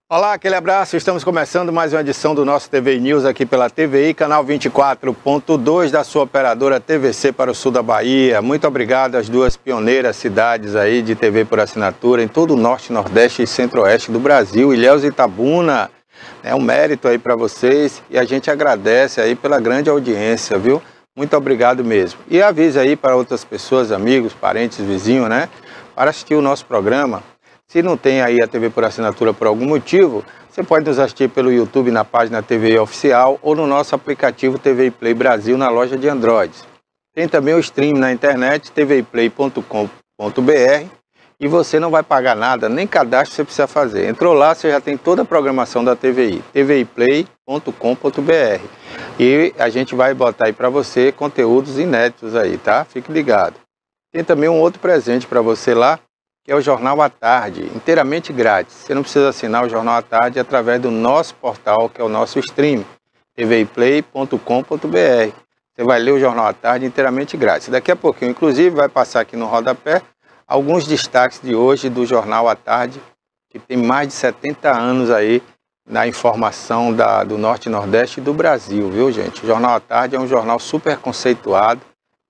Olá, aquele abraço. Estamos começando mais uma edição do nosso TVI News aqui pela TVI, canal 24.2 da sua operadora TVC para o sul da Bahia. Muito obrigado às duas pioneiras cidades aí de TV por assinatura em todo o norte, nordeste e centro-oeste do Brasil, Ilhéus e Itabuna. É um mérito aí para vocês e a gente agradece aí pela grande audiência, viu? Muito obrigado mesmo. E avise aí para outras pessoas, amigos, parentes, vizinhos, né? Para assistir o nosso programa. Se não tem aí a TV por assinatura por algum motivo, você pode nos assistir pelo YouTube na página TVI Oficial ou no nosso aplicativo TVI Play Brasil na loja de Android. Tem também o stream na internet, tviplay.com.br, e você não vai pagar nada, nem cadastro você precisa fazer. Entrou lá, você já tem toda a programação da TVI, tviplay.com.br. E a gente vai botar aí para você conteúdos inéditos aí, tá? Fique ligado. Tem também um outro presente para você lá, que é o Jornal à Tarde, inteiramente grátis. Você não precisa assinar o Jornal à Tarde através do nosso portal, que é o nosso stream, tviplay.com.br. Você vai ler o Jornal à Tarde inteiramente grátis. Daqui a pouquinho, inclusive, vai passar aqui no rodapé alguns destaques de hoje do Jornal à Tarde, que tem mais de 70 anos aí na informação do Norte e Nordeste e do Brasil, viu, gente? O Jornal à Tarde é um jornal super conceituado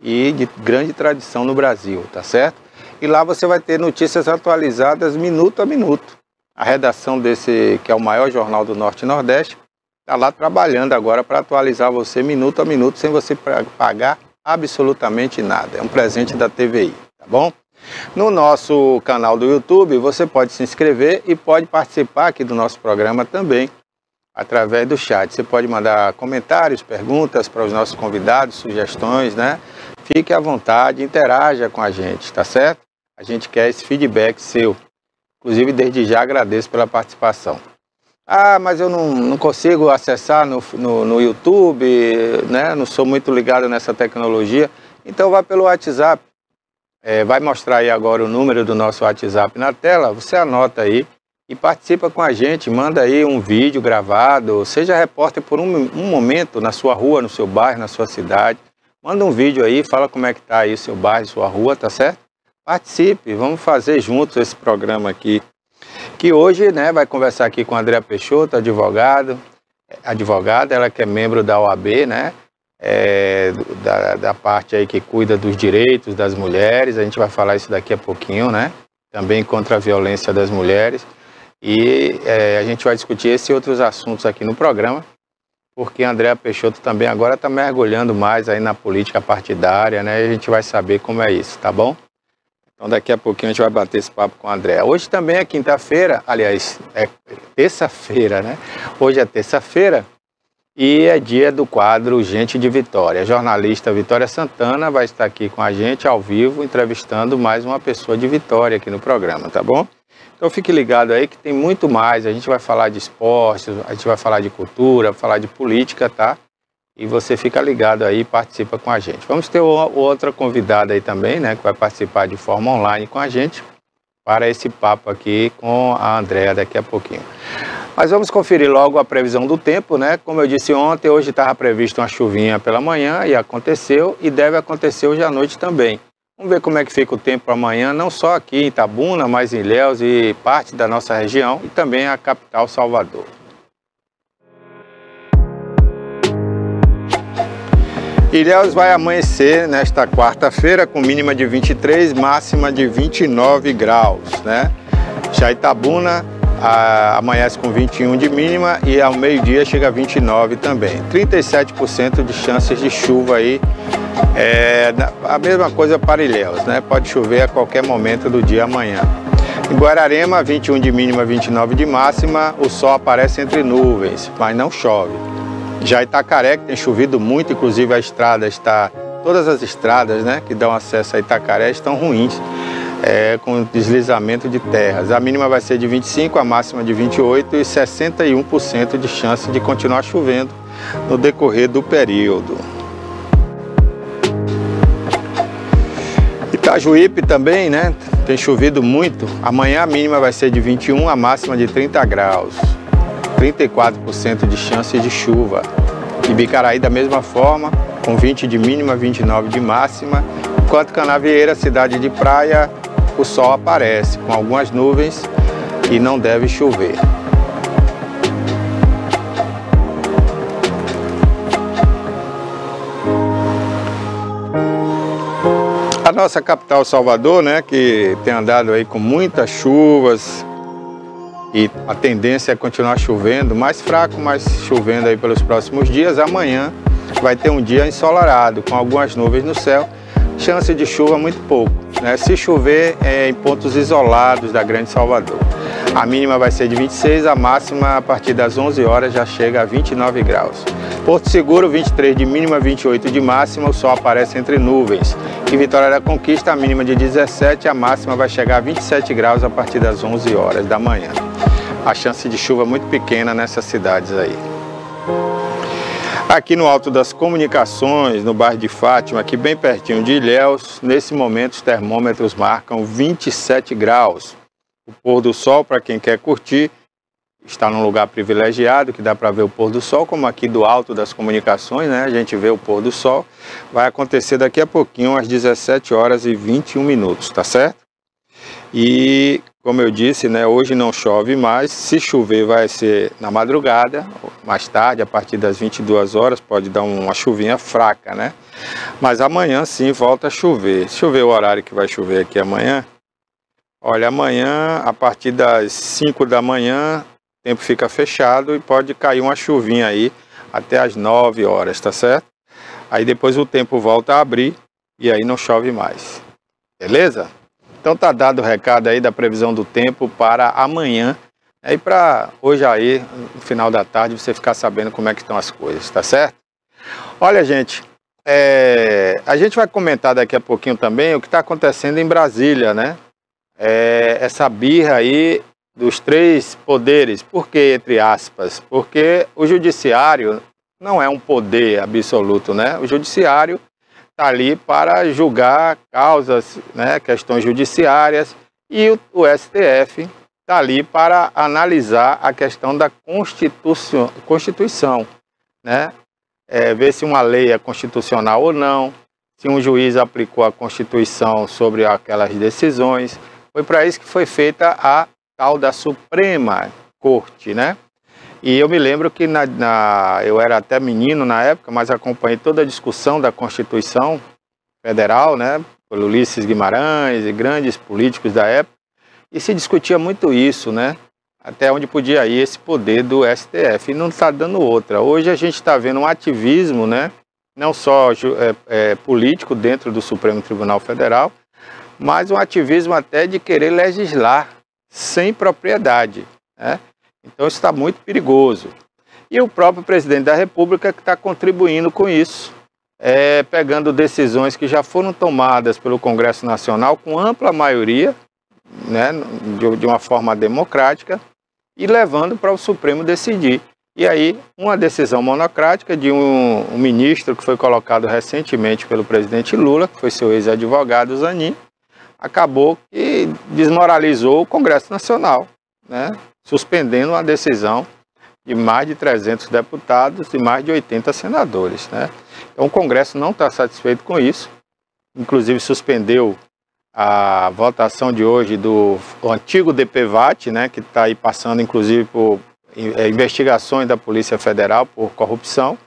e de grande tradição no Brasil, tá certo? E lá você vai ter notícias atualizadas minuto a minuto. A redação desse, que é o maior jornal do Norte e Nordeste, está lá trabalhando agora para atualizar você minuto a minuto, sem você pagar absolutamente nada. É um presente da TVI, tá bom? No nosso canal do YouTube, você pode se inscrever e pode participar aqui do nosso programa também, através do chat. Você pode mandar comentários, perguntas para os nossos convidados, sugestões, né? Fique à vontade, interaja com a gente, tá certo? A gente quer esse feedback seu. Inclusive, desde já agradeço pela participação. Ah, mas eu não consigo acessar no YouTube, né? Não sou muito ligado nessa tecnologia. Então, vá pelo WhatsApp. Vai mostrar aí agora o número do nosso WhatsApp na tela. Você anota aí e participa com a gente. Manda aí um vídeo gravado. Seja repórter por um momento na sua rua, no seu bairro, na sua cidade. Manda um vídeo aí, fala como é que tá aí o seu bairro, sua rua, tá certo? Participe, vamos fazer juntos esse programa aqui. Que hoje, né, vai conversar aqui com a Andréa Peixoto, advogada, ela que é membro da OAB, né? Da parte aí que cuida dos direitos das mulheres. A gente vai falar isso daqui a pouquinho, né? Também contra a violência das mulheres. E a gente vai discutir esse e outros assuntos aqui no programa, porque a Andréa Peixoto também agora está mergulhando mais aí na política partidária, né? E a gente vai saber como é isso, tá bom? Então daqui a pouquinho a gente vai bater esse papo com a Andréa. Hoje também é quinta-feira, aliás, é terça-feira, né? Hoje é terça-feira e é dia do quadro Gente de Vitória. A jornalista Vitória Santana vai estar aqui com a gente ao vivo, entrevistando mais uma pessoa de Vitória aqui no programa, tá bom? Então fique ligado aí que tem muito mais. A gente vai falar de esporte, a gente vai falar de cultura, falar de política, tá? E você fica ligado aí e participa com a gente. Vamos ter outra convidada aí também, né? Que vai participar de forma online com a gente para esse papo aqui com a Andréa daqui a pouquinho. Mas vamos conferir logo a previsão do tempo, né? Como eu disse ontem, hoje estava previsto uma chuvinha pela manhã e aconteceu, e deve acontecer hoje à noite também. Vamos ver como é que fica o tempo amanhã, não só aqui em Itabuna, mas em Ilhéus e parte da nossa região e também a capital Salvador. Ilhéus vai amanhecer nesta quarta-feira com mínima de 23, máxima de 29 graus, né? Já Itabuna amanhece com 21 de mínima e ao meio-dia chega a 29 também. 37% de chances de chuva aí. A mesma coisa para Ilhéus, né? Pode chover a qualquer momento do dia amanhã. Em Guararema, 21 de mínima, 29 de máxima, o sol aparece entre nuvens, mas não chove. Já Itacaré, que tem chovido muito, inclusive todas as estradas, né, que dão acesso a Itacaré estão ruins, com deslizamento de terras. A mínima vai ser de 25, a máxima de 28 e 61% de chance de continuar chovendo no decorrer do período. Itajuípe também, né? Tem chovido muito. Amanhã a mínima vai ser de 21, a máxima de 30 graus. 34% de chance de chuva. Ibicaraí da mesma forma, com 20 de mínima, 29 de máxima. Enquanto Canavieira, cidade de praia, o sol aparece com algumas nuvens e não deve chover. nossa capital Salvador, né, que tem andado aí com muitas chuvas e a tendência é continuar chovendo, mais fraco, mas chovendo aí pelos próximos dias. Amanhã vai ter um dia ensolarado, com algumas nuvens no céu, chance de chuva muito pouco, né? Se chover é em pontos isolados da Grande Salvador. A mínima vai ser de 26, a máxima a partir das 11 horas já chega a 29 graus. Porto Seguro, 23 de mínima, 28 de máxima, o sol aparece entre nuvens. Em Vitória da Conquista, a mínima de 17, a máxima vai chegar a 27 graus a partir das 11 horas da manhã. A chance de chuva muito pequena nessas cidades aí. Aqui no Alto das Comunicações, no bairro de Fátima, aqui bem pertinho de Ilhéus, nesse momento os termômetros marcam 27 graus. O pôr do sol, para quem quer curtir, está num lugar privilegiado, que dá para ver o pôr do sol, como aqui do Alto das Comunicações, né? A gente vê o pôr do sol. Vai acontecer daqui a pouquinho, às 17 horas e 21 minutos, tá certo? E, como eu disse, né, hoje não chove mais. Se chover vai ser na madrugada, mais tarde, a partir das 22 horas, pode dar uma chuvinha fraca, né? Mas amanhã sim volta a chover. Deixa eu ver o horário que vai chover aqui amanhã. Olha, amanhã, a partir das 5 da manhã, o tempo fica fechado e pode cair uma chuvinha aí até as 9 horas, tá certo? Aí depois o tempo volta a abrir e aí não chove mais. Beleza? Então tá dado o recado aí da previsão do tempo para amanhã. E para hoje aí, no final da tarde, você ficar sabendo como é que estão as coisas, tá certo? Olha, gente, a gente vai comentar daqui a pouquinho também o que está acontecendo em Brasília, né? Essa birra aí dos três poderes. Por que, entre aspas? Porque o judiciário não é um poder absoluto, né? O judiciário está ali para julgar causas, né, questões judiciárias, e o STF está ali para analisar a questão da Constituição, né? Ver se uma lei é constitucional ou não, se um juiz aplicou a Constituição sobre aquelas decisões. Foi para isso que foi feita a tal da Suprema Corte, né? E eu me lembro que eu era até menino na época, mas acompanhei toda a discussão da Constituição Federal, né, pelo Ulisses Guimarães e grandes políticos da época, e se discutia muito isso, né, até onde podia ir esse poder do STF, e não está dando outra. Hoje a gente está vendo um ativismo, né, não só político dentro do Supremo Tribunal Federal, mas um ativismo até de querer legislar sem propriedade, né? Então isso está muito perigoso. E o próprio presidente da República que está contribuindo com isso, pegando decisões que já foram tomadas pelo Congresso Nacional com ampla maioria, né, de uma forma democrática, e levando para o Supremo decidir. E aí, uma decisão monocrática de um ministro que foi colocado recentemente pelo presidente Lula, que foi seu ex-advogado Zanin, acabou que desmoralizou o Congresso Nacional, né, suspendendo uma decisão de mais de 300 deputados e mais de 80 senadores, né? Então o Congresso não está satisfeito com isso, inclusive suspendeu a votação de hoje do antigo DPVAT, né, que está aí passando inclusive por investigações da Polícia Federal por corrupção,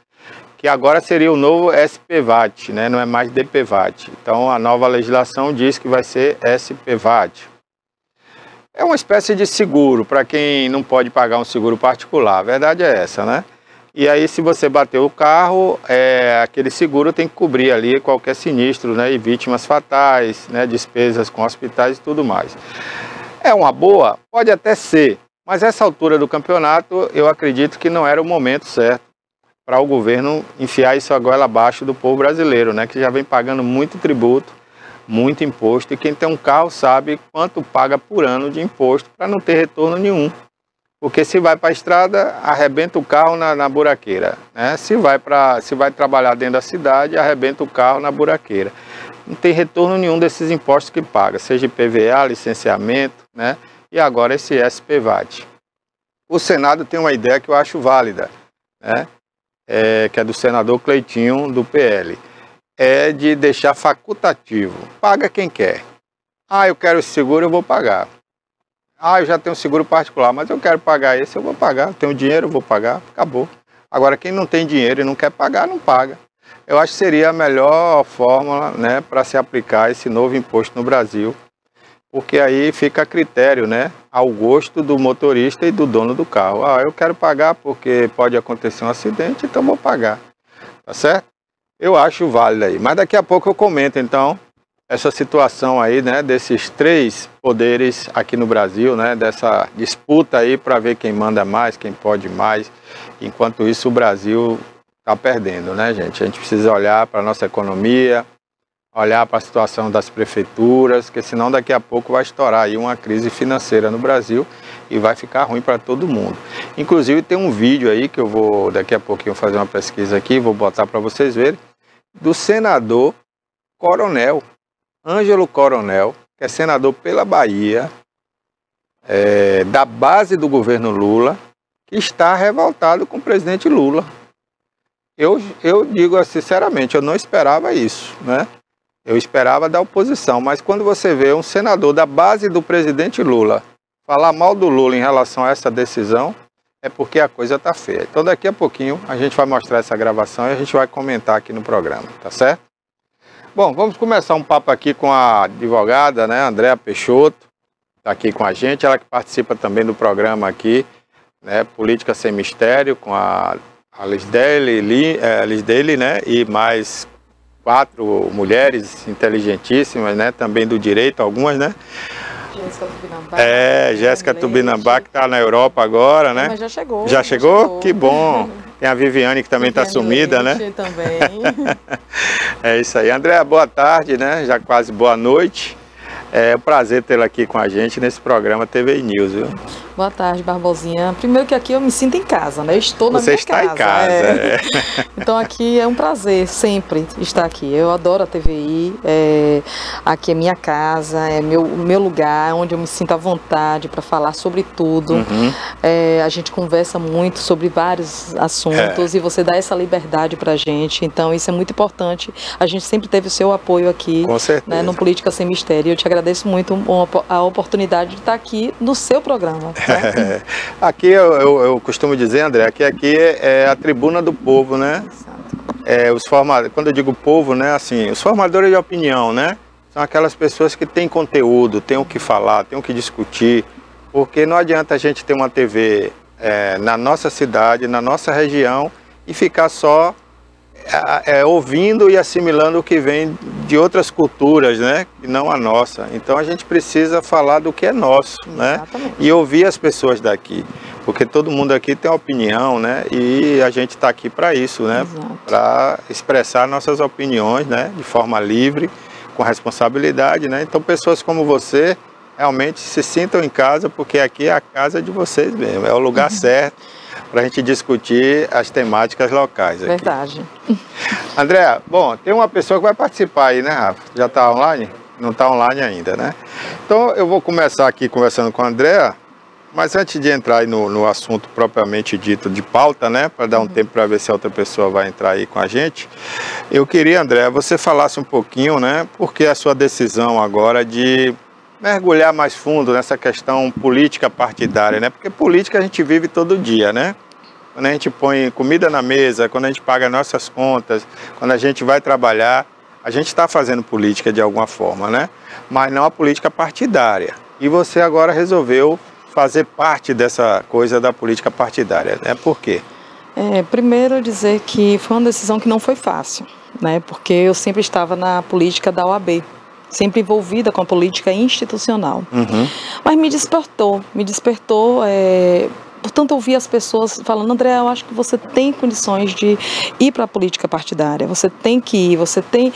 que agora seria o novo SPVAT, né, não é mais DPVAT. Então a nova legislação diz que vai ser SPVAT. É uma espécie de seguro para quem não pode pagar um seguro particular, a verdade é essa, né? E aí se você bater o carro, aquele seguro tem que cobrir ali qualquer sinistro, né? E vítimas fatais, né? Despesas com hospitais e tudo mais. É uma boa? Pode até ser, mas essa altura do campeonato eu acredito que não era o momento certo para o governo enfiar isso a goela abaixo do povo brasileiro, né? Que já vem pagando muito tributo, muito imposto, e quem tem um carro sabe quanto paga por ano de imposto para não ter retorno nenhum. Porque se vai para a estrada, arrebenta o carro na buraqueira, né? Se vai trabalhar dentro da cidade, arrebenta o carro na buraqueira. Não tem retorno nenhum desses impostos que paga, seja IPVA, licenciamento, né? E agora esse SPVAT. O Senado tem uma ideia que eu acho válida, né? Que é do senador Cleitinho, do PL. É de deixar facultativo. Paga quem quer. Ah, eu quero esse seguro, eu vou pagar. Ah, eu já tenho seguro particular, mas eu quero pagar esse, eu vou pagar. Eu tenho dinheiro, eu vou pagar. Acabou. Agora, quem não tem dinheiro e não quer pagar, não paga. eu acho que seria a melhor fórmula, né, para se aplicar esse novo imposto no Brasil, porque aí fica a critério, né, ao gosto do motorista e do dono do carro. Ah, eu quero pagar porque pode acontecer um acidente, então vou pagar, tá certo? Eu acho válido aí, mas daqui a pouco eu comento, então, essa situação aí, né, desses 3 poderes aqui no Brasil, né, dessa disputa aí para ver quem manda mais, quem pode mais. Enquanto isso, o Brasil está perdendo, né, gente? A gente precisa olhar para a nossa economia, olhar para a situação das prefeituras, porque senão daqui a pouco vai estourar aí uma crise financeira no Brasil e vai ficar ruim para todo mundo. Inclusive tem um vídeo aí que eu vou daqui a pouquinho fazer uma pesquisa aqui, vou botar para vocês verem, do senador Coronel, Ângelo Coronel, que é senador pela Bahia, da base do governo Lula, que está revoltado com o presidente Lula. Eu digo sinceramente, eu não esperava isso, né? Eu esperava da oposição, mas quando você vê um senador da base do presidente Lula falar mal do Lula em relação a essa decisão, é porque a coisa está feia. Então daqui a pouquinho a gente vai mostrar essa gravação e a gente vai comentar aqui no programa, tá certo? Bom, vamos começar um papo aqui com a advogada, né, Andréa Peixoto, está aqui com a gente, ela que participa também do programa aqui, né, Política Sem Mistério, com a Lisdele, né, e mais 4 mulheres inteligentíssimas, né, também do direito, algumas, né? Jéssica Tubinambá. Jéssica Tubinambá, que está na Europa agora, né? Mas já chegou. Já chegou? Que bom. Tem a Viviane, que também está sumida, né? Também. É isso aí. Andréa, boa tarde, né? Já quase boa noite. É um prazer tê-la aqui com a gente nesse programa TV News, viu? Boa tarde, Barbosinha. Primeiro que aqui eu me sinto em casa, né? Eu estou na minha casa. Você está em casa, Então aqui é um prazer sempre estar aqui. Eu adoro a TVI, aqui é minha casa, é meu lugar, onde eu me sinto à vontade para falar sobre tudo. Uhum. A gente conversa muito sobre vários assuntos e você dá essa liberdade para a gente. Então isso é muito importante. A gente sempre teve o seu apoio aqui, com certeza, né, no Política Sem Mistério. Eu te agradeço muito a oportunidade de estar aqui no seu programa. Aqui eu costumo dizer, André, que aqui é a tribuna do povo, né? Quando eu digo povo, né, assim, os formadores de opinião, né? São aquelas pessoas que têm conteúdo, têm o que falar, têm o que discutir, porque não adianta a gente ter uma TV na nossa cidade, na nossa região e ficar só ouvindo e assimilando o que vem de outras culturas, né, que não a nossa. Então a gente precisa falar do que é nosso, né, e ouvir as pessoas daqui, porque todo mundo aqui tem opinião, né, e a gente está aqui para isso, né, para expressar nossas opiniões, né, de forma livre, com responsabilidade, né. Então pessoas como você realmente se sintam em casa, porque aqui é a casa de vocês mesmo, é o lugar certo para a gente discutir as temáticas locais aqui. Verdade. Andréa, bom, tem uma pessoa que vai participar aí, né, Rafa? Já está online? Não está online ainda, né? Então eu vou começar aqui conversando com a Andréa, mas antes de entrar aí no assunto propriamente dito de pauta, né, para dar um tempo para ver se a outra pessoa vai entrar aí com a gente, eu queria, Andréa, você falasse um pouquinho, né, porque a sua decisão agora de mergulhar mais fundo nessa questão política partidária, né? Porque política a gente vive todo dia, né? Quando a gente põe comida na mesa, quando a gente paga nossas contas, quando a gente vai trabalhar, a gente está fazendo política de alguma forma, né? Mas não a política partidária. E você agora resolveu fazer parte dessa coisa da política partidária, né? Por quê? Primeiro dizer que foi uma decisão que não foi fácil, né? Porque eu sempre estava na política da OAB. Sempre envolvida com a política institucional. Uhum. Mas me despertou, portanto eu ouvi as pessoas falando, André, eu acho que você tem condições de ir para a política partidária, você tem que ir, você tem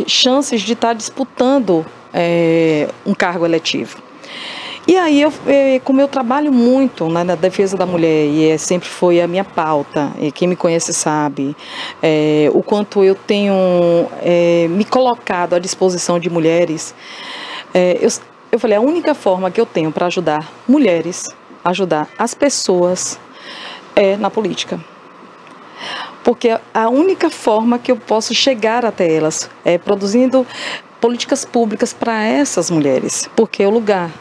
chances de estar disputando um cargo eletivo. E aí, como eu trabalho muito, né, na defesa da mulher, e sempre foi a minha pauta, e quem me conhece sabe, o quanto eu tenho me colocado à disposição de mulheres, eu falei, a única forma que eu tenho para ajudar mulheres, ajudar as pessoas, é na política. Porque a única forma que eu posso chegar até elas é produzindo políticas públicas para essas mulheres, porque o lugar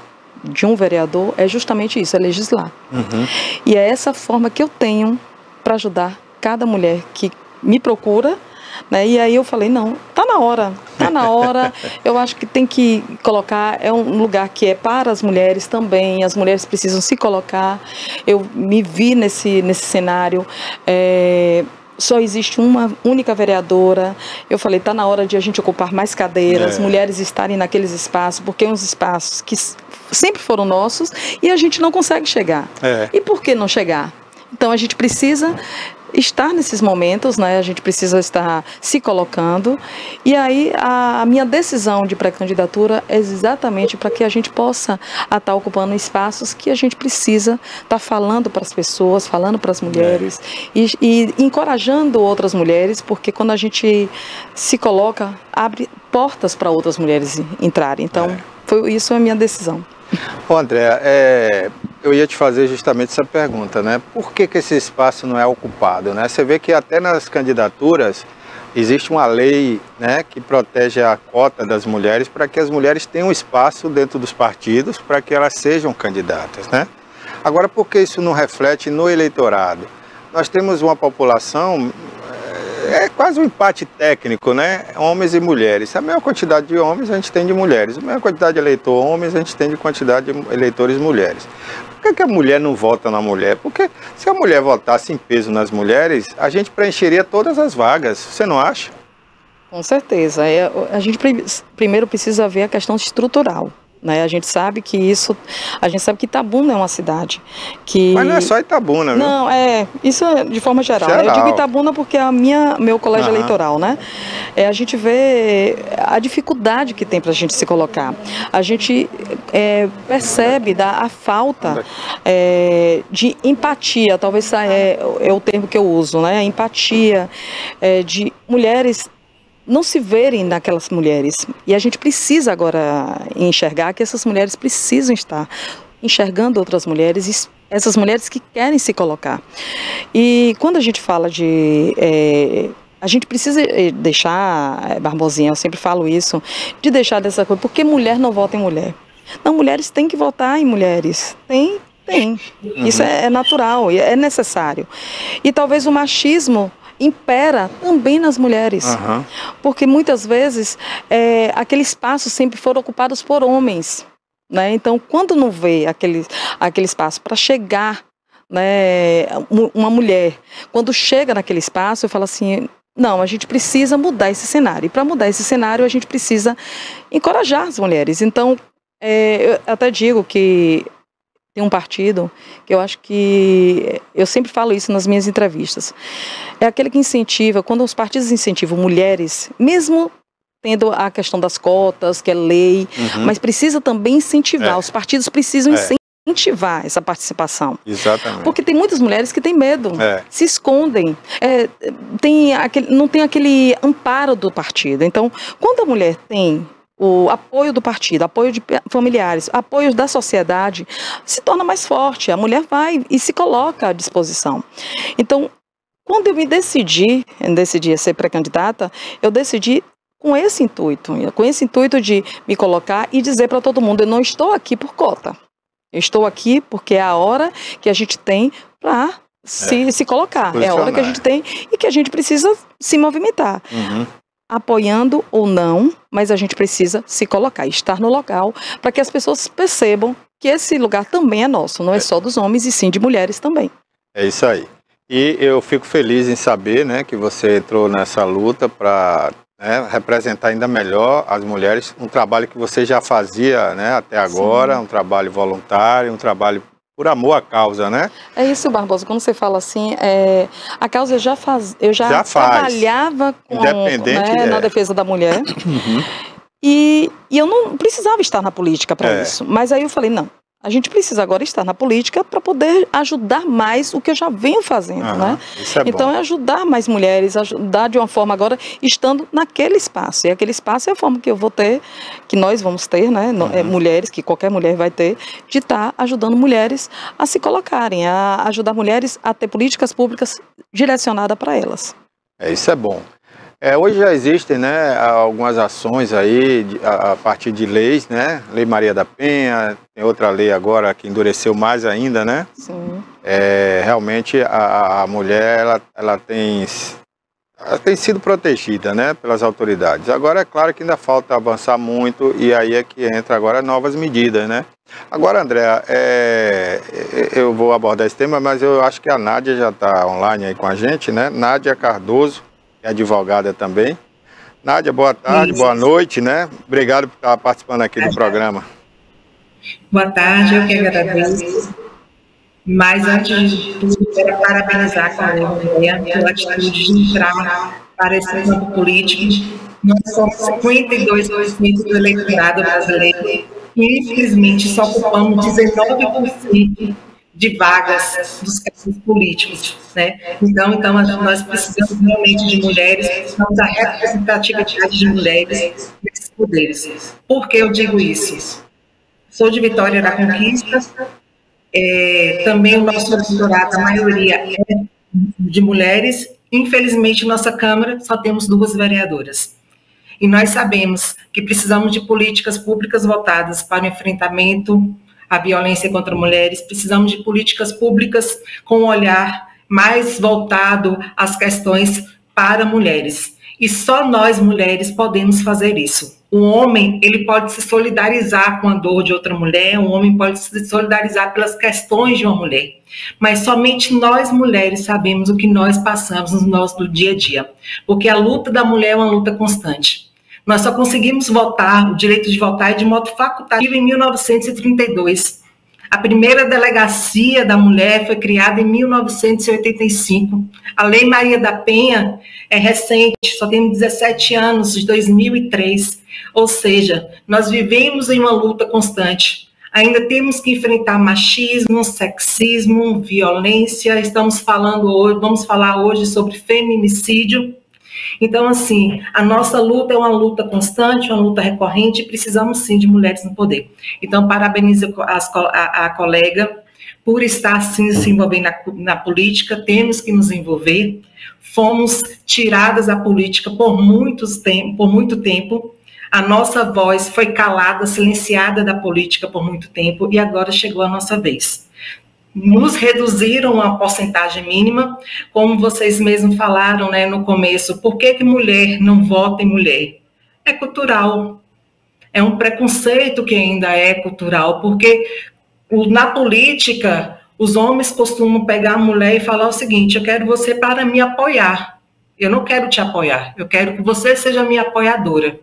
de um vereador é justamente isso, é legislar. Uhum. E é essa forma que eu tenho para ajudar cada mulher que me procura né? E aí eu falei, não, tá na hora, eu acho que tem que colocar, é um lugar que é para as mulheres também, as mulheres precisam se colocar. Eu me vi nesse cenário, só existe uma única vereadora. Eu falei, está na hora de a gente ocupar mais cadeiras, mulheres estarem naqueles espaços, porque é uns espaços que sempre foram nossos e a gente não consegue chegar. E por que não chegar? Então a gente precisa estar nesses momentos, né? A gente precisa estar se colocando. E aí a minha decisão de pré-candidatura é exatamente para que a gente possa estar ocupando espaços que a gente precisa estar falando para as pessoas, falando para as mulheres e encorajando outras mulheres, porque quando a gente se coloca, abre portas para outras mulheres entrarem. Então, isso é a minha decisão. Ô, Andréa, eu ia te fazer justamente essa pergunta, né? Por que esse espaço não é ocupado, né? Você vê que até nas candidaturas existe uma lei, né, que protege a cota das mulheres para que as mulheres tenham espaço dentro dos partidos para que elas sejam candidatas, né? Agora, por que isso não reflete no eleitorado? Nós temos uma população, é quase um empate técnico, né? Homens e mulheres. A mesma quantidade de homens a gente tem de mulheres. A mesma quantidade de eleitores homens a gente tem de quantidade de eleitores mulheres. Por que a mulher não vota na mulher? Porque se a mulher votasse em peso nas mulheres, a gente preencheria todas as vagas. Você não acha? Com certeza. A gente primeiro precisa ver a questão estrutural. Né? A gente sabe que Itabuna é uma cidade que... Mas não é só Itabuna, viu? Não, isso é de forma geral. Né? Eu digo Itabuna porque é meu colégio eleitoral, né? A gente vê a dificuldade que tem para a gente se colocar. A gente percebe a falta de empatia, talvez é o termo que eu uso, né? A empatia de mulheres não se verem naquelas mulheres. E a gente precisa agora enxergar que essas mulheres precisam estar enxergando outras mulheres, essas mulheres que querem se colocar. E quando a gente fala a gente precisa deixar, Barbosinha, eu sempre falo isso, de deixar dessa coisa, porque mulher não vota em mulher. Não, mulheres têm que votar em mulheres. Tem. Isso é natural, é necessário. E talvez o machismo impera também nas mulheres, porque muitas vezes aquele espaço sempre foram ocupados por homens, né? Então, quando não vê aquele espaço para chegar, né, uma mulher, quando chega naquele espaço, eu falo assim, não, a gente precisa mudar esse cenário, e para mudar esse cenário a gente precisa encorajar as mulheres. Então, eu até digo que tem um partido que eu acho que, eu sempre falo isso nas minhas entrevistas, é aquele que incentiva, quando os partidos incentivam mulheres, mesmo tendo a questão das cotas, que é lei, mas precisa também incentivar, os partidos precisam incentivar essa participação. Exatamente. Porque tem muitas mulheres que têm medo, se escondem, não tem aquele amparo do partido. Então, quando a mulher tem o apoio do partido, apoio de familiares, apoio da sociedade, se torna mais forte. A mulher vai e se coloca à disposição. Então, quando eu decidi a ser pré-candidata, eu decidi com esse intuito de me colocar e dizer para todo mundo, eu não estou aqui por cota. Eu estou aqui porque é a hora que a gente tem para se colocar. É a hora que a gente tem e que a gente precisa se movimentar. Apoiando ou não, mas a gente precisa se colocar, estar no local, para que as pessoas percebam que esse lugar também é nosso, não é só dos homens e sim de mulheres também. É isso aí. E eu fico feliz em saber, né, que você entrou nessa luta para representar ainda melhor as mulheres, um trabalho que você já fazia, né, até agora, um trabalho voluntário, um trabalho por amor à causa, né? É isso, Barbosa, quando você fala assim, a causa eu já trabalhava na defesa da mulher, e eu não precisava estar na política para isso, mas aí eu falei, não, a gente precisa agora estar na política para poder ajudar mais o que eu já venho fazendo, né? Isso é então bom. É ajudar mais mulheres, ajudar de uma forma agora, estando naquele espaço. E aquele espaço é a forma que eu vou ter, que nós vamos ter, né? Mulheres, que qualquer mulher vai ter, de estar ajudando mulheres a se colocarem, a ajudar mulheres a ter políticas públicas direcionadas para elas. Isso é bom. Hoje já existem, né, algumas ações aí a partir de leis, né? Lei Maria da Penha, tem outra lei agora que endureceu mais ainda, né? Sim. Realmente a mulher ela tem tem sido protegida, né, pelas autoridades. Agora é claro que ainda falta avançar muito e aí é que entra agora novas medidas, né? Agora, Andréa, eu vou abordar esse tema, mas eu acho que a Nádia já está online aí com a gente, né? Nádia Cardoso, que é advogada também. Nádia, boa tarde, boa noite, né? Obrigado por estar participando aqui do programa. Boa tarde, eu que agradeço. Mas antes de tudo, quero parabenizar a colega pela atitude de entrar para esse campo político. Nós somos 52% do eleitorado brasileiro e, infelizmente, só ocupamos 19% de vagas dos cargos políticos, né? Então, nós precisamos realmente de mulheres, precisamos da representatividade de mulheres nesses poderes. Por que eu digo isso? Sou de Vitória da Conquista, também o nosso eleitorado, a maioria é de mulheres. Infelizmente, nossa Câmara só temos 2 vereadoras. E nós sabemos que precisamos de políticas públicas voltadas para o enfrentamento à violência contra mulheres, precisamos de políticas públicas com um olhar mais voltado às questões para mulheres. E só nós, mulheres, podemos fazer isso. O homem, ele pode se solidarizar com a dor de outra mulher, o homem pode se solidarizar pelas questões de uma mulher. Mas somente nós, mulheres, sabemos o que nós passamos no nosso dia a dia. Porque a luta da mulher é uma luta constante. Nós só conseguimos votar, o direito de votar de modo facultativo em 1932. A primeira delegacia da mulher foi criada em 1985. A Lei Maria da Penha é recente, só tem 17 anos, de 2003. Ou seja, nós vivemos em uma luta constante. Ainda temos que enfrentar machismo, sexismo, violência. Vamos falar hoje sobre feminicídio. Então, assim, a nossa luta é uma luta constante, uma luta recorrente, e precisamos, sim, de mulheres no poder. Então, parabenizo a colega por estar, sim, se envolvendo na política. Temos que nos envolver. Fomos tiradas da política por muito tempo. A nossa voz foi calada, silenciada da política por muito tempo, e agora chegou a nossa vez. Nos reduziram a porcentagem mínima, como vocês mesmos falaram, né, no começo. Por que mulher não vota em mulher? É cultural. É um preconceito que ainda é cultural, porque na política, os homens costumam pegar a mulher e falar o seguinte: eu quero você para me apoiar. Eu não quero te apoiar, eu quero que você seja minha apoiadora.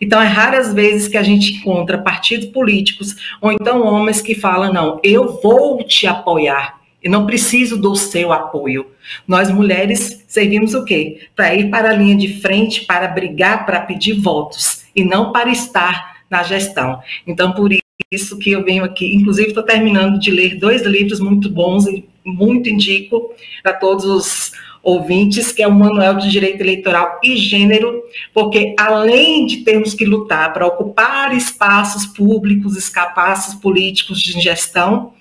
Então, é raras vezes que a gente encontra partidos políticos ou então homens que falam: não, eu vou te apoiar, eu não preciso do seu apoio. Nós, mulheres, servimos o quê? Para ir para a linha de frente, para brigar, para pedir votos, e não para estar na gestão. Então, por isso que eu venho aqui, inclusive estou terminando de ler 2 livros muito bons e muito indico para todos os ouvintes, que é o Manual de Direito Eleitoral e Gênero, porque além de termos que lutar para ocupar espaços públicos, espaços políticos de gestão,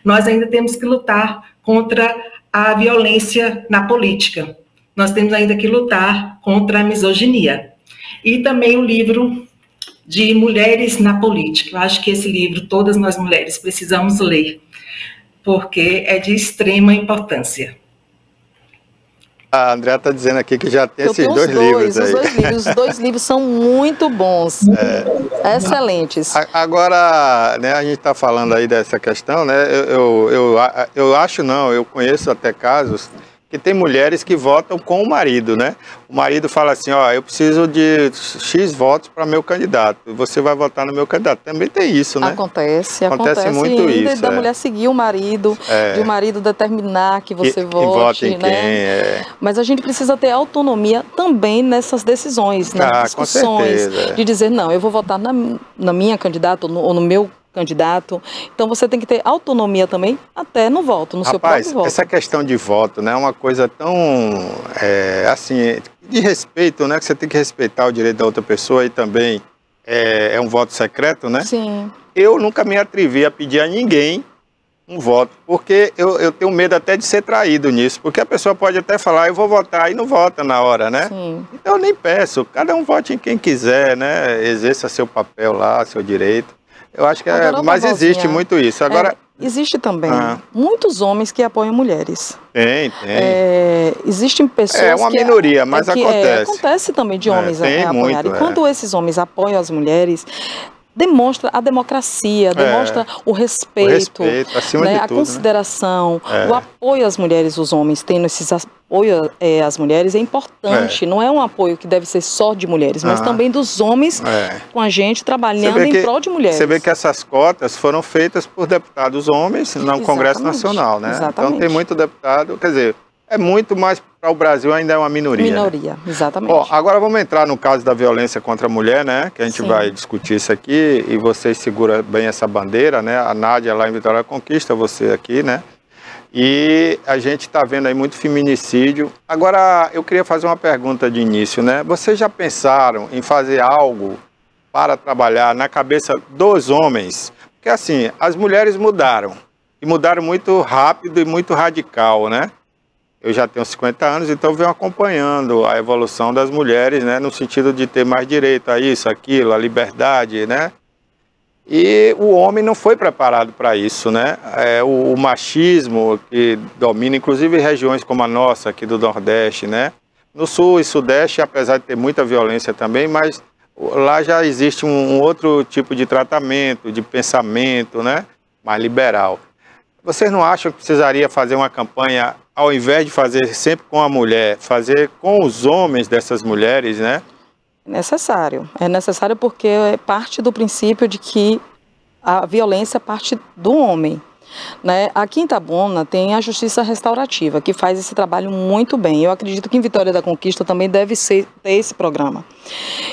nós ainda temos que lutar contra a violência na política. Nós temos ainda que lutar contra a misoginia. E também o livro de Mulheres na Política. Eu acho que esse livro todas nós mulheres precisamos ler, porque é de extrema importância. A Andréa está dizendo aqui que já tem esses 2 livros aí. Os 2 livros são muito bons, excelentes. Agora, né, a gente está falando aí dessa questão, né? Eu conheço até casos que tem mulheres que votam com o marido, né? O marido fala assim: ó, eu preciso de X votos para meu candidato, você vai votar no meu candidato. Também tem isso, né? Acontece muito isso. Da mulher seguir o marido, de o marido determinar que você vote, em né? Quem, Mas a gente precisa ter autonomia também nessas decisões, nas discussões, de dizer: não, eu vou votar na minha candidata ou no meu candidato. Então você tem que ter autonomia também, até no voto, no seu próprio voto. Essa questão de voto, né, é uma coisa tão, assim, de respeito, né, que você tem que respeitar o direito da outra pessoa, e também é um voto secreto, né? Sim. Eu nunca me atrevi a pedir a ninguém um voto, porque eu tenho medo até de ser traído nisso, porque a pessoa pode até falar: eu vou votar, e não vota na hora, né? Sim. Então eu nem peço, cada um vote em quem quiser, né, exerça seu papel lá, seu direito. Eu acho que mas existe muito isso. Agora, Existe também muitos homens que apoiam mulheres. Tem. Existem pessoas É uma minoria, mas acontece. Acontece também de homens apoiarem. E quando esses homens apoiam as mulheres, demonstra a democracia, demonstra o respeito, acima de tudo, a consideração, o apoio às mulheres, os homens tendo esses apoio às mulheres é importante. Não é um apoio que deve ser só de mulheres, mas também dos homens com a gente trabalhando em prol de mulheres. Você vê que essas cotas foram feitas por deputados homens no Congresso Nacional, né? Então tem muito deputado, quer dizer, é muito, mas para o Brasil ainda é uma minoria. Minoria, exatamente. Bom, agora vamos entrar no caso da violência contra a mulher, né? Que a gente vai discutir isso aqui e vocês seguram bem essa bandeira, né? A Nádia lá em Vitória da Conquista, você aqui, né? E a gente está vendo aí muito feminicídio. Agora, eu queria fazer uma pergunta de início, né? Vocês já pensaram em fazer algo para trabalhar na cabeça dos homens? Porque assim, as mulheres mudaram. E mudaram muito rápido e muito radical, né? Eu já tenho 50 anos, então venho acompanhando a evolução das mulheres, né, no sentido de ter mais direito a isso, aquilo, a liberdade, né? E o homem não foi preparado para isso, né? O machismo que domina, inclusive regiões como a nossa, aqui do Nordeste, né? No Sul e Sudeste, apesar de ter muita violência também, mas lá já existe um outro tipo de tratamento, de pensamento, né? Mais liberal. Vocês não acham que precisaria fazer uma campanha, ao invés de fazer sempre com a mulher, fazer com os homens dessas mulheres, né? É necessário porque é parte do princípio de que a violência parte do homem. Né? Aqui em Itabuna tem a Justiça Restaurativa, que faz esse trabalho muito bem. Eu acredito que em Vitória da Conquista também deve ter esse programa.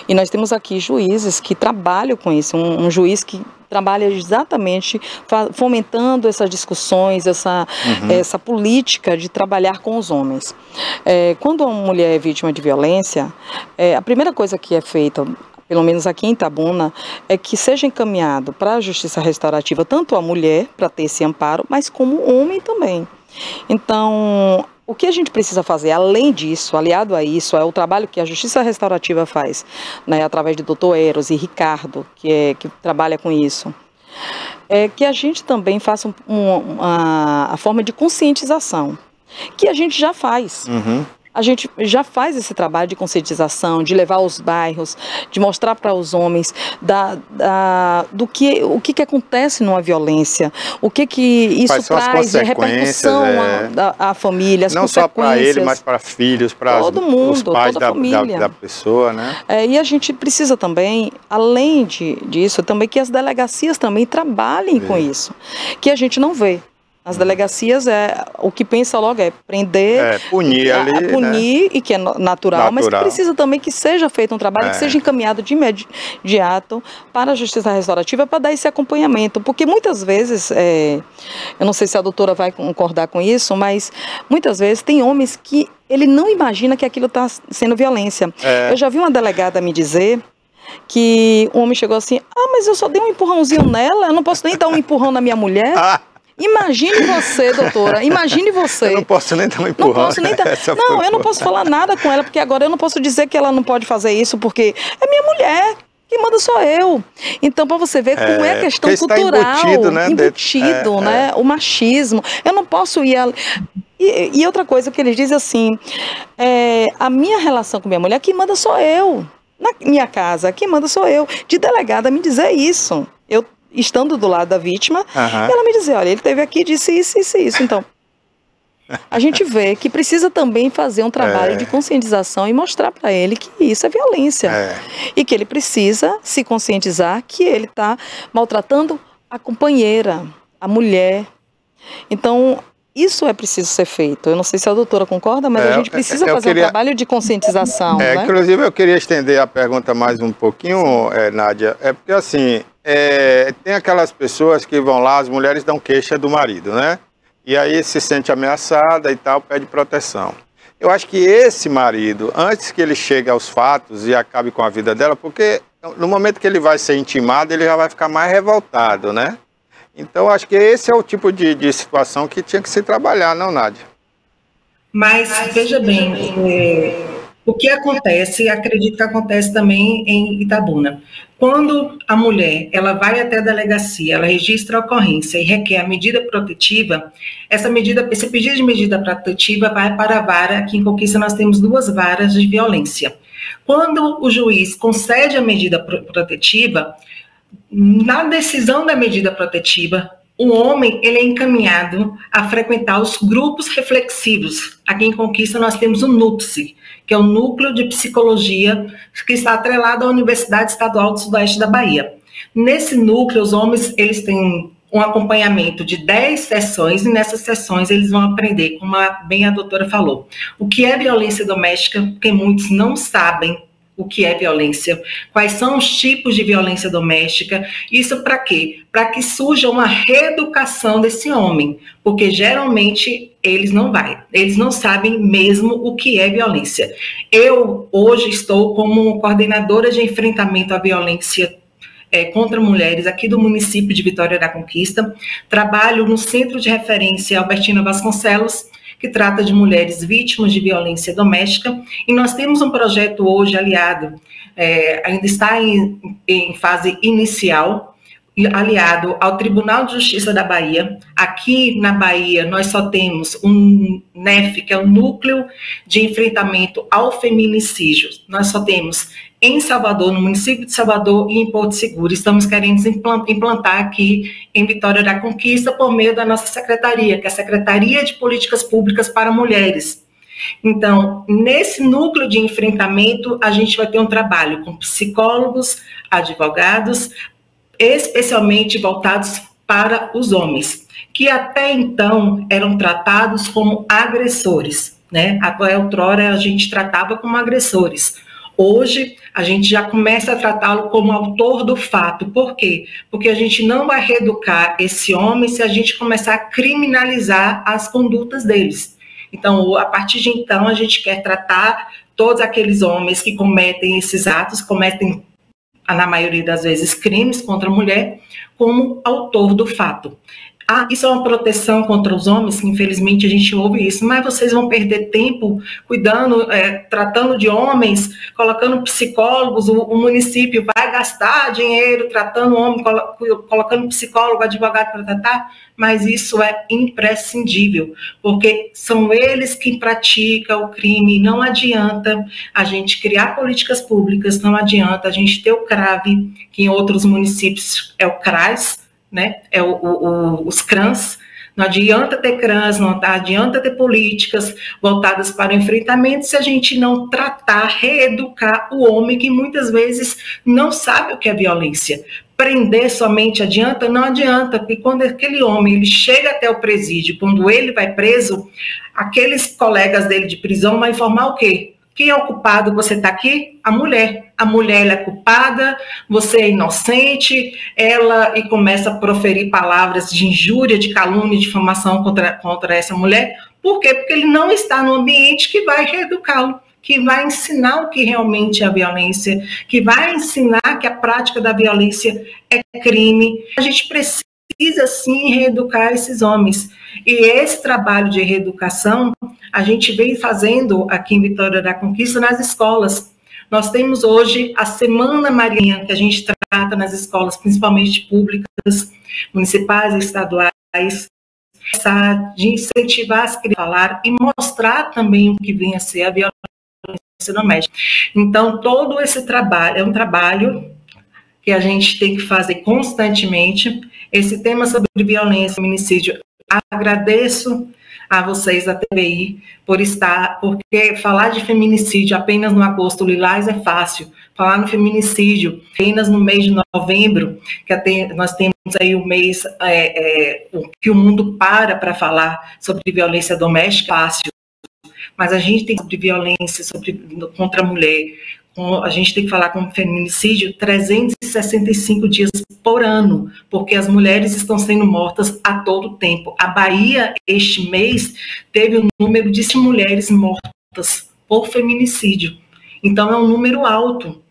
E nós temos aqui juízes que trabalham com isso, um juiz que trabalha exatamente fomentando essas discussões, essa política de trabalhar com os homens. Quando uma mulher é vítima de violência, a primeira coisa que é feita, pelo menos aqui em Itabuna, é que seja encaminhado para a Justiça Restaurativa tanto a mulher, para ter esse amparo, mas como o homem também. Então, o que a gente precisa fazer, além disso, aliado a isso, é o trabalho que a Justiça Restaurativa faz, né, através de Dr. Eros e Ricardo, que trabalha com isso, é que a gente também faça a forma de conscientização, que a gente já faz. A gente já faz esse trabalho de conscientização, de levar aos bairros, de mostrar para os homens o que acontece numa violência, o que isso traz de repercussão à família, as não só para ele, mas para filhos, para todo mundo, os pais toda a família. da pessoa, né? E a gente precisa também, além disso, também que as delegacias também trabalhem com isso, que a gente não vê. As delegacias, o que pensa logo é prender, punir ali, punir, né? E que é natural, mas que precisa também que seja feito um trabalho, que seja encaminhado de imediato para a Justiça Restaurativa para dar esse acompanhamento, porque muitas vezes, eu não sei se a doutora vai concordar com isso, mas muitas vezes tem homens que ele não imagina que aquilo está sendo violência. Eu já vi uma delegada me dizer que um homem chegou assim, mas eu só dei um empurrãozinho nela, eu não posso nem dar um empurrão na minha mulher. Imagine você, doutora, imagine você. Eu não posso nem dar um empurrão. Não posso nem dar... Não, eu não posso falar nada com ela, porque agora eu não posso dizer que ela não pode fazer isso, porque é minha mulher, quem manda sou eu. Então, para você ver como é a questão cultural, embutido, né? Né? O machismo. Eu não posso ir... E outra coisa que eles dizem assim, a minha relação com minha mulher, quem manda sou eu. Na minha casa, quem manda sou eu. De delegada me dizer isso. Eu estando do lado da vítima, ela me dizia, olha, ele esteve aqui, disse isso, isso, isso. Então, a gente vê que precisa também fazer um trabalho de conscientização e mostrar para ele que isso é violência. E que ele precisa se conscientizar que ele está maltratando a companheira, a mulher. Então, isso é preciso ser feito. Eu não sei se a doutora concorda, mas a gente precisa fazer um trabalho de conscientização. Né? Inclusive, eu queria estender a pergunta mais um pouquinho, Nádia. Porque assim, tem aquelas pessoas que vão lá, as mulheres dão queixa do marido, né? E aí se sente ameaçada e tal, pede proteção. Eu acho que esse marido, antes que ele chegue aos fatos e acabe com a vida dela, porque no momento que ele vai ser intimado, ele já vai ficar mais revoltado, né? Então, acho que esse é o tipo de situação que tinha que se trabalhar, não, Nádia? Mas, veja bem, O que acontece, acredito que acontece também em Itabuna. Quando a mulher ela vai até a delegacia, ela registra a ocorrência e requer a medida protetiva, esse pedido de medida protetiva vai para a vara. Aqui em Conquista nós temos 2 varas de violência. Quando o juiz concede a medida protetiva, na decisão da medida protetiva, o homem ele é encaminhado a frequentar os grupos reflexivos. Aqui em Conquista nós temos o NUPSI, que é o Núcleo de Psicologia, que está atrelado à Universidade Estadual do Sudoeste da Bahia. Nesse núcleo, os homens eles têm um acompanhamento de 10 sessões, e nessas sessões eles vão aprender, como bem a doutora falou, o que é violência doméstica, porque muitos não sabem o que é violência, quais são os tipos de violência doméstica. Isso para quê? Para que surja uma reeducação desse homem, porque geralmente eles não sabem mesmo o que é violência. Eu hoje estou como coordenadora de enfrentamento à violência contra mulheres aqui do município de Vitória da Conquista. Trabalho no Centro de Referência Albertina Vasconcelos, que trata de mulheres vítimas de violência doméstica, e nós temos um projeto hoje aliado, ainda está em fase inicial, aliado ao Tribunal de Justiça da Bahia. Aqui na Bahia nós só temos um NEF, que é o Núcleo de Enfrentamento ao Feminicídio. Nós só temos em Salvador, no município de Salvador e em Porto Seguro. Estamos querendo implantar aqui em Vitória da Conquista por meio da nossa secretaria, que é a Secretaria de Políticas Públicas para Mulheres. Então, nesse núcleo de enfrentamento, a gente vai ter um trabalho com psicólogos, advogados, especialmente voltados para os homens, que até então eram tratados como agressores, né? Até outrora a gente tratava como agressores. Hoje, a gente já começa a tratá-lo como autor do fato. Por quê? Porque a gente não vai reeducar esse homem se a gente começar a criminalizar as condutas deles. Então, a partir de então, a gente quer tratar todos aqueles homens que cometem esses atos, cometem, na maioria das vezes, crimes contra a mulher, como autor do fato. Isso é uma proteção contra os homens, que infelizmente a gente ouve isso, mas vocês vão perder tempo cuidando, tratando de homens, colocando psicólogos, o município vai gastar dinheiro tratando homem, colocando psicólogo, advogado para tratar, mas isso é imprescindível, porque são eles que praticam o crime. Não adianta a gente criar políticas públicas, não adianta a gente ter o CRAV, que em outros municípios é o CRAS, né? Os CRANs. Não adianta ter CRANs, não adianta ter políticas voltadas para o enfrentamento se a gente não tratar, reeducar o homem que muitas vezes não sabe o que é violência. Prender somente adianta? Não adianta, porque quando aquele homem ele chega até o presídio, quando ele vai preso, aqueles colegas dele de prisão vão informar o quê? Quem é o culpado? Você está aqui? A mulher. A mulher ela é culpada, você é inocente, e começa a proferir palavras de injúria, de calúnia, de difamação contra essa mulher. Por quê? Porque ele não está no ambiente que vai reeducá-lo, que vai ensinar o que realmente é a violência, que vai ensinar que a prática da violência é crime. A gente precisa, sim, reeducar esses homens. E esse trabalho de reeducação, a gente vem fazendo aqui em Vitória da Conquista nas escolas. Nós temos hoje a Semana Marinha, que a gente trata nas escolas, principalmente públicas, municipais e estaduais, de incentivar as crianças a falar e mostrar também o que vem a ser a violência doméstica. Então, todo esse trabalho é um trabalho que a gente tem que fazer constantemente. Esse tema sobre violência e feminicídio, agradeço a vocês da TVI porque falar de feminicídio apenas no agosto lilás é fácil. Falar no feminicídio apenas no mês de novembro, nós temos aí o mês que o mundo para falar sobre violência doméstica, é fácil. Mas a gente tem sobre violência contra a mulher, a gente tem que falar com feminicídio 365 dias por ano, porque as mulheres estão sendo mortas a todo tempo. A Bahia, este mês, teve um número de mulheres mortas por feminicídio. Então, é um número alto.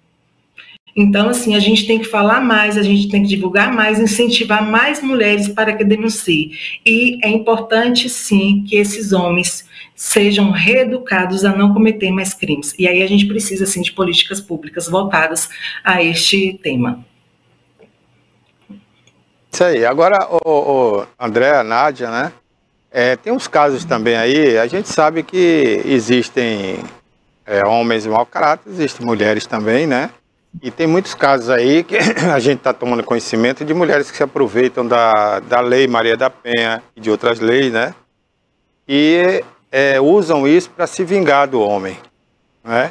Então, assim, a gente tem que falar mais, a gente tem que divulgar mais, incentivar mais mulheres para que denunciem. E é importante, sim, que esses homens sejam reeducados a não cometer mais crimes. E aí a gente precisa, sim, de políticas públicas voltadas a este tema. Isso aí. Agora, o André, a Nádia, né? Tem uns casos também aí, a gente sabe que existem homens de mau caráter, existem mulheres também, né? E tem muitos casos aí que a gente está tomando conhecimento de mulheres que se aproveitam da lei Maria da Penha e de outras leis, né? E usam isso para se vingar do homem, né?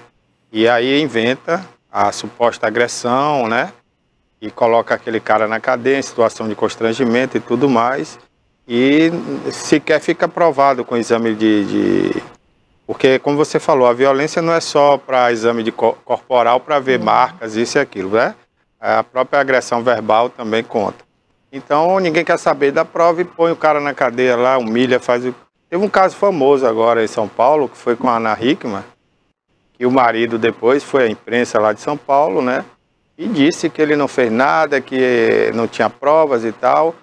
E aí inventa a suposta agressão, né? E coloca aquele cara na cadeia em situação de constrangimento e tudo mais. E sequer fica provado com exame Porque, como você falou, a violência não é só para exame corporal para ver marcas, isso e aquilo, né? A própria agressão verbal também conta. Então, ninguém quer saber da prova e põe o cara na cadeia lá, humilha, faz... Teve um caso famoso agora em São Paulo, que foi com a Ana Hickman, que o marido depois foi à imprensa lá de São Paulo, né? E disse que ele não fez nada, que não tinha provas e tal.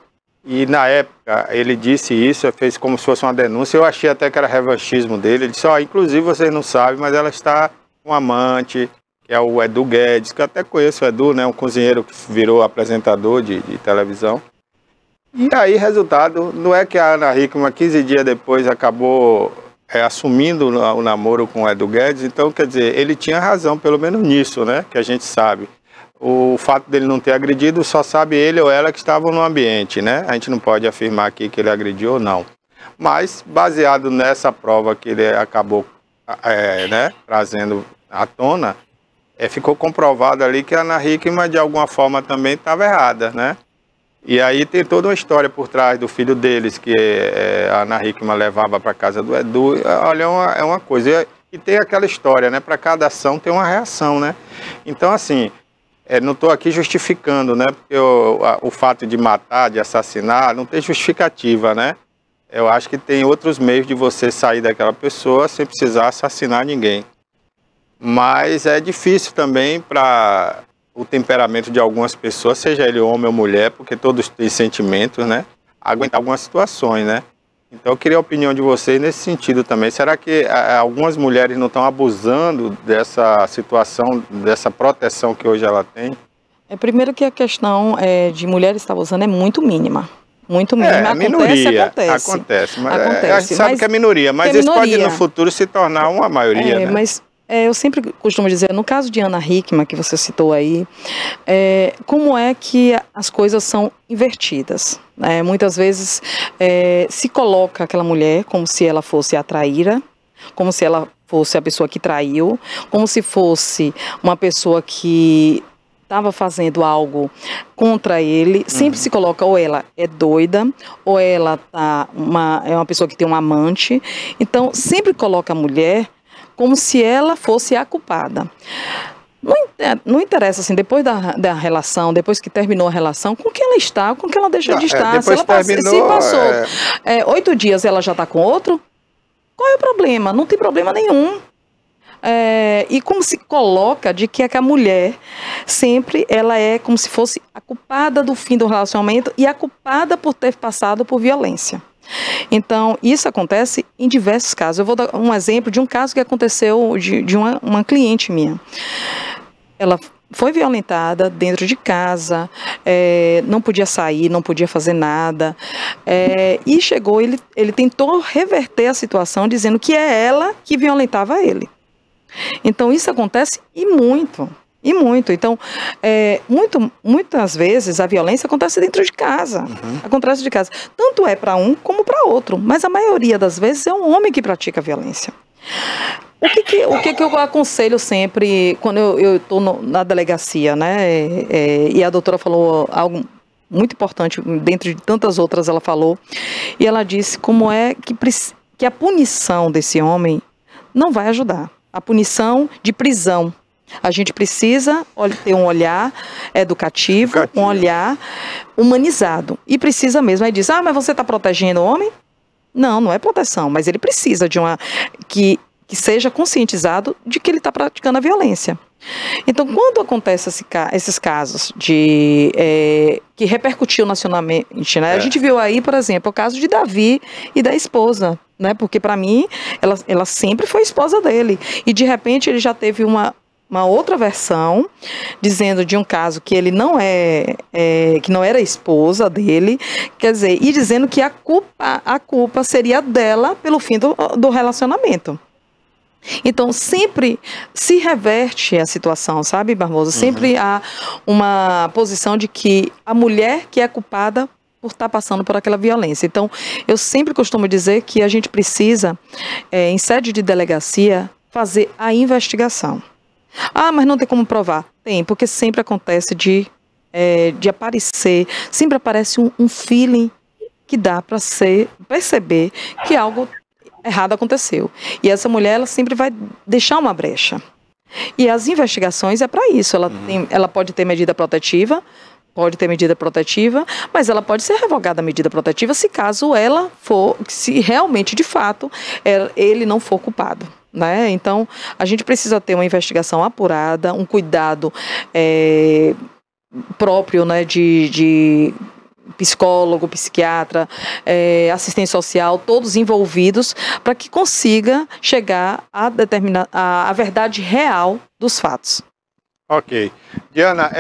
E na época ele disse isso, fez como se fosse uma denúncia. Eu achei até que era revanchismo dele. Ele disse, inclusive vocês não sabem, mas ela está com um amante, que é o Edu Guedes, que eu até conheço o Edu, né? Um cozinheiro que virou apresentador de televisão. E aí, resultado, não é que a Ana Hickman, 15 dias depois, acabou assumindo o namoro com o Edu Guedes. Então, quer dizer, ele tinha razão, pelo menos nisso, né? Que a gente sabe. O fato dele não ter agredido, só sabe ele ou ela que estavam no ambiente, né? A gente não pode afirmar aqui que ele agrediu ou não. Mas, baseado nessa prova que ele acabou trazendo à tona, ficou comprovado ali que a Ana Hickman, de alguma forma, também estava errada, né? E aí tem toda uma história por trás do filho deles, que a Ana Hickman levava para casa do Edu. Olha, é uma coisa. E tem aquela história, né? Para cada ação tem uma reação, né? Então, assim... não estou aqui justificando, né? Porque o fato de matar, de assassinar, não tem justificativa, né? Eu acho que tem outros meios de você sair daquela pessoa sem precisar assassinar ninguém. Mas é difícil também para o temperamento de algumas pessoas, seja ele homem ou mulher, porque todos têm sentimentos, né? Aguentar algumas situações, né? Então eu queria a opinião de vocês nesse sentido também. Será que algumas mulheres não estão abusando dessa situação, dessa proteção que hoje ela tem? Primeiro que a questão de mulheres estar abusando é muito mínima. Muito mínima. Acontece. Mas a gente sabe que é minoria, mas isso pode no futuro se tornar uma maioria, né? Mas eu sempre costumo dizer, no caso de Ana Hickman, que você citou aí, como é que as coisas são invertidas? Muitas vezes se coloca aquela mulher como se ela fosse a traíra, como se ela fosse a pessoa que traiu, como se fosse uma pessoa que estava fazendo algo contra ele. Sempre se coloca ou ela é doida, ou ela é uma pessoa que tem um amante. Então, sempre coloca a mulher como se ela fosse a culpada. Não interessa, assim, depois da relação, depois que terminou a relação, com que ela está, com que ela deixa de estar. Se passou 8 dias ela já está com outro, qual é o problema? Não tem problema nenhum. E como se coloca de que a mulher sempre ela é como se fosse a culpada do fim do relacionamento e a culpada por ter passado por violência. Então, isso acontece em diversos casos. Eu vou dar um exemplo de um caso que aconteceu de uma cliente minha. Ela foi violentada dentro de casa, não podia sair, não podia fazer nada. E chegou, ele tentou reverter a situação dizendo que é ela que violentava ele. Então, isso acontece e muito. Então, muitas vezes a violência acontece dentro de casa. Acontece de casa. Tanto é para um como para outro. Mas a maioria das vezes é um homem que pratica a violência. O que eu aconselho sempre quando eu estou na delegacia, né? E a doutora falou algo muito importante, dentre de tantas outras ela falou. E ela disse como é que a punição desse homem não vai ajudar. A punição de prisão. A gente precisa ter um olhar educativo, um olhar humanizado. E precisa mesmo. Aí diz, mas você está protegendo o homem? Não é proteção, mas ele precisa de que seja conscientizado de que ele está praticando a violência. Então, quando acontece esses casos que repercutiu nacionalmente, né? A gente viu aí, por exemplo, o caso de Davi e da esposa, né? Porque para mim, ela sempre foi esposa dele. E de repente ele já teve uma outra versão, dizendo de um caso que ele que não era esposa dele, quer dizer, e dizendo que a culpa seria dela pelo fim do relacionamento. Então, sempre se reverte a situação, sabe, Barbosa? Sempre há uma posição de que a mulher que é culpada por estar passando por aquela violência. Então, eu sempre costumo dizer que a gente precisa, em sede de delegacia, fazer a investigação. Ah, mas não tem como provar. Tem, porque sempre acontece de aparecer, sempre aparece um feeling que dá para perceber que algo errado aconteceu. E essa mulher, ela sempre vai deixar uma brecha. E as investigações é para isso. Ela pode ter medida protetiva, mas ela pode ser revogada a medida protetiva se realmente, de fato, ele não for culpado. Né? Então, a gente precisa ter uma investigação apurada, um cuidado próprio, né, de psicólogo, psiquiatra, assistente social, todos envolvidos, para que consiga chegar a determinar a verdade real dos fatos. Ok. Diana,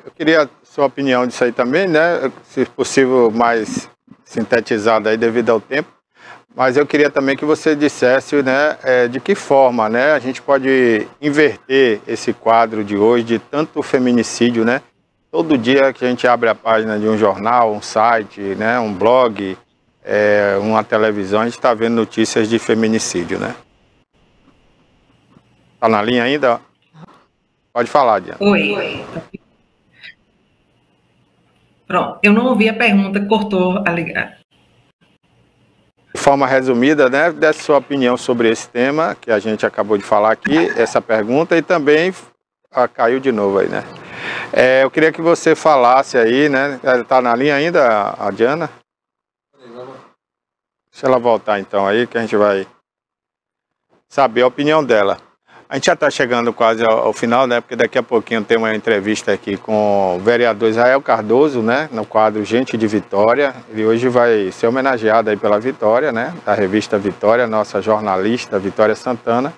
eu queria sua opinião disso aí também, né? Se possível, mais sintetizada aí devido ao tempo. Mas eu queria também que você dissesse, né, de que forma, né, a gente pode inverter esse quadro de hoje de tanto feminicídio, né? Todo dia que a gente abre a página de um jornal, um site, né, um blog, uma televisão, a gente está vendo notícias de feminicídio, né? Tá na linha ainda? Pode falar, Diana. Oi. Pronto, eu não ouvi a pergunta, cortou a ligação. De forma resumida, né, desse sua opinião sobre esse tema que a gente acabou de falar aqui, essa pergunta, e também caiu de novo aí, né? Eu queria que você falasse aí, né? Tá na linha ainda, a Diana? Deixa ela voltar então aí, que a gente vai saber a opinião dela. A gente já está chegando quase ao final, né? Porque daqui a pouquinho tem uma entrevista aqui com o vereador Israel Cardoso, né? No quadro Gente de Vitória. Ele hoje vai ser homenageado aí pela Vitória, né? Da revista Vitória, nossa jornalista Vitória Santana,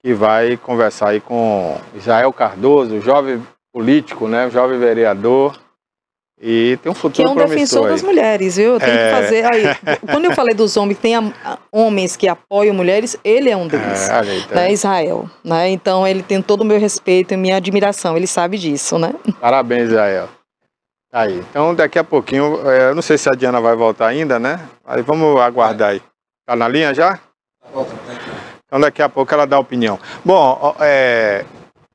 que vai conversar aí com Israel Cardoso, jovem político, né? Jovem vereador. E tem um futuro promissor. Que é um defensor das mulheres, viu? Tem que fazer. Aí, quando eu falei dos homens, tem homens que apoiam mulheres, ele é um deles. Né? Israel. Né? Então ele tem todo o meu respeito e minha admiração. Ele sabe disso, né? Parabéns, Israel. Aí. Então daqui a pouquinho, eu não sei se a Diana vai voltar ainda, né? Aí vamos aguardar aí. Tá na linha já? Então daqui a pouco ela dá a opinião. Bom,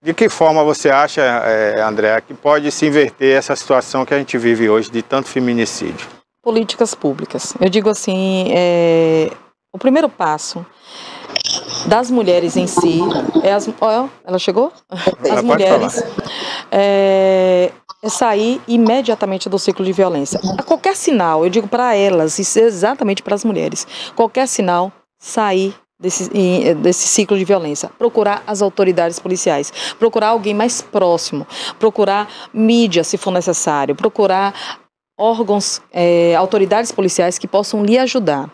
de que forma você acha, André, que pode se inverter essa situação que a gente vive hoje de tanto feminicídio? Políticas públicas. Eu digo assim, o primeiro passo das mulheres em si ela chegou? As mulheres é sair imediatamente do ciclo de violência. A qualquer sinal, eu digo para elas, isso é exatamente para as mulheres, qualquer sinal, sair desse ciclo de violência, procurar as autoridades policiais, procurar alguém mais próximo, procurar mídia se for necessário, procurar órgãos, autoridades policiais que possam lhe ajudar.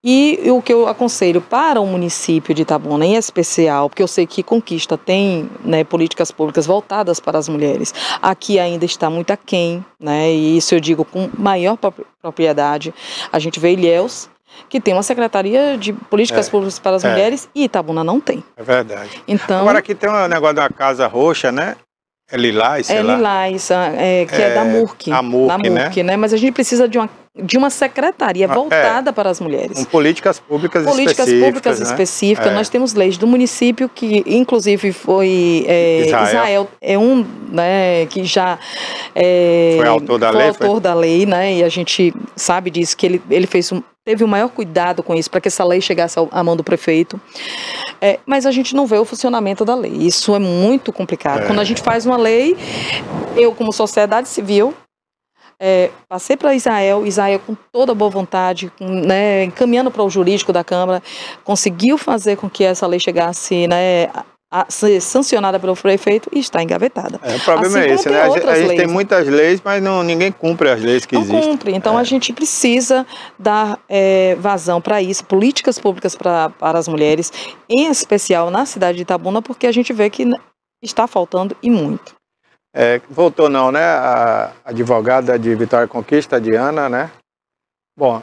E o que eu aconselho para o município de Itabuna, em especial, porque eu sei que Conquista tem, né, políticas públicas voltadas para as mulheres, aqui ainda está muito aquém, né, e isso eu digo com maior propriedade. A gente vê Ilhéus, que tem uma secretaria de políticas públicas para as mulheres, e Itabuna não tem. É verdade. Então, agora aqui tem um negócio da Casa Roxa, né? É Lilás, sei lá. Lilás, que é da MURC. A MURC, né? Mas a gente precisa de uma secretaria voltada para as mulheres. Com políticas públicas específicas. Nós temos leis do município que, inclusive, foi... Israel é um, né, que já foi autor da lei, né? E a gente sabe disso, que ele teve o maior cuidado com isso, para que essa lei chegasse à mão do prefeito. Mas a gente não vê o funcionamento da lei. Isso é muito complicado. Quando a gente faz uma lei, eu, como sociedade civil, passei para Israel com toda a boa vontade, né, encaminhando para o jurídico da Câmara, conseguiu fazer com que essa lei chegasse, né, a ser sancionada pelo prefeito e está engavetada. O problema é esse, né? A gente tem muitas leis, mas ninguém cumpre as leis que existem. Não cumpre, então a gente precisa dar vazão para isso, políticas públicas para as mulheres, em especial na cidade de Itabuna, porque a gente vê que está faltando e muito. Voltou não, né? A advogada de Vitória Conquista, Diana, né? Bom,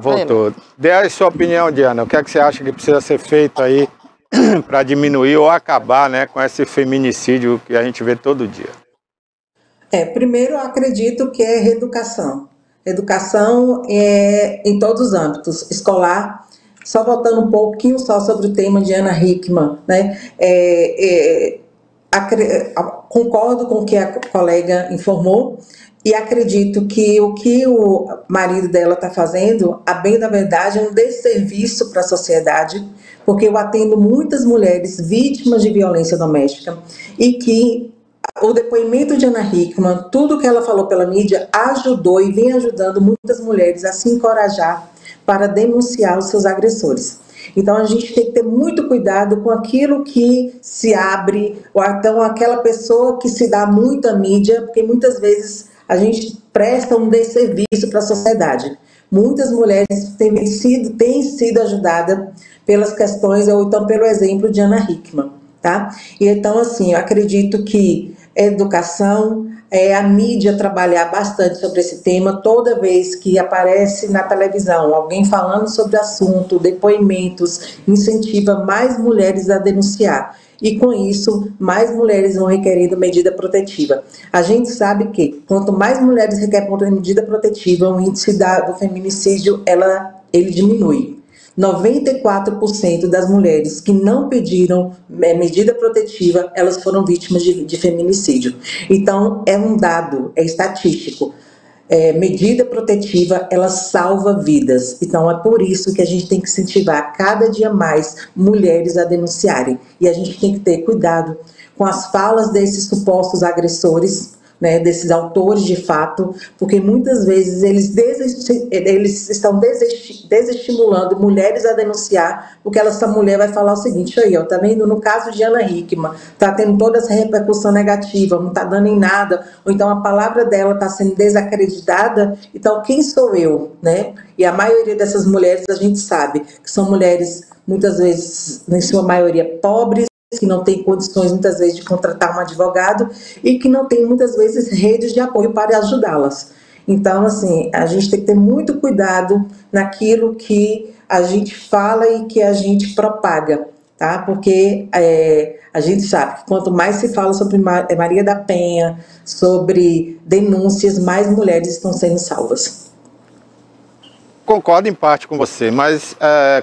voltou. Dê a sua opinião, Diana. O que é que você acha que precisa ser feito aí para diminuir ou acabar, né, com esse feminicídio que a gente vê todo dia? Primeiro, eu acredito que é reeducação. Educação em todos os âmbitos, escolar. Só voltando um pouquinho só sobre o tema de Ana Hickman, né? Concordo com o que a colega informou e acredito que o marido dela está fazendo, a bem da verdade, é um desserviço para a sociedade, porque eu atendo muitas mulheres vítimas de violência doméstica e que o depoimento de Ana Hickman, tudo que ela falou pela mídia, ajudou e vem ajudando muitas mulheres a se encorajar para denunciar os seus agressores. Então a gente tem que ter muito cuidado com aquilo que se abre, ou então aquela pessoa que se dá muito à mídia, porque muitas vezes a gente presta um desserviço para a sociedade. Muitas mulheres têm sido ajudadas pelas questões, ou então pelo exemplo de Ana Hickman, tá? E então, assim, eu acredito que educação, a mídia trabalhar bastante sobre esse tema. Toda vez que aparece na televisão alguém falando sobre o assunto, depoimentos, incentiva mais mulheres a denunciar. E com isso, mais mulheres vão requerendo medida protetiva. A gente sabe que quanto mais mulheres requerem medida protetiva, o índice do feminicídio ele diminui. 94% das mulheres que não pediram medida protetiva, elas foram vítimas de feminicídio. Então, é um dado, é estatístico. Medida protetiva, ela salva vidas. Então, é por isso que a gente tem que incentivar cada dia mais mulheres a denunciarem. E a gente tem que ter cuidado com as falas desses supostos agressores, né, desses autores de fato, porque muitas vezes eles estão desestimulando mulheres a denunciar, porque essa mulher vai falar o seguinte: aí, ó, tá vendo? No caso de Ana Hickman, tá tendo toda essa repercussão negativa, não tá dando em nada, ou então a palavra dela tá sendo desacreditada, então quem sou eu, né? E a maioria dessas mulheres, a gente sabe que são mulheres, muitas vezes, em sua maioria, pobres, que não tem condições, muitas vezes, de contratar um advogado e que não tem, muitas vezes, redes de apoio para ajudá-las. Então, assim, a gente tem que ter muito cuidado naquilo que a gente fala e que a gente propaga, tá? Porque a gente sabe que quanto mais se fala sobre Maria da Penha, sobre denúncias, mais mulheres estão sendo salvas. Concordo em parte com você, mas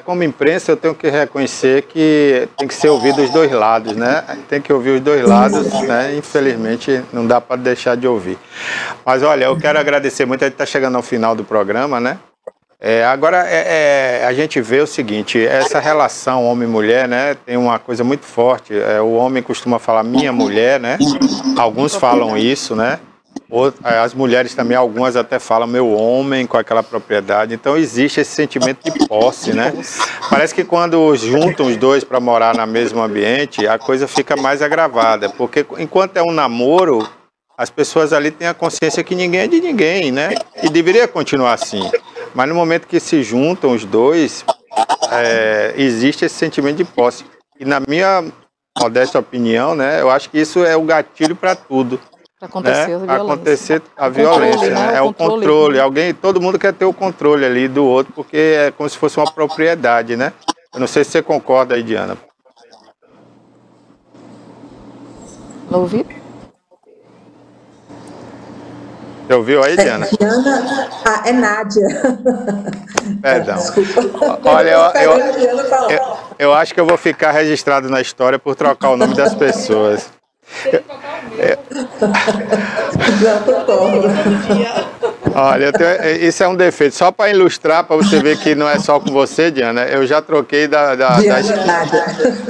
como imprensa eu tenho que reconhecer que tem que ser ouvido os dois lados, né? Tem que ouvir os dois lados, né? Infelizmente não dá para deixar de ouvir. Mas olha, eu quero agradecer muito, a gente está chegando ao final do programa, né? Agora a gente vê o seguinte, essa relação homem-mulher, né? Tem uma coisa muito forte, o homem costuma falar minha mulher, né? Alguns falam isso, né? As mulheres também, algumas até falam meu homem, com aquela propriedade. Então existe esse sentimento de posse, né? Parece que quando juntam os dois para morar no mesmo ambiente, a coisa fica mais agravada, porque enquanto é um namoro, as pessoas ali têm a consciência que ninguém é de ninguém, né? E deveria continuar assim. Mas no momento que se juntam os dois, existe esse sentimento de posse. E na minha modesta opinião, né, eu acho que isso é o gatilho para tudo. Acontecer a violência, né? É o controle. Todo mundo quer ter o controle ali do outro, porque é como se fosse uma propriedade, né? Eu não sei se você concorda aí, Diana. Não ouvi? Você ouviu aí, Diana? Diana, é Nádia. Perdão. Desculpa. Olha, eu acho que eu vou ficar registrado na história por trocar o nome das pessoas. Olha, isso é um defeito. Só para ilustrar, para você ver que não é só com você, Diana, eu já troquei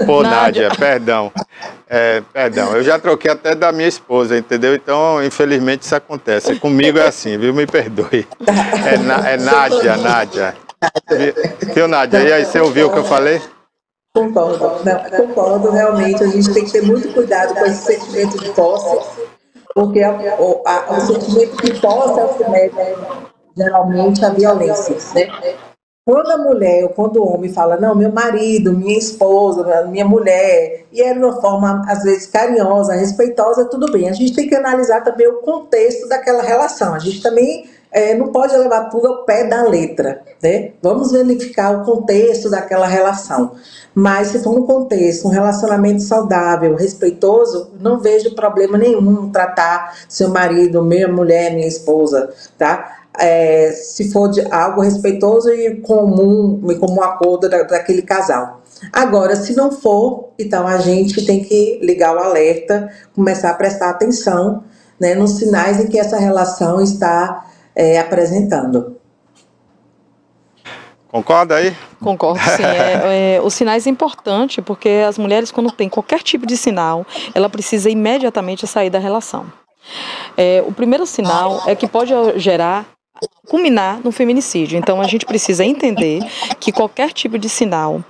Pô, Nádia, perdão. Perdão, eu já troquei até da minha esposa, entendeu? Então, infelizmente, isso acontece. Comigo é assim, viu? Me perdoe. É Nádia. Viu, Nádia? E aí, você ouviu o que eu falei? Concordo, não, concordo, realmente. A gente tem que ter muito cuidado com esse sentimento de posse, porque o sentimento de posse é o que leva, geralmente, à violência, né? Quando a mulher ou quando o homem fala, não, meu marido, minha esposa, minha mulher, e é de uma forma, às vezes, carinhosa, respeitosa, tudo bem. A gente tem que analisar também o contexto daquela relação. A gente também não pode levar tudo ao pé da letra, né? Vamos verificar o contexto daquela relação. Mas se for um contexto, um relacionamento saudável, respeitoso, não vejo problema nenhum tratar seu marido, minha mulher, minha esposa, tá? Se for de algo respeitoso e comum acordo daquele casal. Agora, se não for, então a gente tem que ligar o alerta, começar a prestar atenção, né, nos sinais em que essa relação está apresentando. Concorda aí? Concordo, sim. Os sinais é importante, porque as mulheres, quando tem qualquer tipo de sinal, ela precisa imediatamente sair da relação. O primeiro sinal é que pode culminar no feminicídio. Então, a gente precisa entender que qualquer tipo de sinal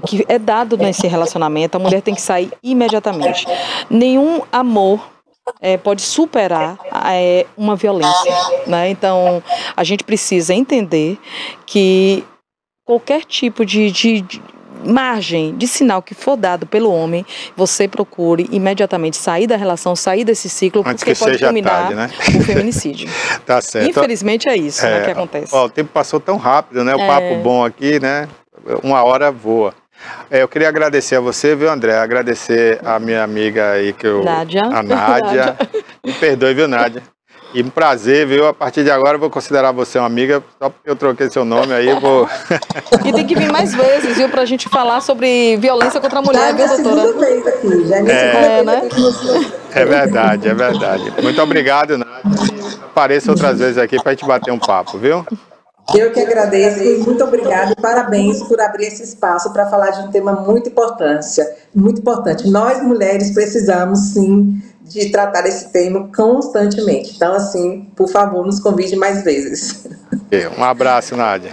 que é dado nesse relacionamento, a mulher tem que sair imediatamente. Nenhum amor pode superar uma violência, né? Então, a gente precisa entender que qualquer tipo de margem de sinal que for dado pelo homem, você procure imediatamente sair da relação, sair desse ciclo, antes porque pode culminar tarde, né? o feminicídio. Tá certo. Infelizmente é isso, né, que acontece. O tempo passou tão rápido, né? O papo bom aqui, né? Uma hora voa. Eu queria agradecer a você, viu, André? Agradecer a minha amiga aí, a Nádia. Me perdoe, viu, Nádia? E um prazer, viu? A partir de agora eu vou considerar você uma amiga, só porque eu troquei seu nome aí, eu vou... E tem que vir mais vezes, viu? Pra gente falar sobre violência contra a mulher, viu, doutora? Vez aqui, já né? É verdade, é verdade. Muito obrigado, Nádia. Apareça outras vezes aqui pra gente bater um papo, viu? Eu que agradeço, muito obrigada e parabéns por abrir esse espaço para falar de um tema muito importante. Nós, mulheres, precisamos, sim, de tratar esse tema constantemente. Então, assim, por favor, nos convide mais vezes. Um abraço, Nádia.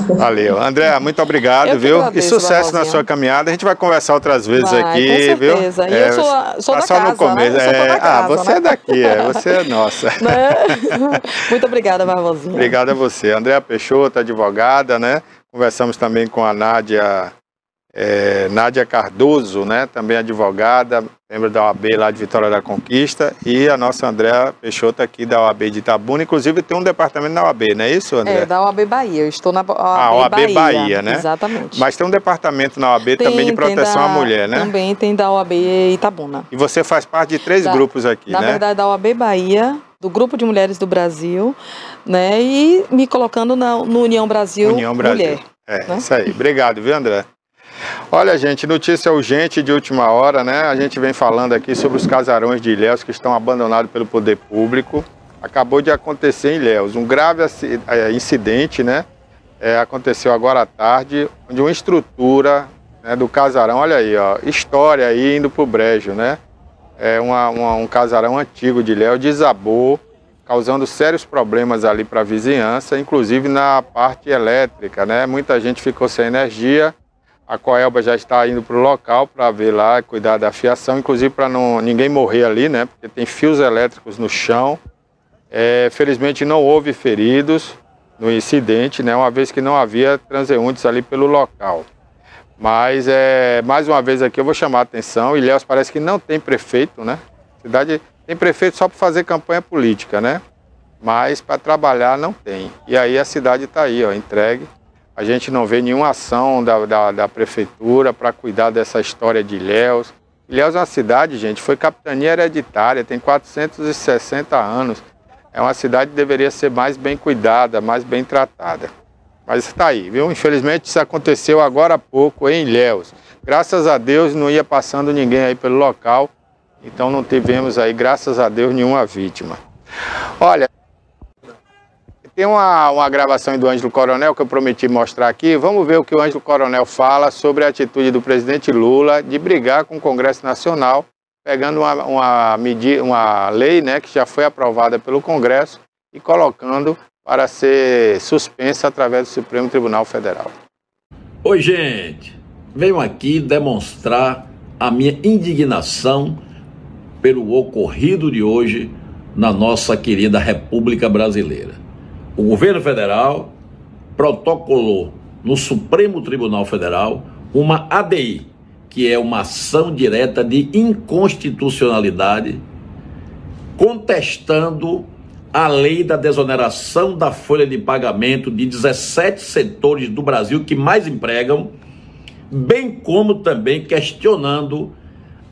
Valeu. André, muito obrigado, viu? Agradeço, e sucesso Barbosinha. na sua caminhada. A gente vai conversar outras vezes aqui, com certeza. viu? E eu sou da só casa, no começo. né? Eu sou da casa, você né? é daqui, você é nossa. Né? Muito obrigada, Barbosinha. Obrigado a você. Andréa Peixoto, advogada, né? Conversamos também com a Nádia Cardoso, né? Também advogada, membro da OAB lá de Vitória da Conquista, e a nossa Andréa Peixoto aqui da OAB de Itabuna. Inclusive tem um departamento na OAB, não é isso, André? Da OAB Bahia, eu estou na OAB Bahia, né? Exatamente. Mas tem um departamento na OAB também de proteção à mulher, né? Também tem da OAB Itabuna. E você faz parte de 3 grupos aqui, né? Na verdade, da OAB Bahia, do Grupo de Mulheres do Brasil, né? E me colocando no União Brasil Mulher. Né? Isso aí. Obrigado, viu, André? Olha, gente, notícia urgente de última hora, né? A gente vem falando aqui sobre os casarões de Ilhéus que estão abandonados pelo poder público. Acabou de acontecer em Ilhéus um grave incidente, né? Aconteceu agora à tarde, onde uma estrutura, né, do casarão, olha aí, ó, história aí indo pro brejo, né? Um casarão antigo de Ilhéus desabou, causando sérios problemas ali para a vizinhança, inclusive na parte elétrica, né? Muita gente ficou sem energia. A Coelba já está indo para o local para ver lá, cuidar da fiação, inclusive para ninguém morrer ali, né? Porque tem fios elétricos no chão. Felizmente não houve feridos no incidente, né? Uma vez que não havia transeuntes ali pelo local. Mas, mais uma vez aqui eu vou chamar a atenção, Ilhéus parece que não tem prefeito, né? A cidade tem prefeito só para fazer campanha política, né? Mas para trabalhar não tem. E aí a cidade está aí, ó, entregue. A gente não vê nenhuma ação da prefeitura para cuidar dessa história de Ilhéus. Ilhéus é uma cidade, gente, foi capitania hereditária, tem 460 anos. É uma cidade que deveria ser mais bem cuidada, mais bem tratada. Mas está aí, viu? Infelizmente isso aconteceu agora há pouco em Ilhéus. Graças a Deus não ia passando ninguém aí pelo local, então não tivemos aí, graças a Deus, nenhuma vítima. Olha, tem uma gravação do Ângelo Coronel que eu prometi mostrar aqui. Vamos ver o que o Ângelo Coronel fala sobre a atitude do presidente Lula de brigar com o Congresso Nacional, pegando uma lei, né, que já foi aprovada pelo Congresso e colocando para ser suspensa através do Supremo Tribunal Federal. Oi, gente. Venho aqui demonstrar a minha indignação pelo ocorrido de hoje na nossa querida República Brasileira. O governo federal protocolou no Supremo Tribunal Federal uma ADI, que é uma ação direta de inconstitucionalidade, contestando a lei da desoneração da folha de pagamento de 17 setores do Brasil que mais empregam, bem como também questionando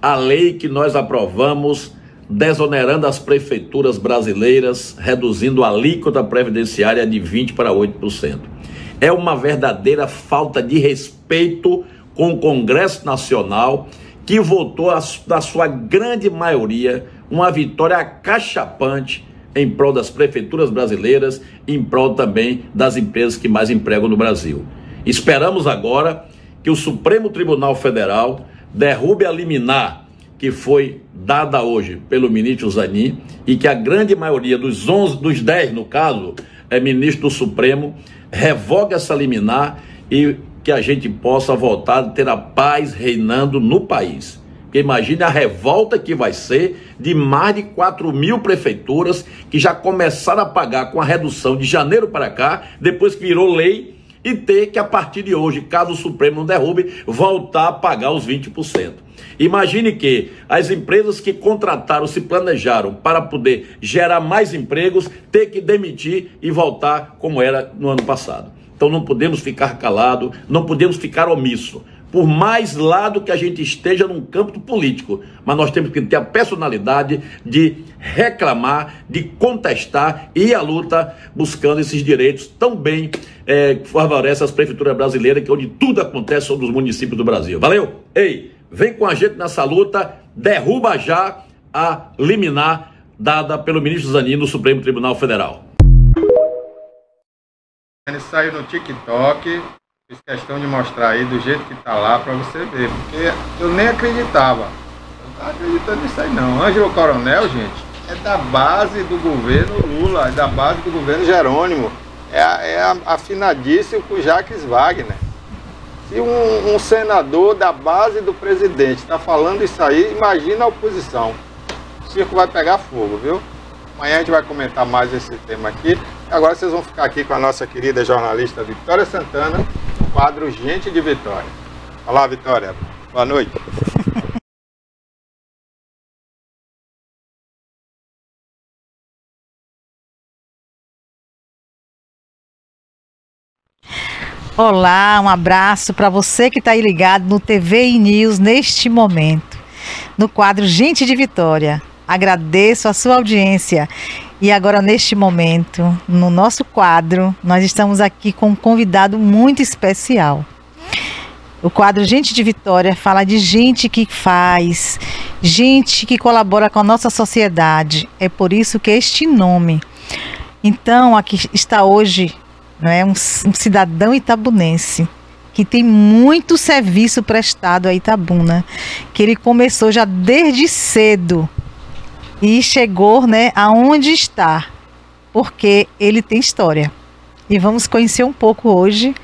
a lei que nós aprovamos, desonerando as prefeituras brasileiras, reduzindo a alíquota previdenciária de 20% para 8%. É uma verdadeira falta de respeito com o Congresso Nacional, que votou, na sua grande maioria, uma vitória acachapante em prol das prefeituras brasileiras, em prol também das empresas que mais empregam no Brasil. Esperamos agora que o Supremo Tribunal Federal derrube a liminar que foi dada hoje pelo ministro Zanin e que a grande maioria dos 10, no caso, ministro do Supremo, revogue essa liminar e que a gente possa voltar a ter a paz reinando no país. Porque imagine a revolta que vai ser de mais de 4.000 prefeituras que já começaram a pagar com a redução de janeiro para cá, depois que virou lei, e ter que, a partir de hoje, caso o Supremo não derrube, voltar a pagar os 20%. Imagine que as empresas que contrataram, se planejaram para poder gerar mais empregos, ter que demitir e voltar como era no ano passado. Então não podemos ficar calados, não podemos ficar omissos. Por mais lado que a gente esteja num campo político, mas nós temos que ter a personalidade de reclamar, de contestar e ir à luta buscando esses direitos tão bem que favorecem as prefeituras brasileiras, que é onde tudo acontece sobre os municípios do Brasil. Valeu? Ei, vem com a gente nessa luta, derruba já a liminar dada pelo ministro Zanin no Supremo Tribunal Federal. Ele saiu no TikTok. Fiz questão de mostrar aí do jeito que tá lá para você ver, porque eu nem acreditava. Eu não estava acreditando nisso aí não. Ângelo Coronel, gente, é da base do governo Lula, é da base do governo Jerônimo. É afinadíssimo com Jacques Wagner. Se um senador da base do presidente está falando isso aí, imagina a oposição. O circo vai pegar fogo, viu? Amanhã a gente vai comentar mais esse tema aqui. Agora vocês vão ficar aqui com a nossa querida jornalista Vitória Santana, no quadro Gente de Vitória. Olá, Vitória. Boa noite. Olá, um abraço para você que está aí ligado no TV News neste momento, no quadro Gente de Vitória. Agradeço a sua audiência. E agora, neste momento, no nosso quadro, nós estamos aqui com um convidado muito especial. O quadro Gente de Vitória fala de gente que faz, gente que colabora com a nossa sociedade. É por isso que este nome. Então, aqui está hoje, não é, um cidadão itabunense que tem muito serviço prestado a Itabuna, que ele começou já desde cedo e chegou, né, aonde está, porque ele tem história. E vamos conhecer um pouco hoje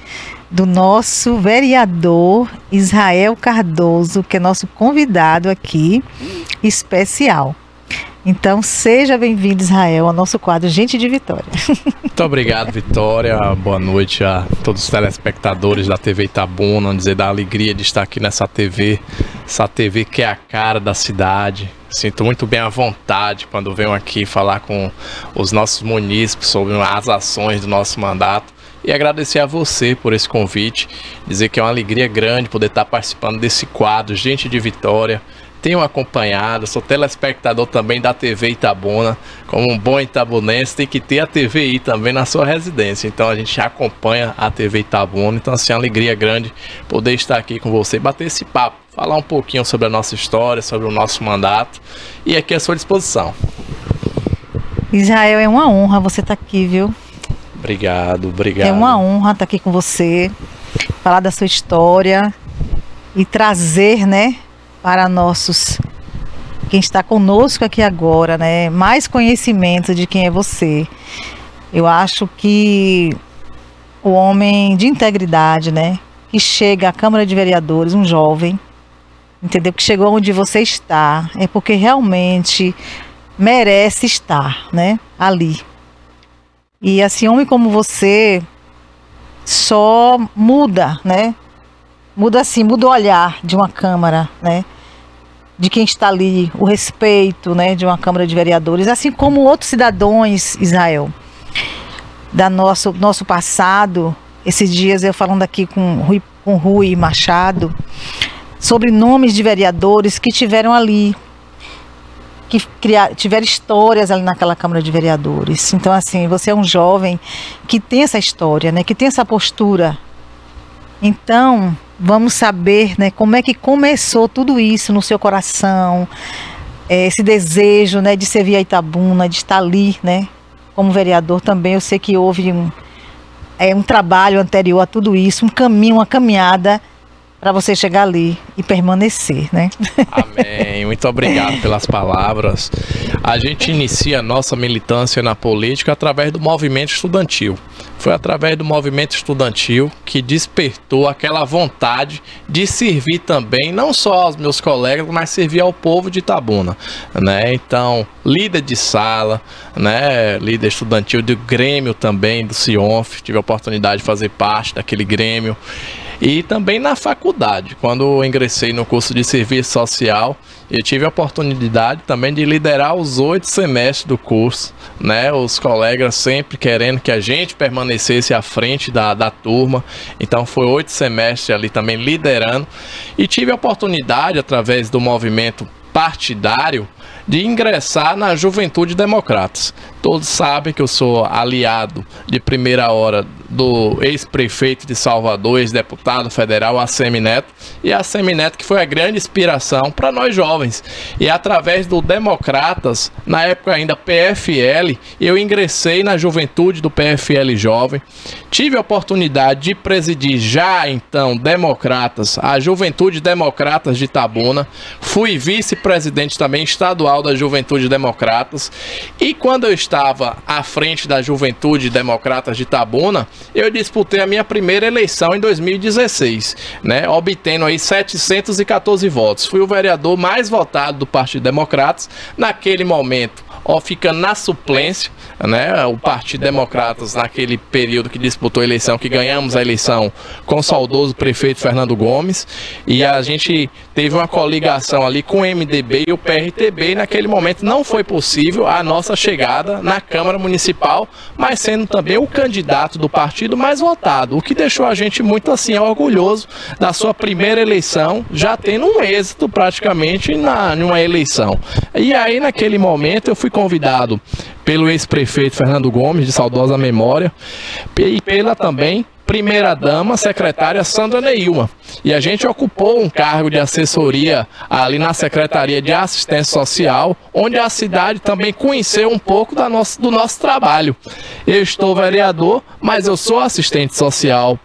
do nosso vereador Israel Cardoso, que é nosso convidado aqui especial. Então, seja bem-vindo, Israel, ao nosso quadro Gente de Vitória. Muito obrigado, Vitória. Boa noite a todos os telespectadores da TV Itabuna. Dizer da alegria de estar aqui nessa TV, essa TV que é a cara da cidade. Sinto muito bem à vontade quando venho aqui falar com os nossos munícipes sobre as ações do nosso mandato. E agradecer a você por esse convite, dizer que é uma alegria grande poder estar participando desse quadro Gente de Vitória. Tenho acompanhado, sou telespectador também da TV Itabuna. Como um bom itabunense, tem que ter a TVI também na sua residência. Então a gente acompanha a TV Itabuna. Então assim, é uma alegria grande poder estar aqui com você e bater esse papo. Falar um pouquinho sobre a nossa história, sobre o nosso mandato. E aqui à sua disposição. Israel, é uma honra você estar aqui, viu? Obrigado, obrigado. É uma honra estar aqui com você, falar da sua história e trazer, né, para quem está conosco aqui agora, né, mais conhecimento de quem é você. Eu acho que o homem de integridade, né, que chega à Câmara de Vereadores, um jovem, entendeu, que chegou onde você está, é porque realmente merece estar, né, ali. E assim, homem como você só muda, né? Muda assim, muda o olhar de uma Câmara, né? De quem está ali, o respeito, né? De uma Câmara de Vereadores, assim como outros cidadãos, Israel, da nosso passado. Esses dias eu falando aqui com Rui Machado, sobre nomes de vereadores que tiveram ali, que tiveram histórias ali naquela Câmara de Vereadores. Então, assim, você é um jovem que tem essa história, né, que tem essa postura. Então, vamos saber, né, como é que começou tudo isso no seu coração, esse desejo, né, de servir a Itabuna, de estar ali, né, como vereador também. Eu sei que houve um trabalho anterior a tudo isso, um caminho, uma caminhada para você chegar ali e permanecer, né? Amém. Muito obrigado pelas palavras. A gente inicia a nossa militância na política através do movimento estudantil. Foi através do movimento estudantil que despertou aquela vontade de servir também, não só aos meus colegas, mas servir ao povo de Itabuna, né? Então, líder de sala, né? Líder estudantil do Grêmio também, do CIONF, tive a oportunidade de fazer parte daquele Grêmio. E também na faculdade, quando eu ingressei no curso de serviço social, eu tive a oportunidade também de liderar os 8 semestres do curso, né? Os colegas sempre querendo que a gente permanecesse à frente da turma. Então foi 8 semestres ali também liderando. E tive a oportunidade, através do movimento partidário, de ingressar na Juventude Democratas. Todos sabem que eu sou aliado de primeira hora do ex-prefeito de Salvador, ex-deputado federal, ACM Neto, e ACM Neto que foi a grande inspiração para nós jovens. E através do Democratas, na época ainda PFL, eu ingressei na Juventude do PFL Jovem. Tive a oportunidade de presidir já então Democratas, a Juventude Democratas de Itabuna. Fui vice-presidente também estadual da Juventude Democratas. E quando eu estava à frente da Juventude Democratas de Itabuna, eu disputei a minha primeira eleição em 2016, né, obtendo aí 714 votos. Fui o vereador mais votado do Partido Democratas naquele momento, ficando na suplência, né, o Partido Democratas naquele período que disputou a eleição, que ganhamos a eleição com o saudoso prefeito Fernando Gomes, e a gente teve uma coligação ali com o MDB e o PRTB, e naquele momento não foi possível a nossa chegada na Câmara Municipal, mas sendo também o candidato do partido mais votado, o que deixou a gente muito assim orgulhoso da sua primeira eleição, já tendo um êxito praticamente numa eleição. E aí naquele momento eu fui convidado pelo ex-prefeito Fernando Gomes, de saudosa memória, e pela também primeira-dama, secretária Sandra Neilma. E a gente ocupou um cargo de assessoria ali na Secretaria de Assistência Social, onde a cidade também conheceu um pouco do nosso trabalho. Eu estou vereador, mas eu sou assistente social,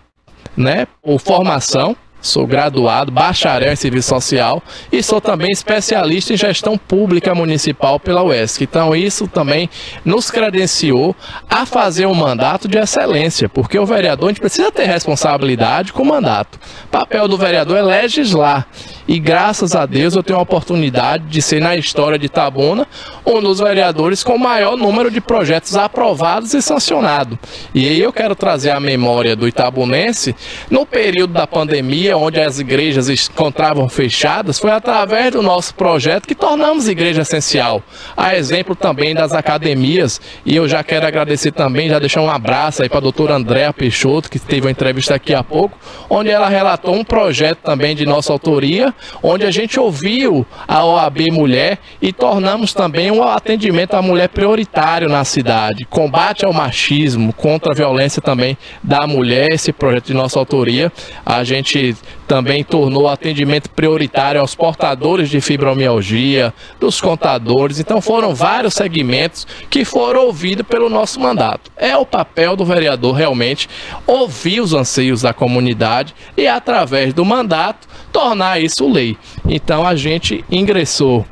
né, por formação. Sou graduado, bacharel em serviço social e sou também especialista em gestão pública municipal pela UESC. Então isso também nos credenciou a fazer um mandato de excelência, porque o vereador, a gente precisa ter responsabilidade com o mandato. O papel do vereador é legislar. E graças a Deus eu tenho a oportunidade de ser, na história de Itabuna, um dos vereadores com o maior número de projetos aprovados e sancionados. E aí eu quero trazer a memória do itabunense no período da pandemia, onde as igrejas encontravam fechadas. Foi através do nosso projeto que tornamos igreja essencial. A exemplo também das academias, e eu já quero agradecer também, já deixar um abraço aí para a doutora Andréa Peixoto, que teve uma entrevista aqui há pouco, onde ela relatou um projeto também de nossa autoria, Cultura, onde a gente ouviu a OAB Mulher e tornamos também um atendimento à mulher prioritário na cidade. Combate ao machismo, contra a violência também da mulher, esse projeto de nossa autoria. A gente também tornou atendimento prioritário aos portadores de fibromialgia, dos contadores. Então foram vários segmentos que foram ouvidos pelo nosso mandato. É o papel do vereador realmente ouvir os anseios da comunidade e, através do mandato, tornar isso lei. Então a gente ingressou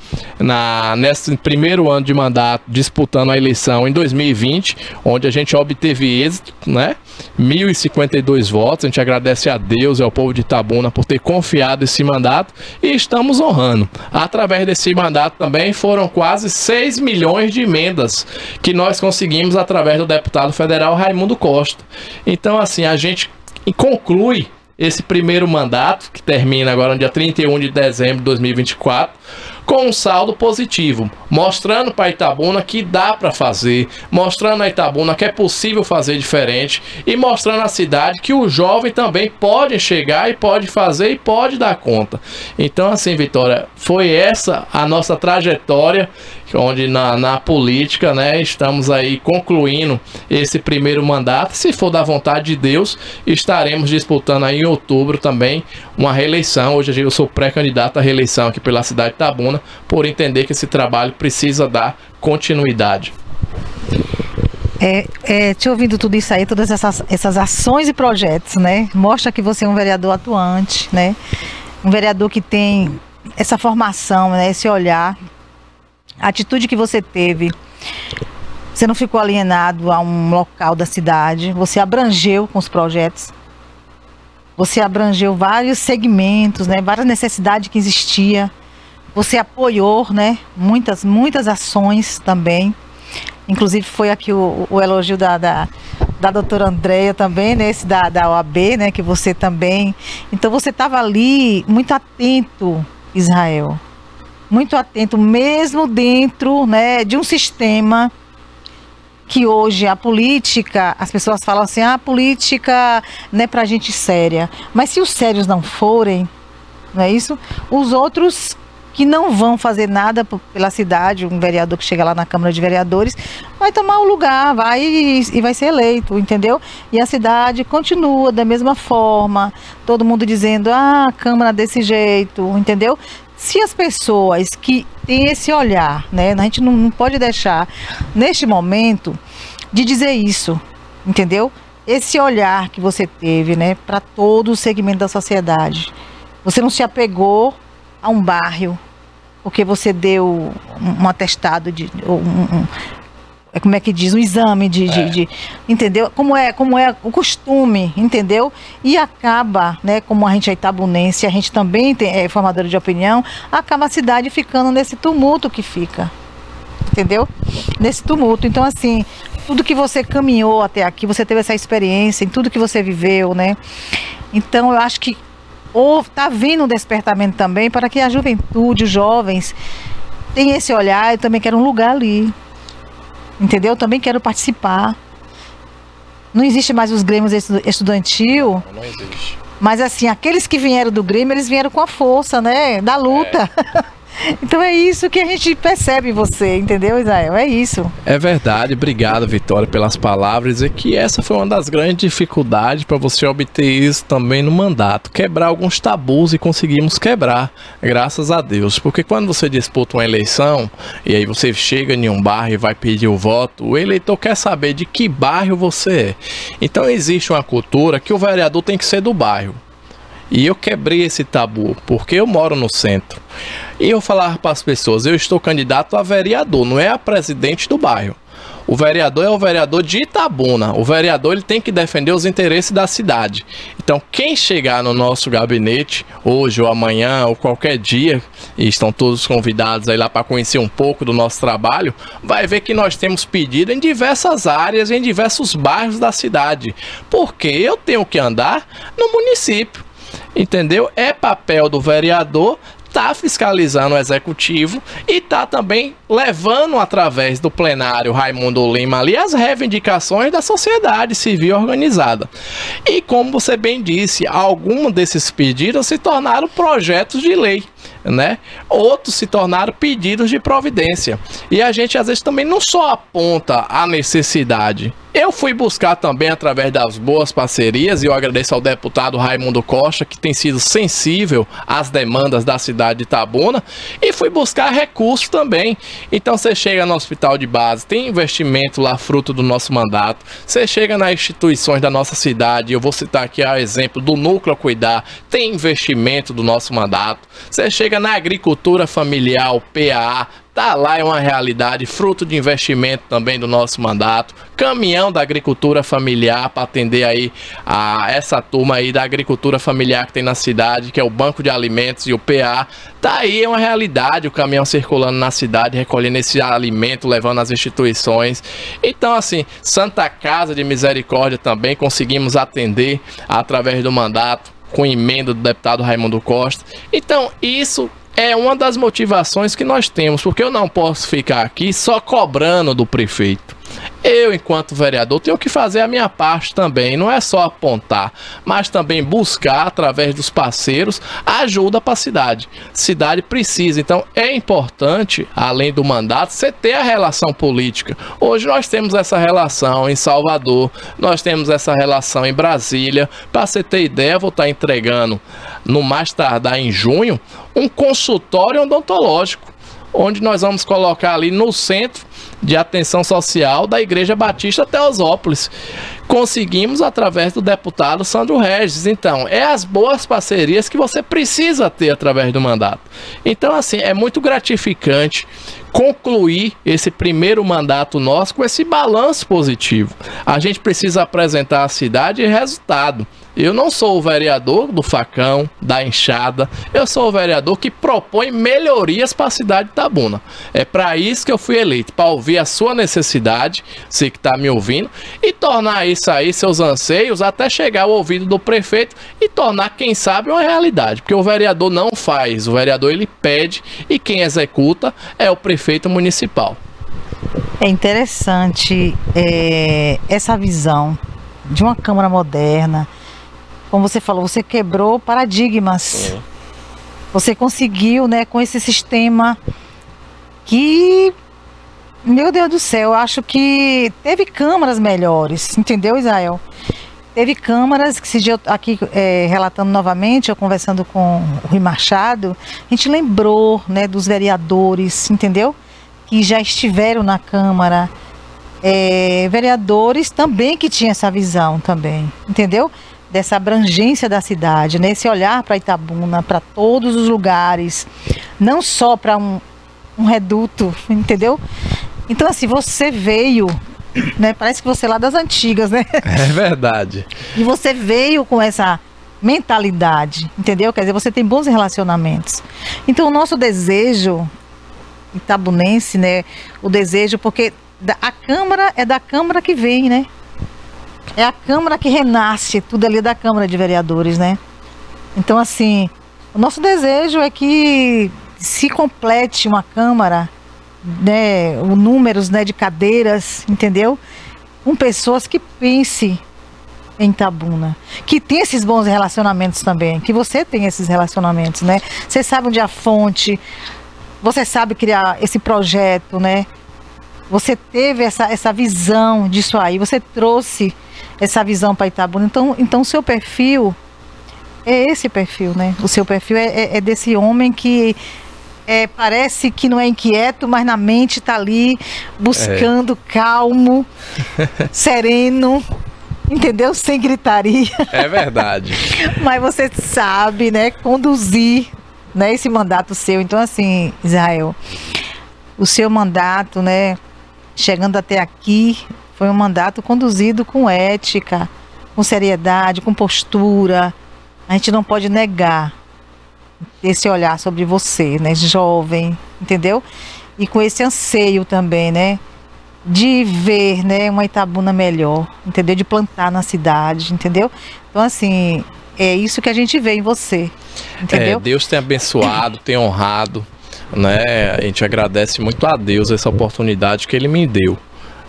nesse primeiro ano de mandato, disputando a eleição em 2020, onde a gente obteve êxito, né? 1.052 votos. A gente agradece a Deus e ao povo de Itabuna por ter confiado esse mandato e estamos honrando. Através desse mandato também foram quase 6 milhões de emendas que nós conseguimos através do deputado federal Raimundo Costa. Então, assim, a gente conclui esse primeiro mandato, que termina agora no dia 31 de dezembro de 2024, com um saldo positivo, mostrando para Itabuna que dá para fazer, mostrando a Itabuna que é possível fazer diferente e mostrando à cidade que o jovem também pode chegar e pode fazer e pode dar conta. Então, assim, Vitória, foi essa a nossa trajetória, onde na política, né, estamos aí concluindo esse primeiro mandato. Se for da vontade de Deus, estaremos disputando aí em outubro também uma reeleição. Hoje eu sou pré-candidato à reeleição aqui pela cidade de Itabuna, por entender que esse trabalho precisa dar continuidade. Te ouvindo tudo isso aí, todas essas ações e projetos, né? Mostra que você é um vereador atuante, né? Um vereador que tem essa formação, né? Esse olhar, a atitude que você teve. Você não ficou alienado a um local da cidade, você abrangeu com os projetos. Você abrangeu vários segmentos, né? Várias necessidades que existiam. Você apoiou, né? Muitas ações também. Inclusive foi aqui o elogio da doutora Andréia também, né? Esse da OAB, né? Que você também... Então você estava ali muito atento, Israel. Muito atento, mesmo dentro, né, de um sistema que hoje a política, as pessoas falam assim, a política não é pra gente séria. Mas se os sérios não forem, não é isso? Os outros que não vão fazer nada pela cidade, um vereador que chega lá na Câmara de Vereadores, vai tomar o lugar, e vai ser eleito, entendeu? E a cidade continua da mesma forma, todo mundo dizendo, a Câmara desse jeito, entendeu? Se as pessoas que têm esse olhar, né, a gente não pode deixar, neste momento, de dizer isso, entendeu? Esse olhar que você teve, né, para todo o segmento da sociedade. Você não se apegou a um bairro, porque você deu um atestado como é que diz, um exame entendeu? Como é o costume, entendeu? E acaba, né, como a gente é itabunense, a gente também é formadora de opinião, acaba a cidade ficando nesse tumulto que fica, entendeu? Nesse tumulto. Então, assim, tudo que você caminhou até aqui, você teve essa experiência, em tudo que você viveu, né? Então, eu acho que está vindo um despertamento também para que a juventude, os jovens, tenham esse olhar. Eu também quero um lugar ali, entendeu? Eu também quero participar. Não existe mais os grêmios estudantil. Não existe. Mas assim, aqueles que vieram do Grêmio, eles vieram com a força, né? Da luta. Então é isso que a gente percebe em você, entendeu, Israel? É isso. É verdade, obrigado, Vitória, pelas palavras. E que essa foi uma das grandes dificuldades para você obter isso também no mandato. Quebrar alguns tabus, e conseguimos quebrar, graças a Deus. Porque quando você disputa uma eleição, e aí você chega em um bairro e vai pedir o voto, o eleitor quer saber de que bairro você é. Então existe uma cultura que o vereador tem que ser do bairro. E eu quebrei esse tabu, porque eu moro no centro. E eu falava para as pessoas, eu estou candidato a vereador, não é a presidente do bairro. O vereador é o vereador de Itabuna. O vereador, ele tem que defender os interesses da cidade. Então, quem chegar no nosso gabinete, hoje ou amanhã, ou qualquer dia, e estão todos convidados aí lá para conhecer um pouco do nosso trabalho, vai ver que nós temos pedido em diversas áreas, em diversos bairros da cidade. Porque eu tenho que andar no município. Entendeu? É papel do vereador está fiscalizando o executivo e está também levando através do plenário Raimundo Lima ali as reivindicações da sociedade civil organizada. E como você bem disse, alguns desses pedidos se tornaram projetos de lei, né? Outros se tornaram pedidos de providência. E a gente às vezes também não só aponta a necessidade. Eu fui buscar também através das boas parcerias, e eu agradeço ao deputado Raimundo Costa, que tem sido sensível às demandas da cidade de Itabuna, e fui buscar recursos também. Então você chega no hospital de base, tem investimento lá fruto do nosso mandato. Você chega nas instituições da nossa cidade, eu vou citar aqui o exemplo do Núcleo Cuidar, tem investimento do nosso mandato. Você chega na agricultura familiar, o PAA, tá lá, é uma realidade, fruto de investimento também do nosso mandato. Caminhão da agricultura familiar para atender aí a essa turma aí da agricultura familiar que tem na cidade, que é o Banco de Alimentos e o PA. Tá aí, é uma realidade, o caminhão circulando na cidade, recolhendo esse alimento, levando às instituições. Então, assim, Santa Casa de Misericórdia também conseguimos atender através do mandato, com emenda do deputado Raimundo Costa. Então, isso é uma das motivações que nós temos, porque eu não posso ficar aqui só cobrando do prefeito. Eu, enquanto vereador, tenho que fazer a minha parte também, não é só apontar, mas também buscar, através dos parceiros, ajuda para a cidade. Cidade precisa, então é importante, além do mandato, você ter a relação política. Hoje nós temos essa relação em Salvador, nós temos essa relação em Brasília. Para você ter ideia, eu vou estar entregando, no mais tardar em junho, um consultório odontológico, onde nós vamos colocar ali no centro de atenção social da Igreja Batista Teosópolis. Conseguimos através do deputado Sandro Regis. Então, é as boas parcerias que você precisa ter através do mandato. Então, assim, é muito gratificante concluir esse primeiro mandato nosso com esse balanço positivo. A gente precisa apresentar à cidade resultado. Eu não sou o vereador do facão, da enxada. Eu sou o vereador que propõe melhorias para a cidade de Itabuna. É para isso que eu fui eleito, para ouvir a sua necessidade, você que está me ouvindo, e tornar isso aí, seus anseios, até chegar ao ouvido do prefeito e tornar, quem sabe, uma realidade. Porque o vereador não faz, o vereador ele pede, e quem executa é o prefeito municipal. É interessante essa visão de uma Câmara moderna. Como você falou, você quebrou paradigmas. Você conseguiu, né, com esse sistema que, meu Deus do céu, eu acho que teve câmaras melhores, entendeu, Israel? Teve câmaras que, esse dia aqui relatando novamente, eu conversando com o Rui Machado, a gente lembrou, né, dos vereadores, entendeu? Que já estiveram na Câmara. Vereadores também que tinham essa visão também, entendeu? Dessa abrangência da cidade, né? Esse olhar para Itabuna, para todos os lugares, não só para um reduto, entendeu? Então, assim, você veio, né? Parece que você é lá das antigas, né? É verdade. E você veio com essa mentalidade, entendeu? Quer dizer, você tem bons relacionamentos. Então, o nosso desejo itabunense, né? O desejo, porque a Câmara é da Câmara que vem, né? É a Câmara que renasce, tudo ali da Câmara de Vereadores, né? Então, assim, o nosso desejo é que se complete uma Câmara, né, o números, né, de cadeiras, entendeu? Com pessoas que pensem em Itabuna, que tem esses bons relacionamentos também, que você tem esses relacionamentos, né? Você sabe onde é a fonte, você sabe criar esse projeto, né? Você teve essa visão disso aí, você trouxe essa visão para Itabuna. Então o seu perfil é esse perfil, né? O seu perfil é desse homem que parece que não é inquieto, mas na mente está ali buscando calmo, sereno, entendeu? Sem gritaria. É verdade. Mas você sabe, né, conduzir, né, esse mandato seu. Então, assim, Israel, o seu mandato, né, chegando até aqui, foi um mandato conduzido com ética, com seriedade, com postura. A gente não pode negar esse olhar sobre você, né, jovem, entendeu? E com esse anseio também, né, de ver, né, uma Itabuna melhor, entendeu? De plantar na cidade, entendeu? Então, assim, é isso que a gente vê em você, entendeu? Deus tem abençoado, tem honrado, né? A gente agradece muito a Deus essa oportunidade que Ele me deu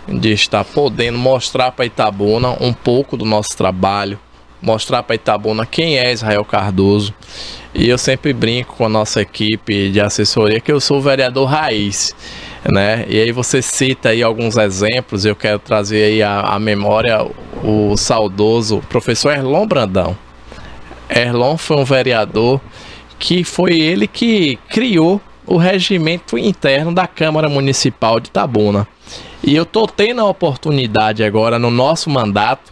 de estar podendo mostrar para Itabuna um pouco do nosso trabalho, mostrar para Itabuna quem é Israel Cardoso. E eu sempre brinco com a nossa equipe de assessoria que eu sou o vereador raiz, né? E aí você cita aí alguns exemplos, eu quero trazer aí a memória o saudoso professor Erlon Brandão. Erlon foi um vereador que foi ele que criou o regimento interno da Câmara Municipal de Itabuna. E eu estou tendo a oportunidade agora no nosso mandato,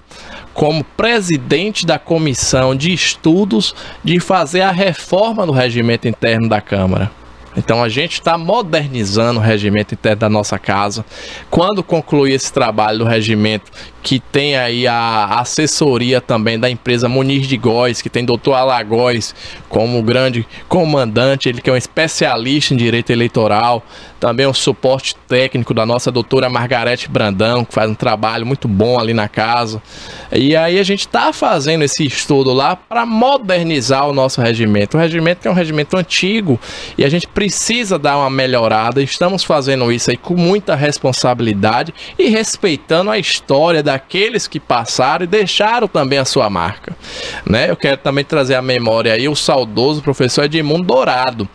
como presidente da comissão de estudos, de fazer a reforma do regimento interno da Câmara. Então a gente está modernizando o regimento interno da nossa casa. Quando concluir esse trabalho do regimento, que tem aí a assessoria também da empresa Muniz de Góes, que tem Dr. Alagóes como grande comandante, ele que é um especialista em direito eleitoral, também o suporte técnico da nossa doutora Margarete Brandão, que faz um trabalho muito bom ali na casa. E aí a gente está fazendo esse estudo lá para modernizar o nosso regimento. O regimento que é um regimento antigo e a gente precisa dar uma melhorada. Estamos fazendo isso aí com muita responsabilidade e respeitando a história daqueles que passaram e deixaram também a sua marca, né? Eu quero também trazer à memória aí o saudoso professor Edmundo Dourado,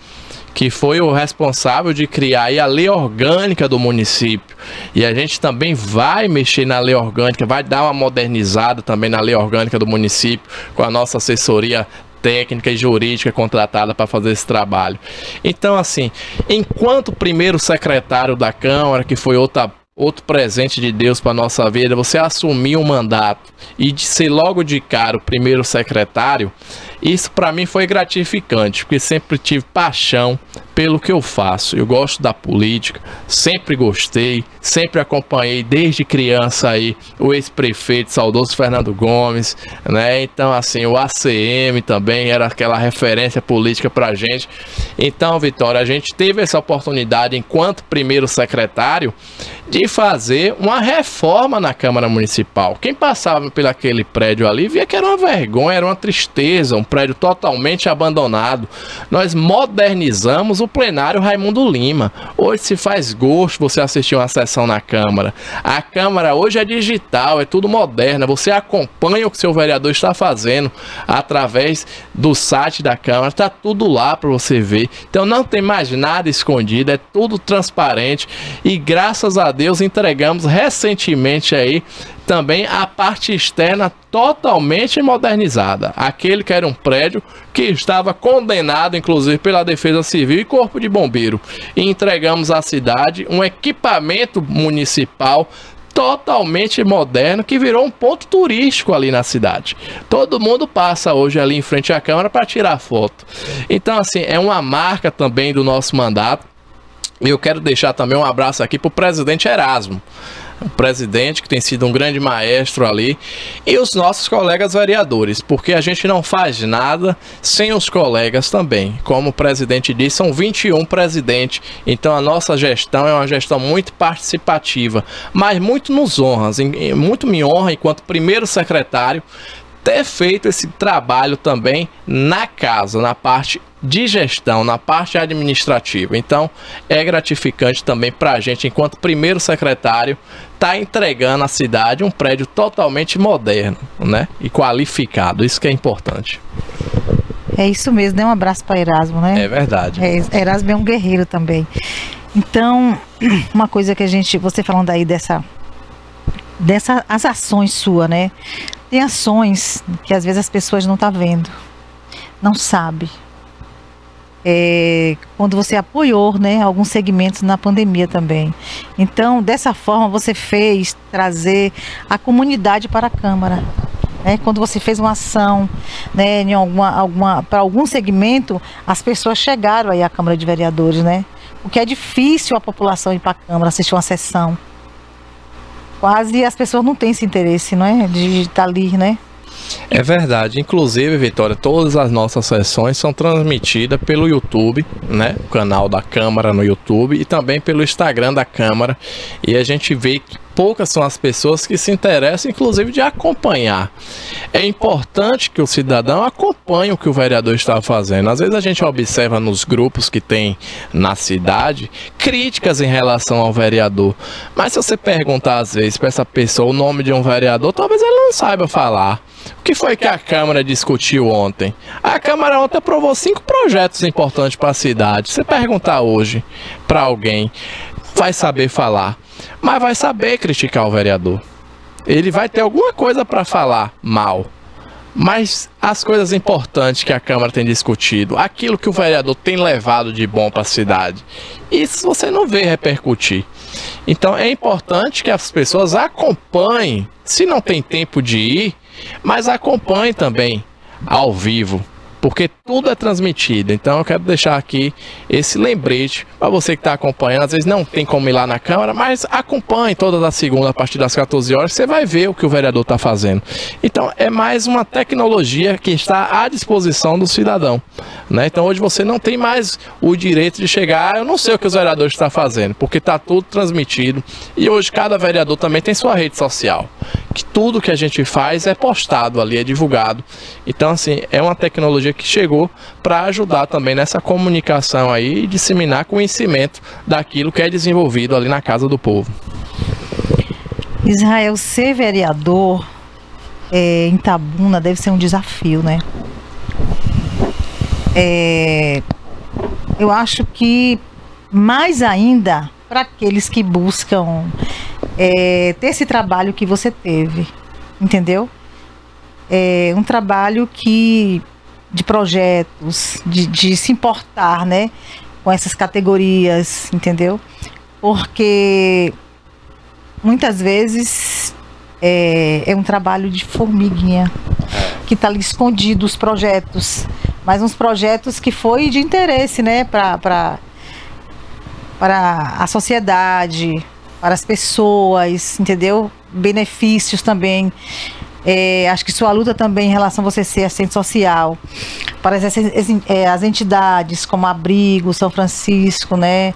que foi o responsável de criar aí a lei orgânica do município. E a gente também vai mexer na lei orgânica, vai dar uma modernizada também na lei orgânica do município, com a nossa assessoria técnica e jurídica contratada para fazer esse trabalho. Então, assim, enquanto primeiro secretário da Câmara, que foi outro presente de Deus para nossa vida, você assumir um mandato e de ser logo de cara o primeiro secretário, isso para mim foi gratificante, porque sempre tive paixão pelo que eu faço. Eu gosto da política, sempre gostei, sempre acompanhei desde criança aí o ex-prefeito saudoso Fernando Gomes, né? Então, assim, o ACM também era aquela referência política pra gente. Então, Vitória, a gente teve essa oportunidade enquanto primeiro secretário de fazer uma reforma na Câmara Municipal. Quem passava por aquele prédio ali via que era uma vergonha, era uma tristeza, um prédio totalmente abandonado. Nós modernizamos o plenário Raimundo Lima. Hoje se faz gosto você assistir uma sessão na Câmara. A Câmara hoje é digital, é tudo moderno. Você acompanha o que seu vereador está fazendo através do site da Câmara. Está tudo lá para você ver. Então não tem mais nada escondido, é tudo transparente. E graças a Deus entregamos recentemente aí também a parte externa totalmente modernizada. Aquele que era um prédio que estava condenado, inclusive, pela Defesa Civil e Corpo de Bombeiro. E entregamos à cidade um equipamento municipal totalmente moderno, que virou um ponto turístico ali na cidade. Todo mundo passa hoje ali em frente à Câmara para tirar foto. Então, assim, é uma marca também do nosso mandato. E eu quero deixar também um abraço aqui para o presidente Erasmo, o presidente que tem sido um grande maestro ali, e os nossos colegas vereadores, porque a gente não faz nada sem os colegas também. Como o presidente disse, são 21 presidentes, então a nossa gestão é uma gestão muito participativa, mas muito nos honra, muito me honra enquanto primeiro secretário ter feito esse trabalho também na casa, na parte de gestão, na parte administrativa. Então é gratificante também para a gente, enquanto primeiro secretário, tá entregando à cidade um prédio totalmente moderno, né, e qualificado. Isso que é importante. É isso mesmo, dê um abraço para Erasmo, né? É verdade. Erasmo é um guerreiro também. Então, uma coisa que você falando aí as ações suas, né? Tem ações que às vezes as pessoas não estão vendo, não sabem. Quando você apoiou, né, alguns segmentos na pandemia também. Então, dessa forma, você fez trazer a comunidade para a Câmara. Né? Quando você fez uma ação, né, em para algum segmento, as pessoas chegaram aí à Câmara de Vereadores, né? Porque é difícil a população ir para a Câmara assistir uma sessão. Quase as pessoas não têm esse interesse, não é? De estar ali, né? É verdade. Inclusive, Vitória, todas as nossas sessões são transmitidas pelo YouTube, né? O canal da Câmara no YouTube e também pelo Instagram da Câmara. E a gente vê que poucas são as pessoas que se interessam, inclusive, de acompanhar. É importante que o cidadão acompanhe o que o vereador está fazendo. Às vezes a gente observa nos grupos que tem na cidade críticas em relação ao vereador. Mas se você perguntar às vezes para essa pessoa o nome de um vereador, talvez ele não saiba falar. O que foi que a Câmara discutiu ontem? A Câmara ontem aprovou 5 projetos importantes para a cidade. Se você perguntar hoje para alguém, vai saber falar, mas vai saber criticar o vereador. Ele vai ter alguma coisa para falar mal. Mas as coisas importantes que a Câmara tem discutido, aquilo que o vereador tem levado de bom para a cidade, isso você não vê repercutir. Então é importante que as pessoas acompanhem, se não tem tempo de ir, mas acompanhem também ao vivo, porque tudo é transmitido. Então eu quero deixar aqui esse lembrete para você que está acompanhando. Às vezes não tem como ir lá na Câmara, mas acompanhe todas as segundas a partir das 14 horas, você vai ver o que o vereador está fazendo. Então é mais uma tecnologia que está à disposição do cidadão, né? Então hoje você não tem mais o direito de chegar, eu não sei o que os vereadores estão fazendo, porque está tudo transmitido. E hoje cada vereador também tem sua rede social, que tudo que a gente faz é postado ali, é divulgado. Então assim, é uma tecnologia que chegou para ajudar também nessa comunicação aí e disseminar conhecimento daquilo que é desenvolvido ali na casa do povo. Israel, ser vereador em Itabuna deve ser um desafio, né? Eu acho que mais ainda para aqueles que buscam ter esse trabalho que você teve, entendeu? Um trabalho de projetos, de se importar, né, com essas categorias, entendeu? Porque muitas vezes é um trabalho de formiguinha, que está ali escondido os projetos, mas uns projetos que foi de interesse, né, para a sociedade, para as pessoas, entendeu? Benefícios também. Acho que sua luta também em relação a você ser assistente social para as entidades como Abrigo, São Francisco, né?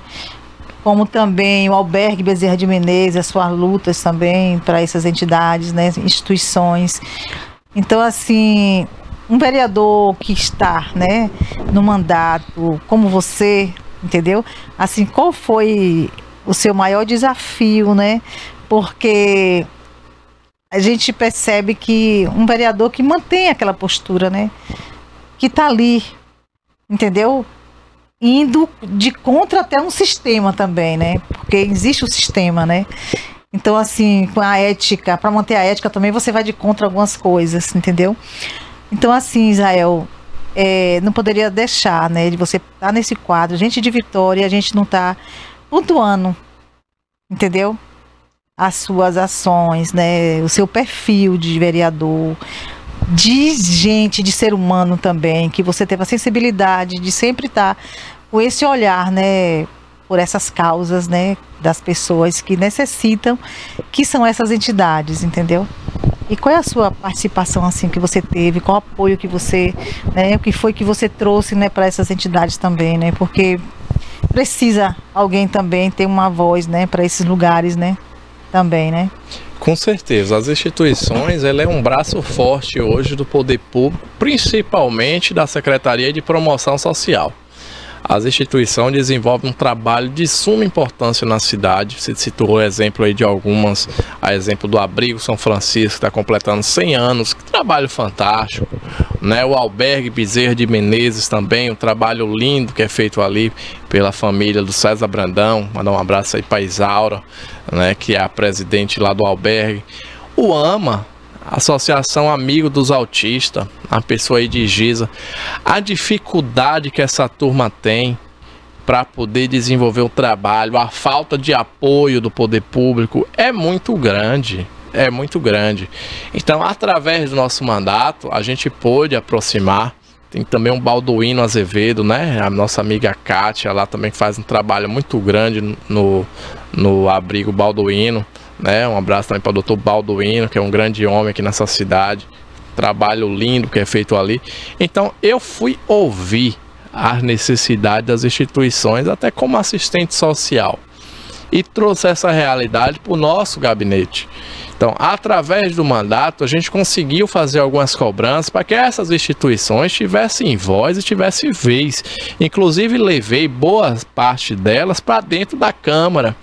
Como também o Albergue Bezerra de Menezes, as suas lutas também para essas entidades, né? Instituições. Então, assim, um vereador que está, né, no mandato como você, entendeu? Assim, qual foi o seu maior desafio, né? Porque a gente percebe que um vereador que mantém aquela postura, né? Que está ali, entendeu? Indo de contra até um sistema também, né? Porque existe o sistema, né? Então, assim, com a ética, para manter a ética também você vai de contra algumas coisas, entendeu? Então, assim, Israel, não poderia deixar, né? De você estar nesse quadro, gente de Vitória, a gente não está pontuando, entendeu? As suas ações, né, o seu perfil de vereador, de gente, de ser humano também, que você teve a sensibilidade de sempre estar com esse olhar, né, por essas causas, né, das pessoas que necessitam, que são essas entidades, entendeu? E qual é a sua participação, assim, que você teve, qual o apoio que você, né, o que foi que você trouxe, né, para essas entidades também, né, porque precisa alguém também ter uma voz, né, para esses lugares, né, também, né? Com certeza, as instituições, ela é um braço forte hoje do poder público, principalmente da Secretaria de Promoção Social. As instituições desenvolvem um trabalho de suma importância na cidade. Você citou o exemplo aí de algumas, a exemplo do Abrigo São Francisco, que está completando 100 anos, que trabalho fantástico, né? O Albergue Bezerra de Menezes também, um trabalho lindo que é feito ali pela família do César Brandão. Mandar um abraço aí para Isaura, né, que é a presidente lá do albergue. O AMA, Associação Amigo dos Autistas, a pessoa aí de Giza, a dificuldade que essa turma tem para poder desenvolver o trabalho, a falta de apoio do poder público é muito grande. É muito grande. Então, através do nosso mandato, a gente pôde aproximar. Tem também um Balduino Azevedo, né? A nossa amiga Kátia lá também faz um trabalho muito grande no Abrigo Balduino, né? Um abraço também para o Dr. Balduino, que é um grande homem aqui nessa cidade. trabalho lindo que é feito ali. Então eu fui ouvir as necessidades das instituições, até como assistente social, e trouxe essa realidade para o nosso gabinete. Então, através do mandato, a gente conseguiu fazer algumas cobranças para que essas instituições tivessem voz e tivessem vez. Inclusive, levei boa parte delas para dentro da Câmara,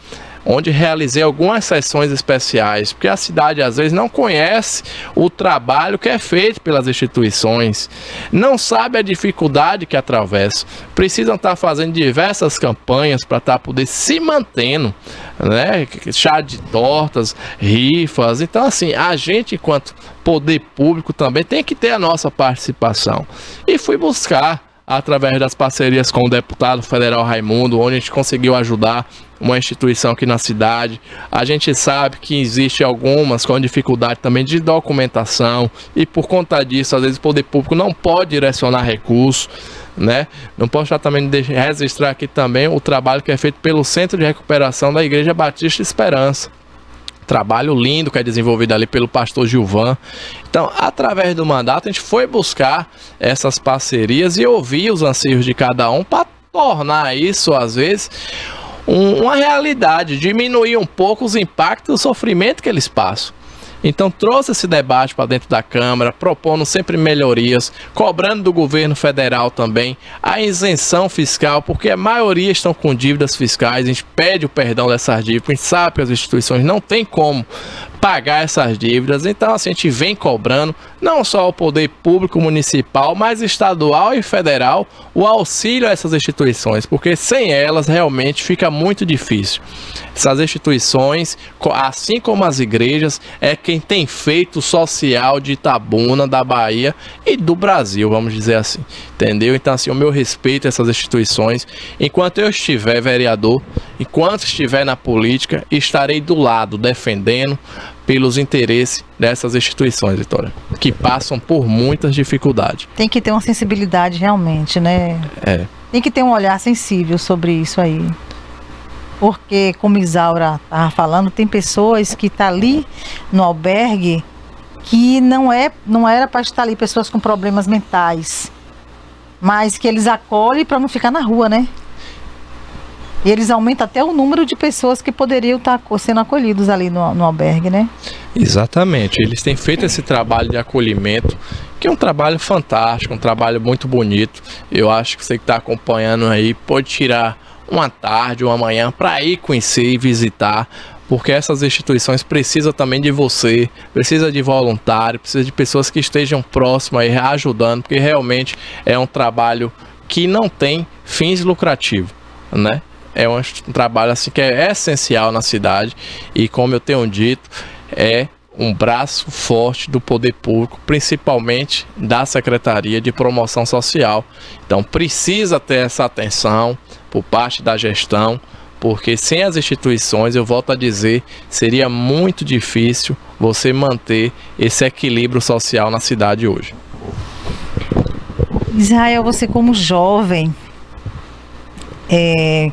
onde realizei algumas sessões especiais, porque a cidade às vezes não conhece o trabalho que é feito pelas instituições, não sabe a dificuldade que atravessam, precisam estar fazendo diversas campanhas para estar poder se mantendo, né? Chá de tortas, rifas. Então, assim, a gente, enquanto poder público, também tem que ter a nossa participação. E fui buscar, através das parcerias com o deputado federal Raimundo, onde a gente conseguiu ajudar uma instituição aqui na cidade. A gente sabe que existe algumas com dificuldade também de documentação, e por conta disso, às vezes o poder público não pode direcionar recursos, né? Não posso já também registrar aqui também o trabalho que é feito pelo Centro de Recuperação da Igreja Batista Esperança. Trabalho lindo que é desenvolvido ali pelo pastor Gilvan. Então, através do mandato, a gente foi buscar essas parcerias e ouvir os anseios de cada um para tornar isso, às vezes, uma realidade, diminuir um pouco os impactos do sofrimento que eles passam. Então trouxe esse debate para dentro da Câmara, propondo sempre melhorias, cobrando do governo federal também a isenção fiscal, porque a maioria estão com dívidas fiscais. A gente pede o perdão dessas dívidas, a gente sabe que as instituições não têm como pagar essas dívidas. Então assim, a gente vem cobrando, não só ao poder público municipal, mas estadual e federal, o auxílio a essas instituições, porque sem elas realmente fica muito difícil. Essas instituições, assim como as igrejas, é quem tem feito o social de Itabuna, da Bahia e do Brasil, vamos dizer assim, entendeu? Então assim, o meu respeito a essas instituições. Enquanto eu estiver vereador, enquanto estiver na política, estarei do lado, defendendo pelos interesses dessas instituições, Vitória, que passam por muitas dificuldades. Tem que ter uma sensibilidade realmente, né? Tem que ter um olhar sensível sobre isso aí. Porque, como Isaura estava falando, tem pessoas que estão ali no albergue que não era para estar ali, pessoas com problemas mentais, mas que eles acolhem para não ficar na rua, né? E eles aumentam até o número de pessoas que poderiam estar sendo acolhidos ali no albergue, né? Exatamente. Eles têm feito esse trabalho de acolhimento, que é um trabalho fantástico, um trabalho muito bonito. Eu acho que você que está acompanhando aí pode tirar uma tarde, uma manhã para ir conhecer e visitar, porque essas instituições precisam também de você, precisa de voluntário, precisa de pessoas que estejam próximas e ajudando, porque realmente é um trabalho que não tem fins lucrativos, né? É um trabalho assim que é essencial na cidade e, como eu tenho dito, é um braço forte do poder público, principalmente da Secretaria de Promoção Social. Então precisa ter essa atenção por parte da gestão, porque sem as instituições, eu volto a dizer, seria muito difícil você manter esse equilíbrio social na cidade hoje. Israel, você como jovem,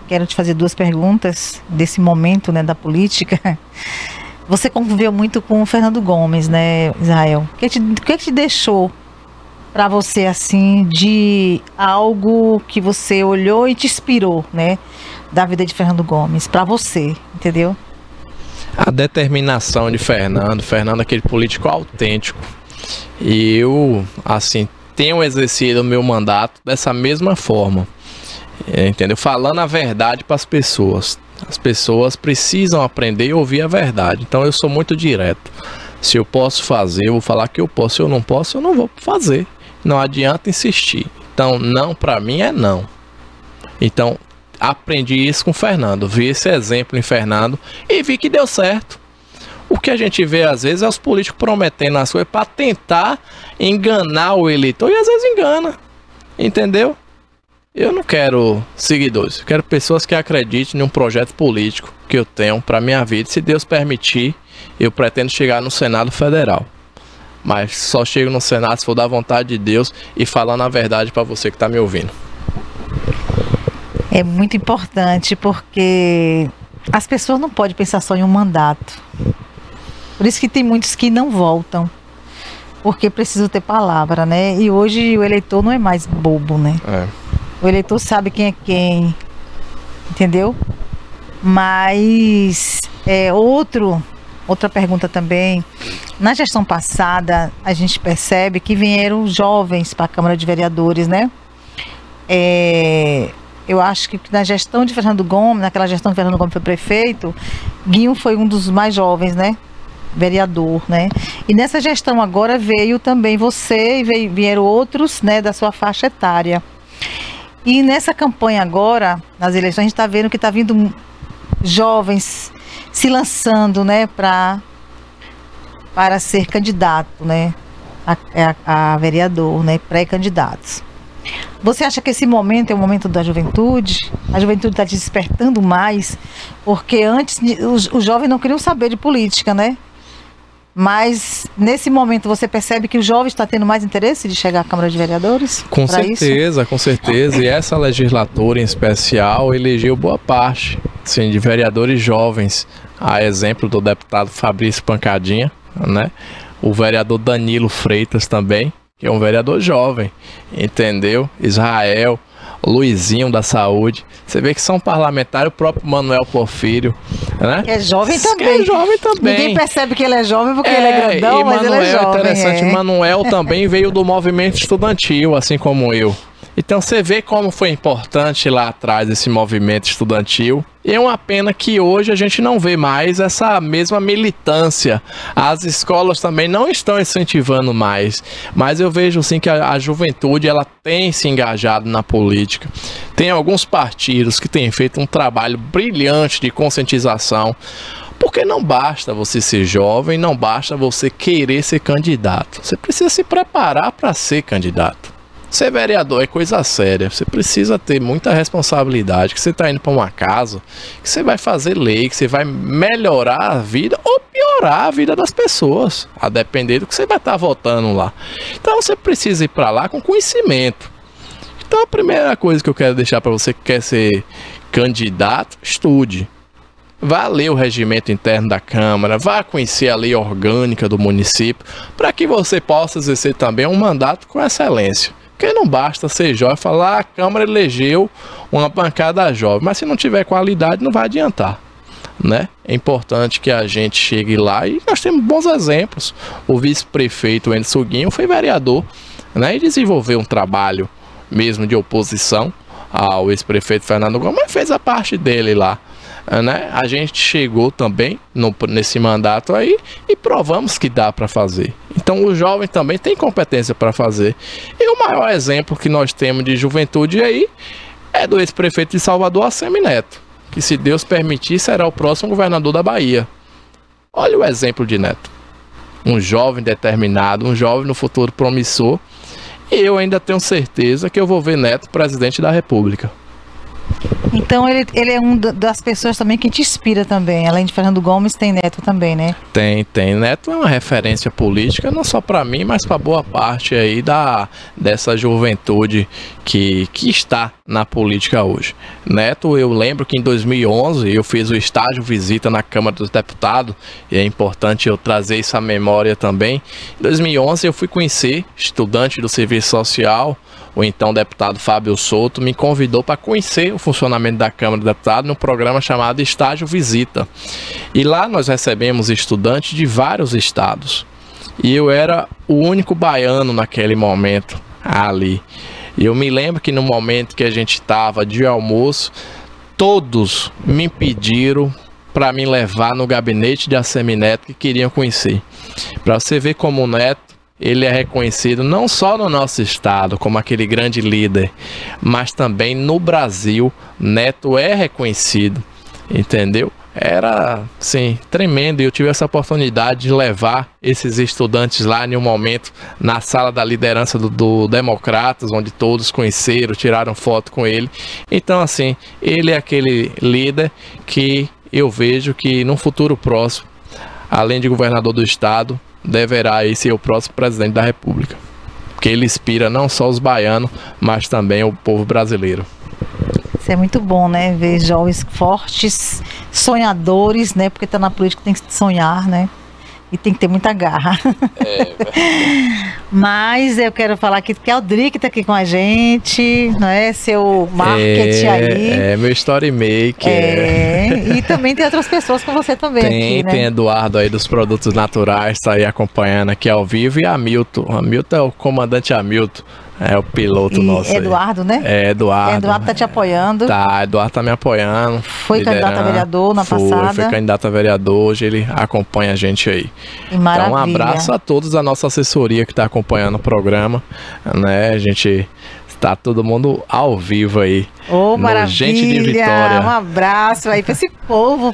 quero te fazer duas perguntas desse momento, né, da política. Você conviveu muito com o Fernando Gomes, né, Israel? O que te deixou para você, assim, de algo que você olhou e te inspirou, né, da vida de Fernando Gomes, para você, entendeu? A determinação de Fernando é aquele político autêntico. E eu, assim, tenho exercido o meu mandato dessa mesma forma, entendeu? Falando a verdade para as pessoas. As pessoas precisam aprender e ouvir a verdade. Então eu sou muito direto. Se eu posso fazer, eu vou falar que eu posso. Se eu não posso, eu não vou fazer. Não adianta insistir. Então, não para mim é não. Então, aprendi isso com o Fernando. Vi esse exemplo em Fernando e vi que deu certo. O que a gente vê às vezes é os políticos prometendo as coisas para tentar enganar o eleitor e às vezes engana. Entendeu? Eu não quero seguidores, eu quero pessoas que acreditem em um projeto político que eu tenho para minha vida. Se Deus permitir, eu pretendo chegar no Senado Federal. Mas só chego no Senado se for da vontade de Deus e falando a verdade para você que está me ouvindo. É muito importante porque as pessoas não podem pensar só em um mandato. Por isso que tem muitos que não voltam. porque preciso ter palavra, né? E hoje o eleitor não é mais bobo, né? O eleitor sabe quem é quem, entendeu? Mas outra pergunta também. Na gestão passada, a gente percebe que vieram jovens para a Câmara de Vereadores, né? Eu acho que na gestão de Fernando Gomes, naquela gestão que Fernando Gomes foi prefeito, Guinho foi um dos mais jovens, né? Vereador, né? E nessa gestão agora veio também você e vieram outros, né, da sua faixa etária. E nessa campanha agora, nas eleições, a gente está vendo que está vindo jovens se lançando, né, para ser candidato, né, a vereador, né, pré-candidatos. Você acha que esse momento é o momento da juventude? A juventude está despertando mais? Porque antes os jovens não queriam saber de política, né? Mas nesse momento você percebe que o jovem está tendo mais interesse de chegar à Câmara de Vereadores? Com certeza, com certeza. E essa legislatura em especial elegeu boa parte, sim, de vereadores jovens. A exemplo do deputado Fabrício Pancadinha, né? O vereador Danilo Freitas também, que é um vereador jovem, entendeu? Israel, Luizinho da Saúde. Você vê que são parlamentares, o próprio Manuel Porfírio, né? Que é jovem também. Que é jovem também. Ninguém percebe que ele é jovem porque ele é grandão, mas ele é jovem. Interessante. Manuel também veio do movimento estudantil, assim como eu. Então você vê como foi importante lá atrás esse movimento estudantil. E é uma pena que hoje a gente não vê mais essa mesma militância. As escolas também não estão incentivando mais. Mas eu vejo sim que a juventude ela tem se engajado na política. Tem alguns partidos que têm feito um trabalho brilhante de conscientização. Porque não basta você ser jovem, não basta você querer ser candidato. Você precisa se preparar para ser candidato. Ser vereador é coisa séria, você precisa ter muita responsabilidade, que você está indo para uma casa, que você vai fazer lei, que você vai melhorar a vida ou piorar a vida das pessoas, a depender do que você vai estar votando lá. Então você precisa ir para lá com conhecimento. Então a primeira coisa que eu quero deixar para você que quer ser candidato, estude. Vá ler o regimento interno da Câmara, vá conhecer a lei orgânica do município, para que você possa exercer também um mandato com excelência. Porque não basta ser jovem e falar, a Câmara elegeu uma bancada jovem, mas se não tiver qualidade não vai adiantar, né? É importante que a gente chegue lá e nós temos bons exemplos. O vice-prefeito Anderson Guinho foi vereador, né? E desenvolveu um trabalho mesmo de oposição ao ex-prefeito Fernando Gomes, mas fez a parte dele lá, né? A gente chegou também nesse mandato aí e provamos que dá para fazer. Então o jovem também tem competência para fazer. E o maior exemplo que nós temos de juventude aí é do ex-prefeito de Salvador, Assemineto, que se Deus permitir será o próximo governador da Bahia. Olha o exemplo de Neto. Um jovem determinado, um jovem no futuro promissor. E eu ainda tenho certeza que eu vou ver Neto presidente da República. Então ele é uma das pessoas também que te inspira também. Além de Fernando Gomes, tem Neto também, né? Tem. Neto é uma referência política, não só para mim, mas para boa parte aí dessa juventude que está na política hoje. Neto, eu lembro que em 2011 eu fiz o estágio visita na Câmara dos Deputados, e é importante eu trazer isso à memória também. Em 2011 eu fui conhecer, estudante do Serviço Social, o então deputado Fábio Souto me convidou para conhecer o funcionamento da Câmara dos Deputados num programa chamado Estágio Visita. E lá nós recebemos estudantes de vários estados. E eu era o único baiano naquele momento ali. E eu me lembro que no momento que a gente estava de almoço, todos me pediram para me levar no gabinete de Assemineto que queriam conhecer. Para você ver como o Neto, ele é reconhecido não só no nosso estado como aquele grande líder, mas também no Brasil. Neto é reconhecido, entendeu? Era, sim, tremendo, e eu tive essa oportunidade de levar esses estudantes lá em um momento na sala da liderança do Democratas, onde todos conheceram, tiraram foto com ele. Então, assim, ele é aquele líder que eu vejo que no futuro próximo, além de governador do estado, deverá aí ser o próximo presidente da República, porque ele inspira não só os baianos, mas também o povo brasileiro. Isso é muito bom, né? Ver jovens fortes, sonhadores, né? Porque tá na política tem que sonhar, né? E tem que ter muita garra. Mas eu quero falar aqui que a Aldric está aqui com a gente, não é? Seu marketing aí. É, meu story maker. E também tem outras pessoas com você também aqui, né? Tem Eduardo aí dos Produtos Naturais, tá aí acompanhando aqui ao vivo. E Hamilton. Hamilton é o comandante Hamilton. É o piloto nosso. Eduardo, aí. Né? É, Eduardo. Eduardo tá te apoiando. Tá, Eduardo tá me apoiando. Foi candidato a vereador na passada. Foi candidato a vereador, hoje ele acompanha a gente aí. E maravilha. Então, um abraço a todos da nossa assessoria que tá acompanhando o programa, né? A gente tá todo mundo ao vivo aí. Ô, maravilha! Gente de Vitória. Um abraço aí para esse povo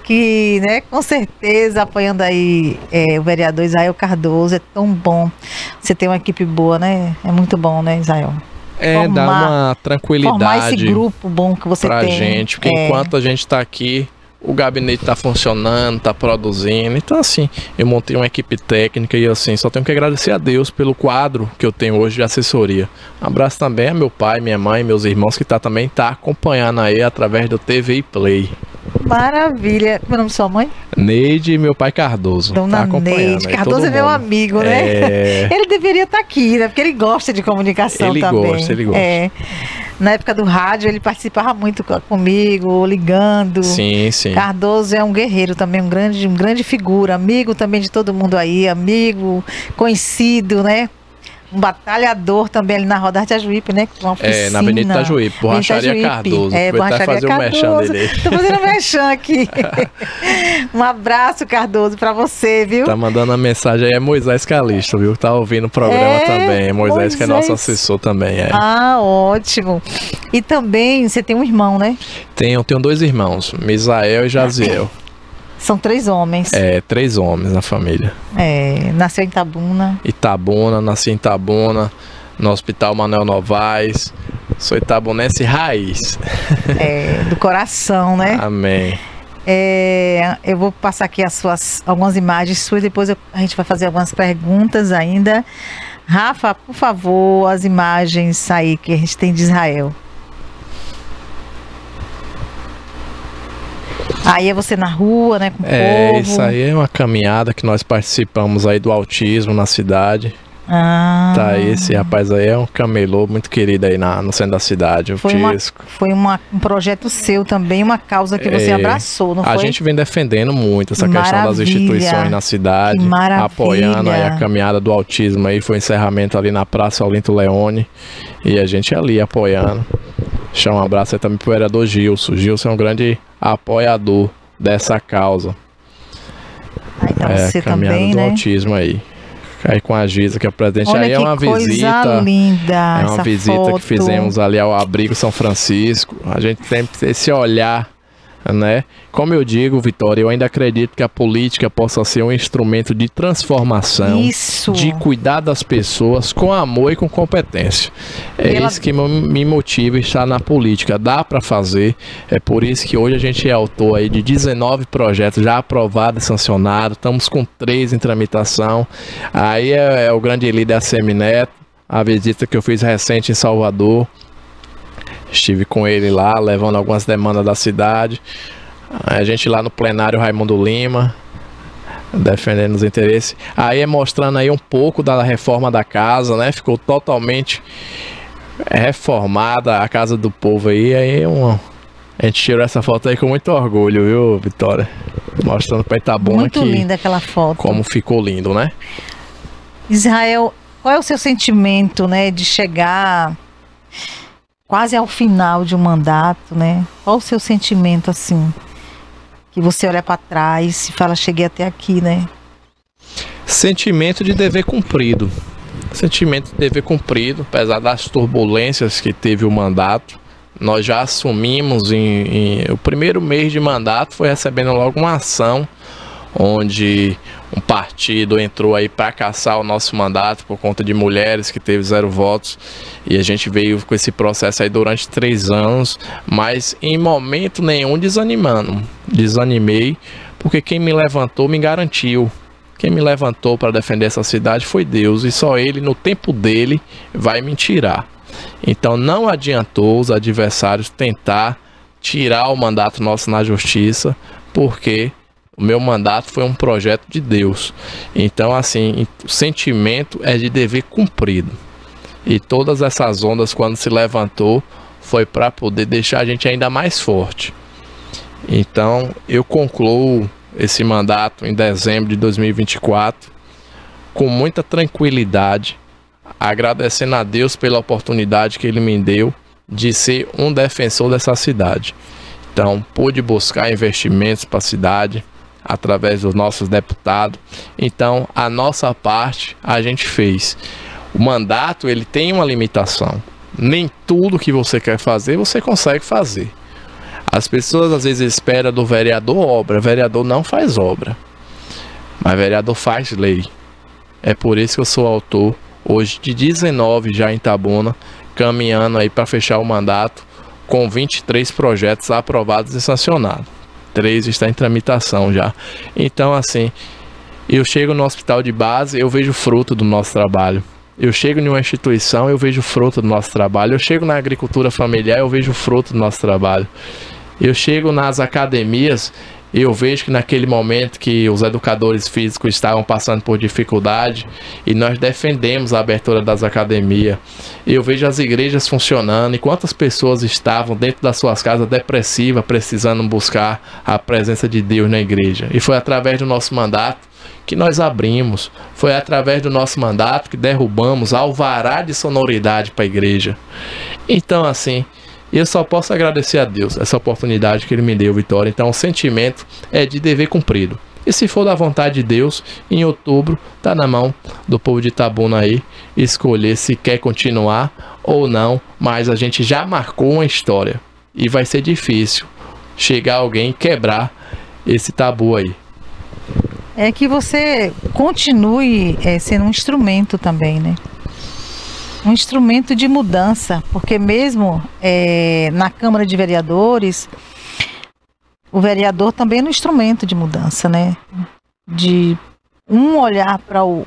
que, né, com certeza apoiando aí o vereador Israel Cardoso. É tão bom você ter uma equipe boa, né? É muito bom, né, Israel? Dá uma tranquilidade. Formar esse grupo bom que você pra tem. Gente, porque enquanto a gente tá aqui, o gabinete tá funcionando, tá produzindo. Então, assim, eu montei uma equipe técnica e, assim, só tenho que agradecer a Deus pelo quadro que eu tenho hoje de assessoria. Um abraço também a meu pai, minha mãe, meus irmãos que também tá acompanhando aí através do TV Play. Maravilha. Como é o nome da sua mãe? Neide e meu pai Cardoso. Dona Neide. Cardoso é meu amigo, né? Ele deveria estar aqui, né? Porque ele gosta de comunicação também. Ele gosta. Na época do rádio, ele participava muito comigo, ligando. Sim, sim. Cardoso é um guerreiro também, um grande figura, amigo também de todo mundo aí, amigo, conhecido, né? Um batalhador também ali na Roda Itajuípe, né? Uma oficina. Na Avenida Itajuípe, Borracharia Cardoso. Vou até fazer o merchan dele. Tô fazendo o merchan aqui. Um abraço, Cardoso, pra você, viu? Tá mandando a mensagem aí, é Moisés Calixto, viu? Tá ouvindo o programa também. Moisés que é nosso assessor também, Ah, ótimo. E também, você tem um irmão, né? Eu tenho 2 irmãos, Misael e Jaziel. São 3 homens. 3 homens na família. Nasceu em Itabuna. Nasci em Itabuna, no Hospital Manuel Novaes. Sou itabunense raiz. Do coração, né? Amém. Eu vou passar aqui algumas imagens suas, depois a gente vai fazer algumas perguntas ainda. Rafa, por favor, as imagens aí que a gente tem de Israel. Aí é você na rua, né, com o povo. Isso aí é uma caminhada que nós participamos aí do autismo na cidade. Tá, esse rapaz aí é um camelô muito querido aí no centro da cidade, o Tisco. Foi um projeto seu também, uma causa que você abraçou, não foi? A gente vem defendendo muito essa questão das instituições na cidade, apoiando aí a caminhada do autismo aí, foi um encerramento ali na Praça Olinto Leone, e a gente ali apoiando. Deixar um abraço aí também pro vereador Gilson. Gilson é um grande apoiador dessa causa. Aí tá você também, do né? autismo aí. Aí com a Giza, que é a presidente. Olha, aí é uma visita linda. É uma visita foto que fizemos ali ao Abrigo São Francisco. A gente tem esse olhar, né? Como eu digo, Vitória, eu ainda acredito que a política possa ser um instrumento de transformação, de cuidar das pessoas com amor e com competência. Isso que me motiva a estar na política. Dá para fazer. É por isso que hoje a gente é autor aí de 19 projetos já aprovados e sancionados. Estamos com 3 em tramitação. Aí é o grande líder ACM Neto, a visita que eu fiz recente em Salvador. Estive com ele lá, levando algumas demandas da cidade. A gente lá no plenário Raimundo Lima, defendendo os interesses. Aí é mostrando aí um pouco da reforma da casa, né? Ficou totalmente reformada a casa do povo aí. A gente tirou essa foto aí com muito orgulho, viu, Vitória? Mostrando para Itabuna muito linda aquela foto. Como ficou lindo, né? Israel, qual é o seu sentimento, né, de chegar quase ao final de um mandato, né? Qual o seu sentimento, assim, que você olha para trás e fala, cheguei até aqui, né? Sentimento de dever cumprido. Sentimento de dever cumprido, apesar das turbulências que teve o mandato. Nós já assumimos o primeiro mês de mandato, foi recebendo logo uma ação onde um partido entrou aí para caçar o nosso mandato por conta de mulheres que teve 0 votos, e a gente veio com esse processo aí durante 3 anos, mas em momento nenhum desanimei, porque quem me levantou me garantiu. Quem me levantou para defender essa cidade foi Deus, e só Ele, no tempo dele, vai me tirar. Então não adiantou os adversários tentar tirar o mandato nosso na justiça, porque O meu mandato foi um projeto de Deus. Então, assim, o sentimento é de dever cumprido. E todas essas ondas, quando se levantou, foi para poder deixar a gente ainda mais forte. Então, eu concluo esse mandato em dezembro de 2024 com muita tranquilidade, agradecendo a Deus pela oportunidade que Ele me deu de ser um defensor dessa cidade. Então, pude buscar investimentos para a cidade através dos nossos deputados. Então, a nossa parte a gente fez. O mandato, ele tem uma limitação. Nem tudo que você quer fazer, você consegue fazer. As pessoas às vezes esperam do vereador obra. O vereador não faz obra, mas o vereador faz lei. É por isso que eu sou autor hoje de 19 já em Itabuna, caminhando aí para fechar o mandato com 23 projetos aprovados e sancionados. 3 está em tramitação já. Então, assim, eu chego no hospital de base, eu vejo fruto do nosso trabalho. Eu chego em uma instituição, eu vejo fruto do nosso trabalho. Eu chego na agricultura familiar, eu vejo fruto do nosso trabalho. Eu chego nas academias, eu vejo que naquele momento que os educadores físicos estavam passando por dificuldade e nós defendemos a abertura das academias. Eu vejo as igrejas funcionando e quantas pessoas estavam dentro das suas casas depressivas, precisando buscar a presença de Deus na igreja. E foi através do nosso mandato que nós abrimos, foi através do nosso mandato que derrubamos alvará de sonoridade para a igreja. Então, assim, eu só posso agradecer a Deus essa oportunidade que Ele me deu, Vitória. Então, o sentimento é de dever cumprido. E se for da vontade de Deus, em outubro, tá na mão do povo de Itabuna aí, escolher se quer continuar ou não, mas a gente já marcou uma história. E vai ser difícil chegar alguém e quebrar esse tabu aí. É que você continue sendo um instrumento também, né? Um instrumento de mudança, porque mesmo na Câmara de Vereadores, o vereador também é um instrumento de mudança, né? De um olhar para o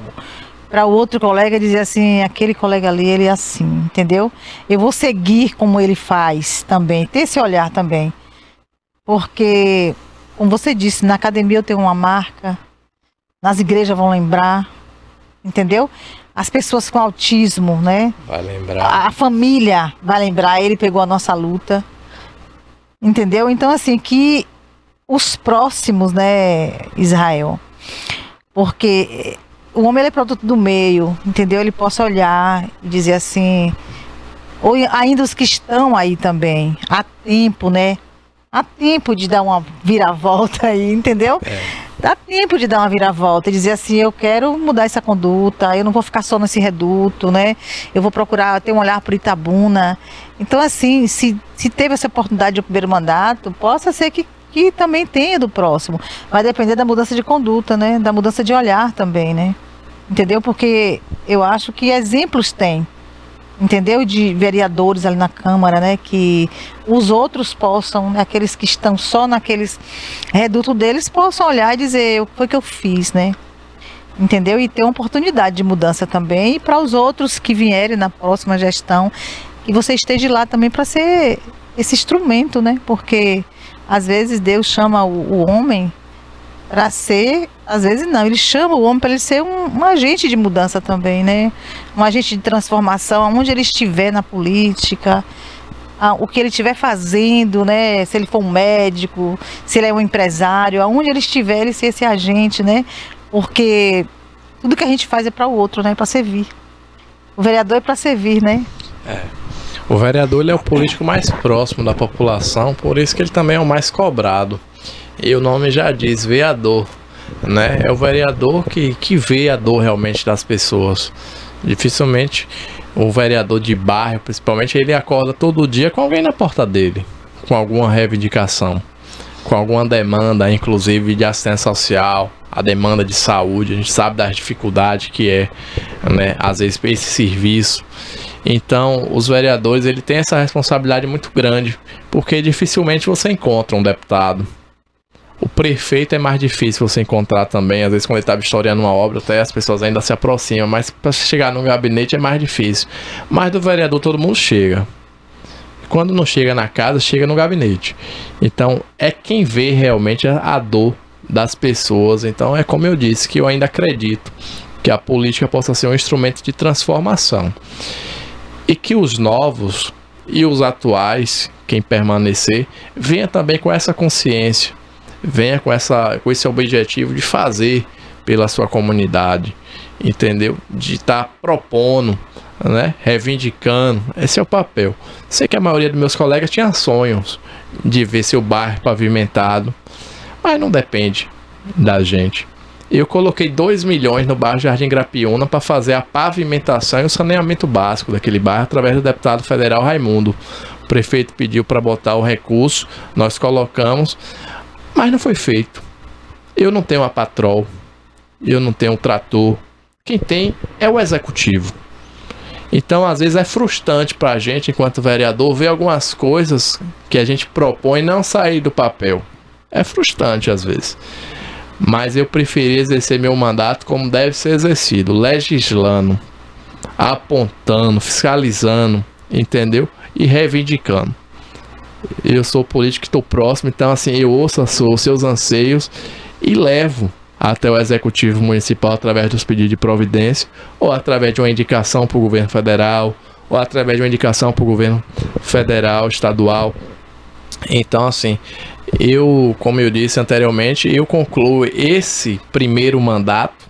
outro colega e dizer assim, aquele colega ali, ele é assim, entendeu? Eu vou seguir como ele faz também, ter esse olhar também. Porque, como você disse, na academia eu tenho uma marca, nas igrejas vão lembrar, entendeu? As pessoas com autismo, né? Vai lembrar. A família vai lembrar, ele pegou a nossa luta, entendeu? Então, assim, que os próximos, né, Israel, porque o homem ele é produto do meio, entendeu? Ele possa olhar e dizer assim, ou ainda os que estão aí também, há tempo, né? Há tempo de dar uma viravolta aí, entendeu? Dá tempo de dar uma viravolta e dizer assim, eu quero mudar essa conduta, eu não vou ficar só nesse reduto, né? Eu vou procurar ter um olhar por Itabuna. Então, assim, se teve essa oportunidade do primeiro mandato, possa ser que também tenha do próximo. Vai depender da mudança de conduta, né? Da mudança de olhar também, né? Entendeu? Porque eu acho que exemplos tem, entendeu? De vereadores ali na Câmara, né? Que os outros possam, aqueles que estão só naqueles redutos deles, possam olhar e dizer, foi o que eu fiz, né? Entendeu? E ter uma oportunidade de mudança também. E para os outros que vierem na próxima gestão, que você esteja lá também para ser esse instrumento, né? Porque às vezes Deus chama o homem para ser, às vezes não, ele chama o homem para ele ser um agente de mudança também, né? Um agente de transformação, aonde ele estiver na política, o que ele estiver fazendo, né? Se ele for um médico, se ele é um empresário, aonde ele estiver, ele ser esse agente, né? Porque tudo que a gente faz é para o outro, né? Para servir. O vereador é para servir, né? O vereador ele é o político mais próximo da população, por isso que ele também é o mais cobrado. E o nome já diz, vereador, né? É o vereador que vê a dor realmente das pessoas. Dificilmente o vereador de bairro, principalmente, ele acorda todo dia com alguém na porta dele, com alguma reivindicação, com alguma demanda, inclusive de assistência social, a demanda de saúde. A gente sabe das dificuldades que é, né? Às vezes esse serviço. Então, os vereadores, ele tem essa responsabilidade muito grande, porque dificilmente você encontra um deputado. O prefeito é mais difícil você encontrar também. Às vezes quando ele está vistoriando uma obra, até as pessoas ainda se aproximam. Mas para chegar no gabinete é mais difícil. Mas do vereador todo mundo chega. Quando não chega na casa, chega no gabinete. Então é quem vê realmente a dor das pessoas. Então é como eu disse, que eu ainda acredito que a política possa ser um instrumento de transformação. E que os novos e os atuais, quem permanecer, venha também com essa consciência, venha com esse objetivo de fazer pela sua comunidade, entendeu? De estar propondo, né? Reivindicando. Esse é o papel. Sei que a maioria dos meus colegas tinha sonhos de ver seu bairro pavimentado, mas não depende da gente. Eu coloquei 2 milhões no bairro Jardim Grapiúna para fazer a pavimentação e o saneamento básico daquele bairro através do deputado federal Raimundo. O prefeito pediu para botar o recurso, nós colocamos, mas não foi feito. Eu não tenho a patrol, eu não tenho um trator. Quem tem é o executivo. Então, às vezes é frustrante para a gente, enquanto vereador, ver algumas coisas que a gente propõe não sair do papel. É frustrante às vezes. Mas eu preferi exercer meu mandato como deve ser exercido, legislando, apontando, fiscalizando, entendeu? E reivindicando. Eu sou político, estou próximo, então assim, eu ouço os seus anseios e levo até o Executivo Municipal através dos pedidos de providência, ou através de uma indicação para o governo federal, ou através de uma indicação para o governo federal, estadual. Então assim, eu, como eu disse anteriormente, eu concluo esse primeiro mandato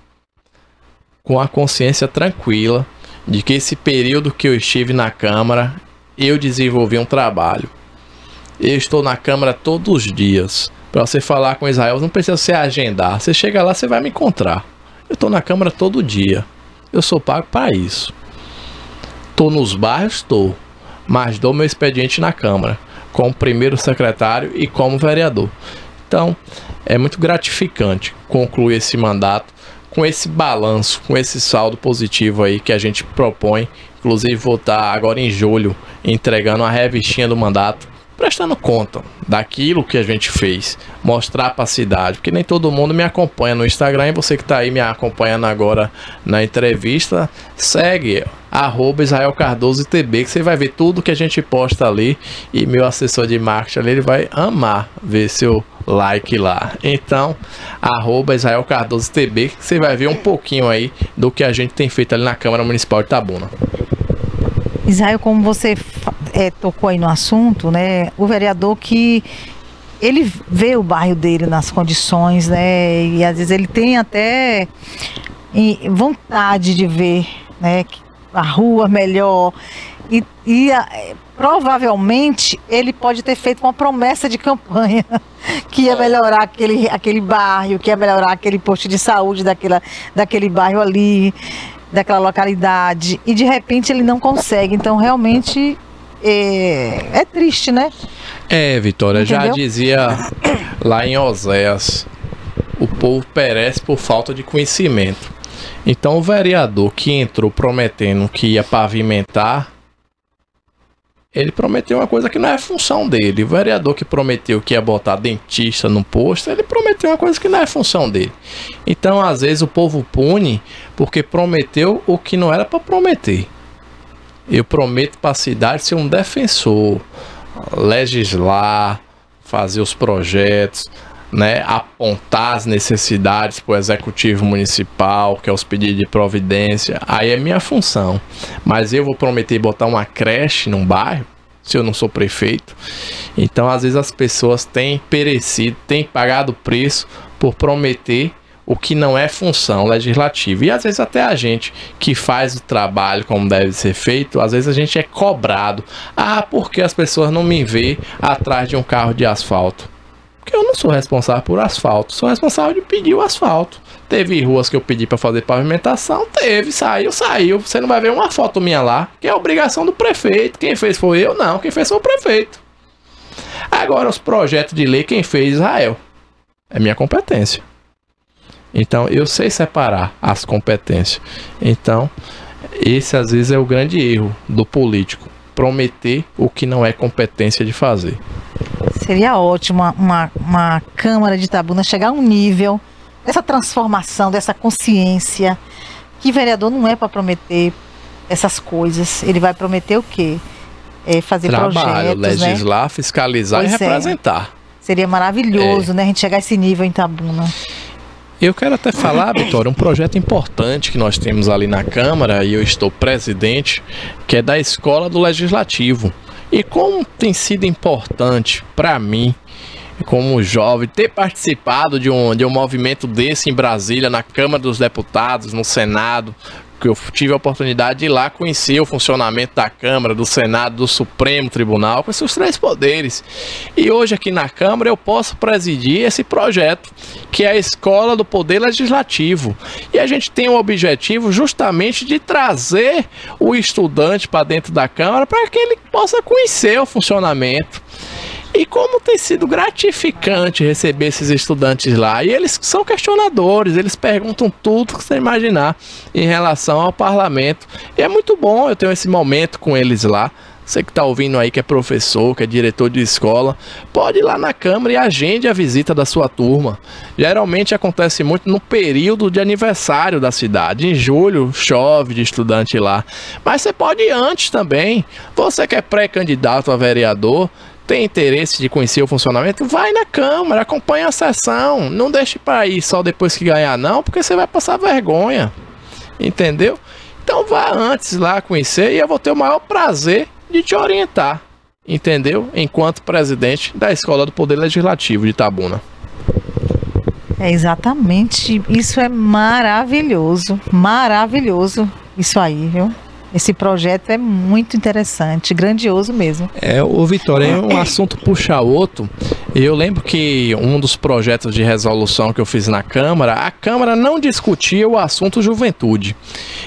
com a consciência tranquila de que esse período que eu estive na Câmara, eu desenvolvi um trabalho. Eu estou na Câmara todos os dias. Para você falar com Israel, não precisa você agendar. Você chega lá, você vai me encontrar. Eu estou na Câmara todo dia. Eu sou pago para isso. Estou nos bairros, estou. Mas dou meu expediente na Câmara, como primeiro secretário e como vereador. Então, é muito gratificante concluir esse mandato com esse balanço, com esse saldo positivo aí que a gente propõe. Inclusive, vou estar agora em julho entregando uma revistinha do mandato, prestando conta daquilo que a gente fez, mostrar para a cidade, porque nem todo mundo me acompanha no Instagram, e você que está aí me acompanhando agora na entrevista, segue @IsraelCardosoTB, que você vai ver tudo que a gente posta ali, e meu assessor de marketing ali, ele vai amar ver seu like lá. Então, @IsraelCardosoTB, que você vai ver um pouquinho aí do que a gente tem feito ali na Câmara Municipal de Itabuna. Israel, como você tocou aí no assunto, né? O vereador que ele vê o bairro dele nas condições, né? E às vezes ele tem até vontade de ver, né? A rua melhor e provavelmente ele pode ter feito uma promessa de campanha que ia melhorar aquele bairro, que ia melhorar aquele posto de saúde daquele bairro ali, daquela localidade, e de repente ele não consegue. Então realmente é triste, né? Vitória, entendeu? Já dizia lá em Oséias, o povo perece por falta de conhecimento. Então o vereador que entrou prometendo que ia pavimentar, ele prometeu uma coisa que não é função dele. O vereador que prometeu que ia botar dentista no posto, ele prometeu uma coisa que não é função dele. Então às vezes o povo pune porque prometeu o que não era para prometer. Eu prometo para a cidade ser um defensor, legislar, fazer os projetos, né, apontar as necessidades para o executivo municipal, que é os pedidos de providência. Aí é minha função. Mas eu vou prometer botar uma creche num bairro se eu não sou prefeito? Então às vezes as pessoas têm perecido, têm pagado preço por prometer o que não é função legislativa. E às vezes até a gente que faz o trabalho como deve ser feito, às vezes a gente é cobrado. Porque as pessoas não me veem atrás de um carro de asfalto? Porque eu não sou responsável por asfalto, sou responsável de pedir o asfalto. Teve ruas que eu pedi para fazer pavimentação, saiu. Você não vai ver uma foto minha lá, que é obrigação do prefeito. Quem fez foi eu? Não, quem fez foi o prefeito. Agora os projetos de lei, quem fez? Israel. É minha competência. Então eu sei separar as competências. Então esse às vezes é o grande erro do político, prometer o que não é competência de fazer. Seria ótimo uma Câmara de Itabuna chegar a um nível dessa transformação, dessa consciência, que vereador não é para prometer essas coisas. Ele vai prometer o quê? Fazer trabalho, projetos, legislar, fiscalizar e representar. Seria maravilhoso, né, a gente chegar a esse nível em Itabuna. Eu quero até falar, Vitória, um projeto importante que nós temos ali na Câmara, e eu estou presidente, que é da Escola do Legislativo. E como tem sido importante para mim, como jovem, ter participado de um movimento desse em Brasília, na Câmara dos Deputados, no Senado, que eu tive a oportunidade de ir lá conhecer o funcionamento da Câmara, do Senado, do Supremo Tribunal, com esses 3 poderes. E hoje aqui na Câmara eu posso presidir esse projeto, que é a Escola do Poder Legislativo. E a gente tem o objetivo justamente de trazer o estudante para dentro da Câmara para que ele possa conhecer o funcionamento. E como tem sido gratificante receber esses estudantes lá. E eles são questionadores, eles perguntam tudo que você imaginar em relação ao parlamento. E é muito bom eu ter esse momento com eles lá. Você que está ouvindo aí, que é professor, que é diretor de escola, pode ir lá na Câmara e agende a visita da sua turma. Geralmente acontece muito no período de aniversário da cidade. Em julho chove de estudante lá. Mas você pode ir antes também. Você que é pré-candidato a vereador, tem interesse de conhecer o funcionamento, vai na Câmara, acompanha a sessão, não deixe para ir só depois que ganhar não, porque você vai passar vergonha, entendeu? Então vá antes lá conhecer e eu vou ter o maior prazer de te orientar, entendeu? Enquanto presidente da Escola do Poder Legislativo de Itabuna. É exatamente, isso é maravilhoso, maravilhoso isso aí, viu? Esse projeto é muito interessante, grandioso mesmo. O Vitória, um assunto puxa outro. Eu lembro que um dos projetos de resolução que eu fiz na Câmara, a Câmara não discutia o assunto juventude.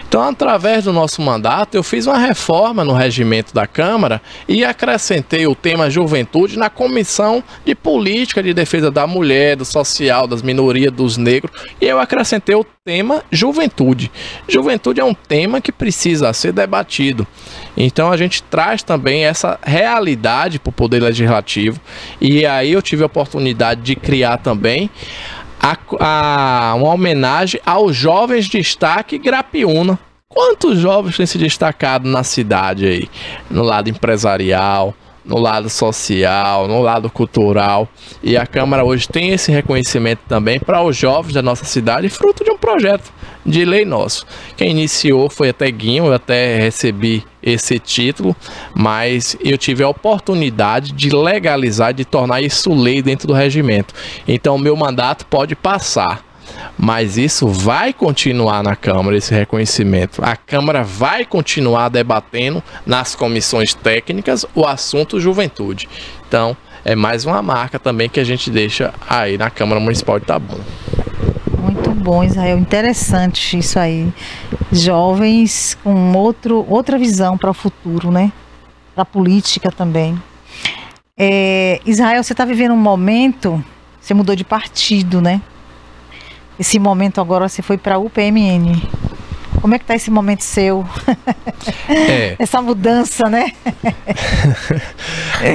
Então, através do nosso mandato, eu fiz uma reforma no regimento da Câmara e acrescentei o tema juventude na Comissão de Política de Defesa da Mulher, do Social, das minorias, dos negros, e eu acrescentei o tema juventude. Juventude é um tema que precisa ser debatido. Então a gente traz também essa realidade para o Poder Legislativo, e aí eu tive a oportunidade de criar também uma homenagem aos jovens de destaque Grapiúna. Quantos jovens têm se destacado na cidade aí? No lado empresarial, no lado social, no lado cultural, e a Câmara hoje tem esse reconhecimento também para os jovens da nossa cidade, fruto de um projeto de lei nosso. Quem iniciou foi até Guinho, eu até recebi esse título, mas eu tive a oportunidade de legalizar, de tornar isso lei dentro do regimento. Então o meu mandato pode passar, mas isso vai continuar na Câmara, esse reconhecimento. A Câmara vai continuar debatendo nas comissões técnicas o assunto juventude. Então, é mais uma marca também que a gente deixa aí na Câmara Municipal de Itabuna. Muito bom, Israel. Interessante isso aí. Jovens com outra visão para o futuro, né? Para a política também. Israel, você está vivendo um momento, você mudou de partido, né? Esse momento agora você foi para a UPMN. Como é que tá esse momento seu? Essa mudança, né?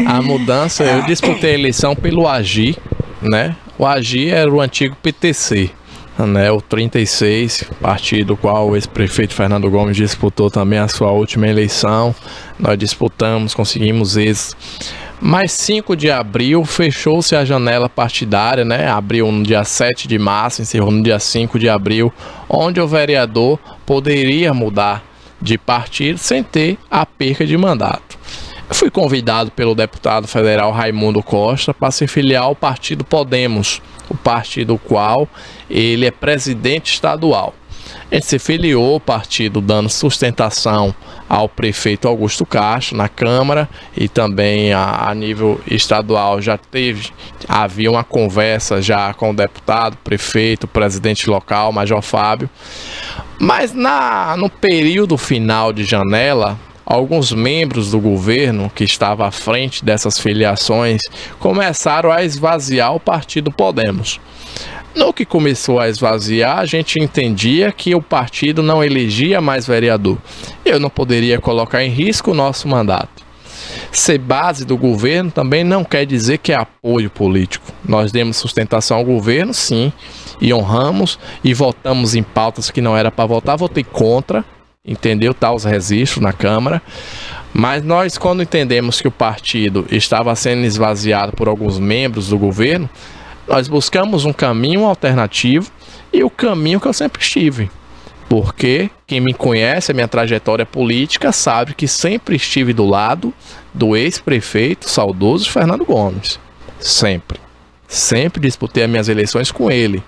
A mudança, eu disputei a eleição pelo AGI, né? O AGI era o antigo PTC, né? O 36, partido do qual o ex-prefeito Fernando Gomes disputou também a sua última eleição. Nós disputamos, conseguimos êxito. Mas 5 de abril fechou-se a janela partidária, né? Abriu no dia 7 de março, encerrou no dia 5 de abril, onde o vereador poderia mudar de partido sem ter a perca de mandato. Eu fui convidado pelo deputado federal Raimundo Costa para se filiar ao partido Podemos, o partido qual ele é presidente estadual. Ele se filiou ao partido dando sustentação ao prefeito Augusto Castro na Câmara, e também a nível estadual havia uma conversa já com o deputado, prefeito, presidente local, Major Fábio. Mas no período final de janela, alguns membros do governo que estava à frente dessas filiações começaram a esvaziar o partido Podemos. No que começou a esvaziar, a gente entendia que o partido não elegia mais vereador. Eu não poderia colocar em risco o nosso mandato. Ser base do governo também não quer dizer que é apoio político. Nós demos sustentação ao governo, sim, e honramos, e votamos em pautas que não era para votar. Votei contra entendeu? Tá os registros na Câmara. Mas nós, quando entendemos que o partido estava sendo esvaziado por alguns membros do governo, nós buscamos um caminho alternativo e o caminho que eu sempre estive. Porque quem me conhece, a minha trajetória política, sabe que sempre estive do lado do ex-prefeito saudoso Fernando Gomes. Sempre. Sempre disputei as minhas eleições com ele.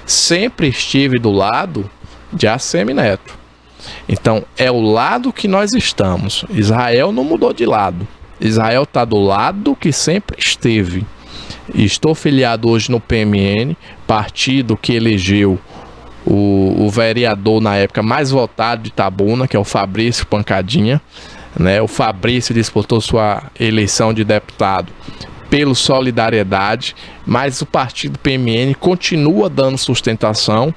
Sempre estive do lado de ACM Neto. Então, é o lado que nós estamos. Israel não mudou de lado. Israel está do lado que sempre esteve. Estou filiado hoje no PMN, partido que elegeu o vereador na época mais votado de Itabuna, que é o Fabrício Pancadinha, né? O Fabrício disputou sua eleição de deputado pelo Solidariedade, mas o partido PMN continua dando sustentação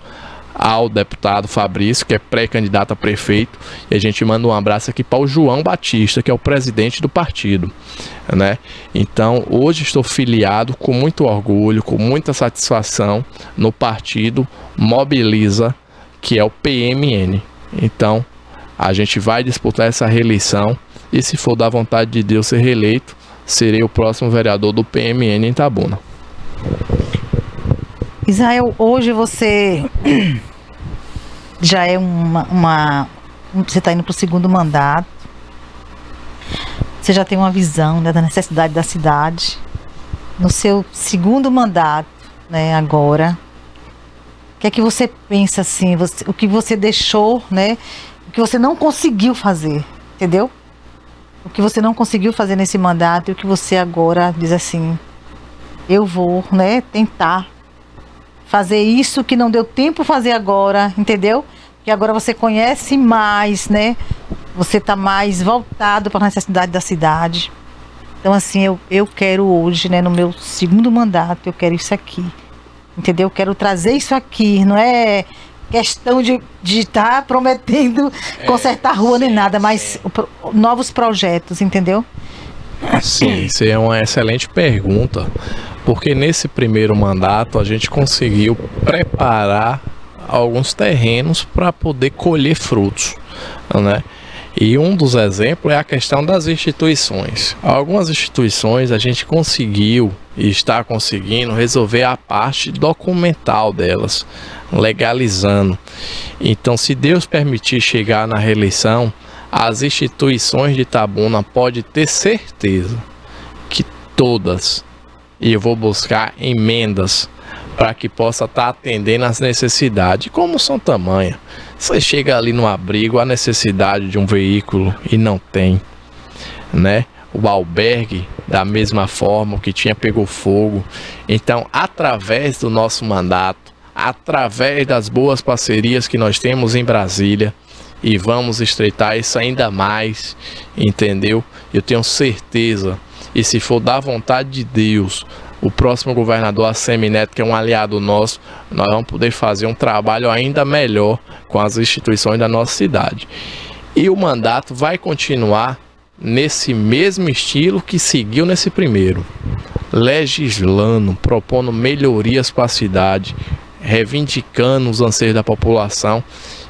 ao deputado Fabrício, que é pré-candidato a prefeito, e a gente manda um abraço aqui para o João Batista, que é o presidente do partido, né? Então, hoje estou filiado com muito orgulho, com muita satisfação no partido Mobiliza, que é o PMN. Então, a gente vai disputar essa reeleição e, se for da vontade de Deus ser reeleito, serei o próximo vereador do PMN em Itabuna. Israel, hoje você já é você está indo para o segundo mandato. Você já tem uma visão, né, da necessidade da cidade. No seu segundo mandato, né, agora, o que é que você pensa assim? O que você deixou, né? O que você não conseguiu fazer, entendeu? O que você não conseguiu fazer nesse mandato e o que você agora diz assim: eu vou, né, tentar fazer isso que não deu tempo fazer agora, entendeu? Que agora você conhece mais, né? Você está mais voltado para a necessidade da cidade. Então, assim, eu quero hoje, né, no meu segundo mandato, eu quero isso aqui, entendeu? Eu quero trazer isso aqui, não é questão de estar prometendo consertar a rua nem nada, mas novos projetos, entendeu? Sim, isso é uma excelente pergunta, porque nesse primeiro mandato a gente conseguiu preparar alguns terrenos para poder colher frutos, né? E um dos exemplos é a questão das instituições. Algumas instituições a gente conseguiu e está conseguindo resolver a parte documental delas, legalizando. Então, se Deus permitir chegar na reeleição, as instituições de Itabuna pode ter certeza que todas, e eu vou buscar emendas para que possa estar atendendo às necessidades, como são tamanha. Você chega ali no abrigo, a necessidade de um veículo e não tem, né? O albergue, da mesma forma, o que tinha pegou fogo. Então, através do nosso mandato, através das boas parcerias que nós temos em Brasília, e vamos estreitar isso ainda mais, entendeu? Eu tenho certeza, e se for da vontade de Deus, o próximo governador ACM Neto, que é um aliado nosso, nós vamos poder fazer um trabalho ainda melhor com as instituições da nossa cidade. E o mandato vai continuar nesse mesmo estilo que seguiu nesse primeiro, legislando, propondo melhorias para a cidade, reivindicando os anseios da população,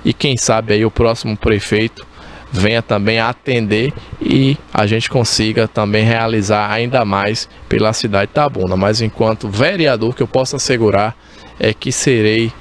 e quem sabe aí o próximo prefeito venha também a atender e a gente consiga também realizar ainda mais pela cidade de Itabuna. Mas enquanto vereador, o que eu posso assegurar é que serei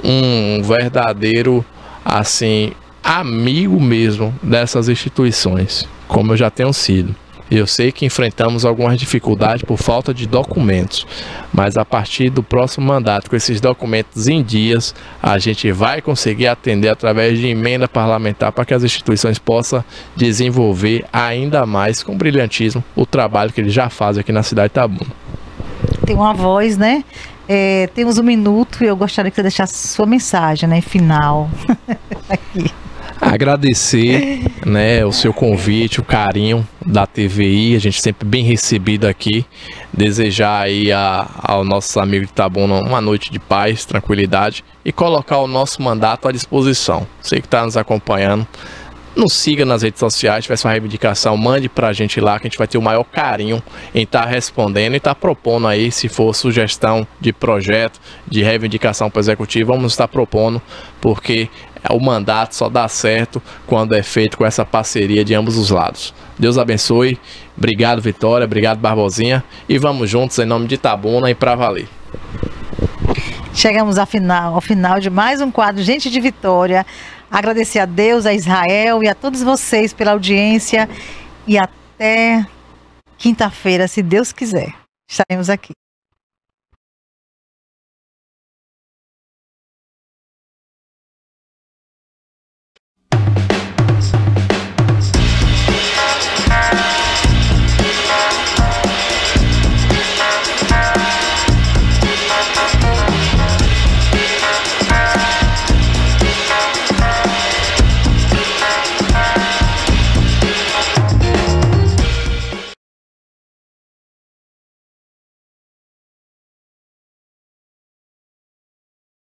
um verdadeiro, assim, amigo mesmo dessas instituições, como eu já tenho sido. Eu sei que enfrentamos algumas dificuldades por falta de documentos, mas a partir do próximo mandato, com esses documentos em dias, a gente vai conseguir atender através de emenda parlamentar para que as instituições possam desenvolver ainda mais com brilhantismo o trabalho que eles já fazem aqui na cidade de Itabuna. Tem uma voz, né? Temos um minuto e eu gostaria que você deixasse sua mensagem, né, final. Aqui. Agradecer, né, o seu convite, o carinho da TVI, a gente sempre bem recebido aqui. Desejar aí ao nosso amigo de Itabuna uma noite de paz, tranquilidade e colocar o nosso mandato à disposição. Você que está nos acompanhando, nos siga nas redes sociais, se tiver uma reivindicação, mande pra gente lá, que a gente vai ter o maior carinho em estar respondendo e estar propondo aí, se for sugestão de projeto, de reivindicação para o executivo, vamos estar propondo, porque o mandato só dá certo quando é feito com essa parceria de ambos os lados. Deus abençoe, obrigado Vitória, obrigado Barbosinha, e vamos juntos em nome de Itabuna e pra valer. Chegamos ao final de mais um quadro Gente de Vitória. Agradecer a Deus, a Israel e a todos vocês pela audiência. E até quinta-feira, se Deus quiser, estaremos aqui.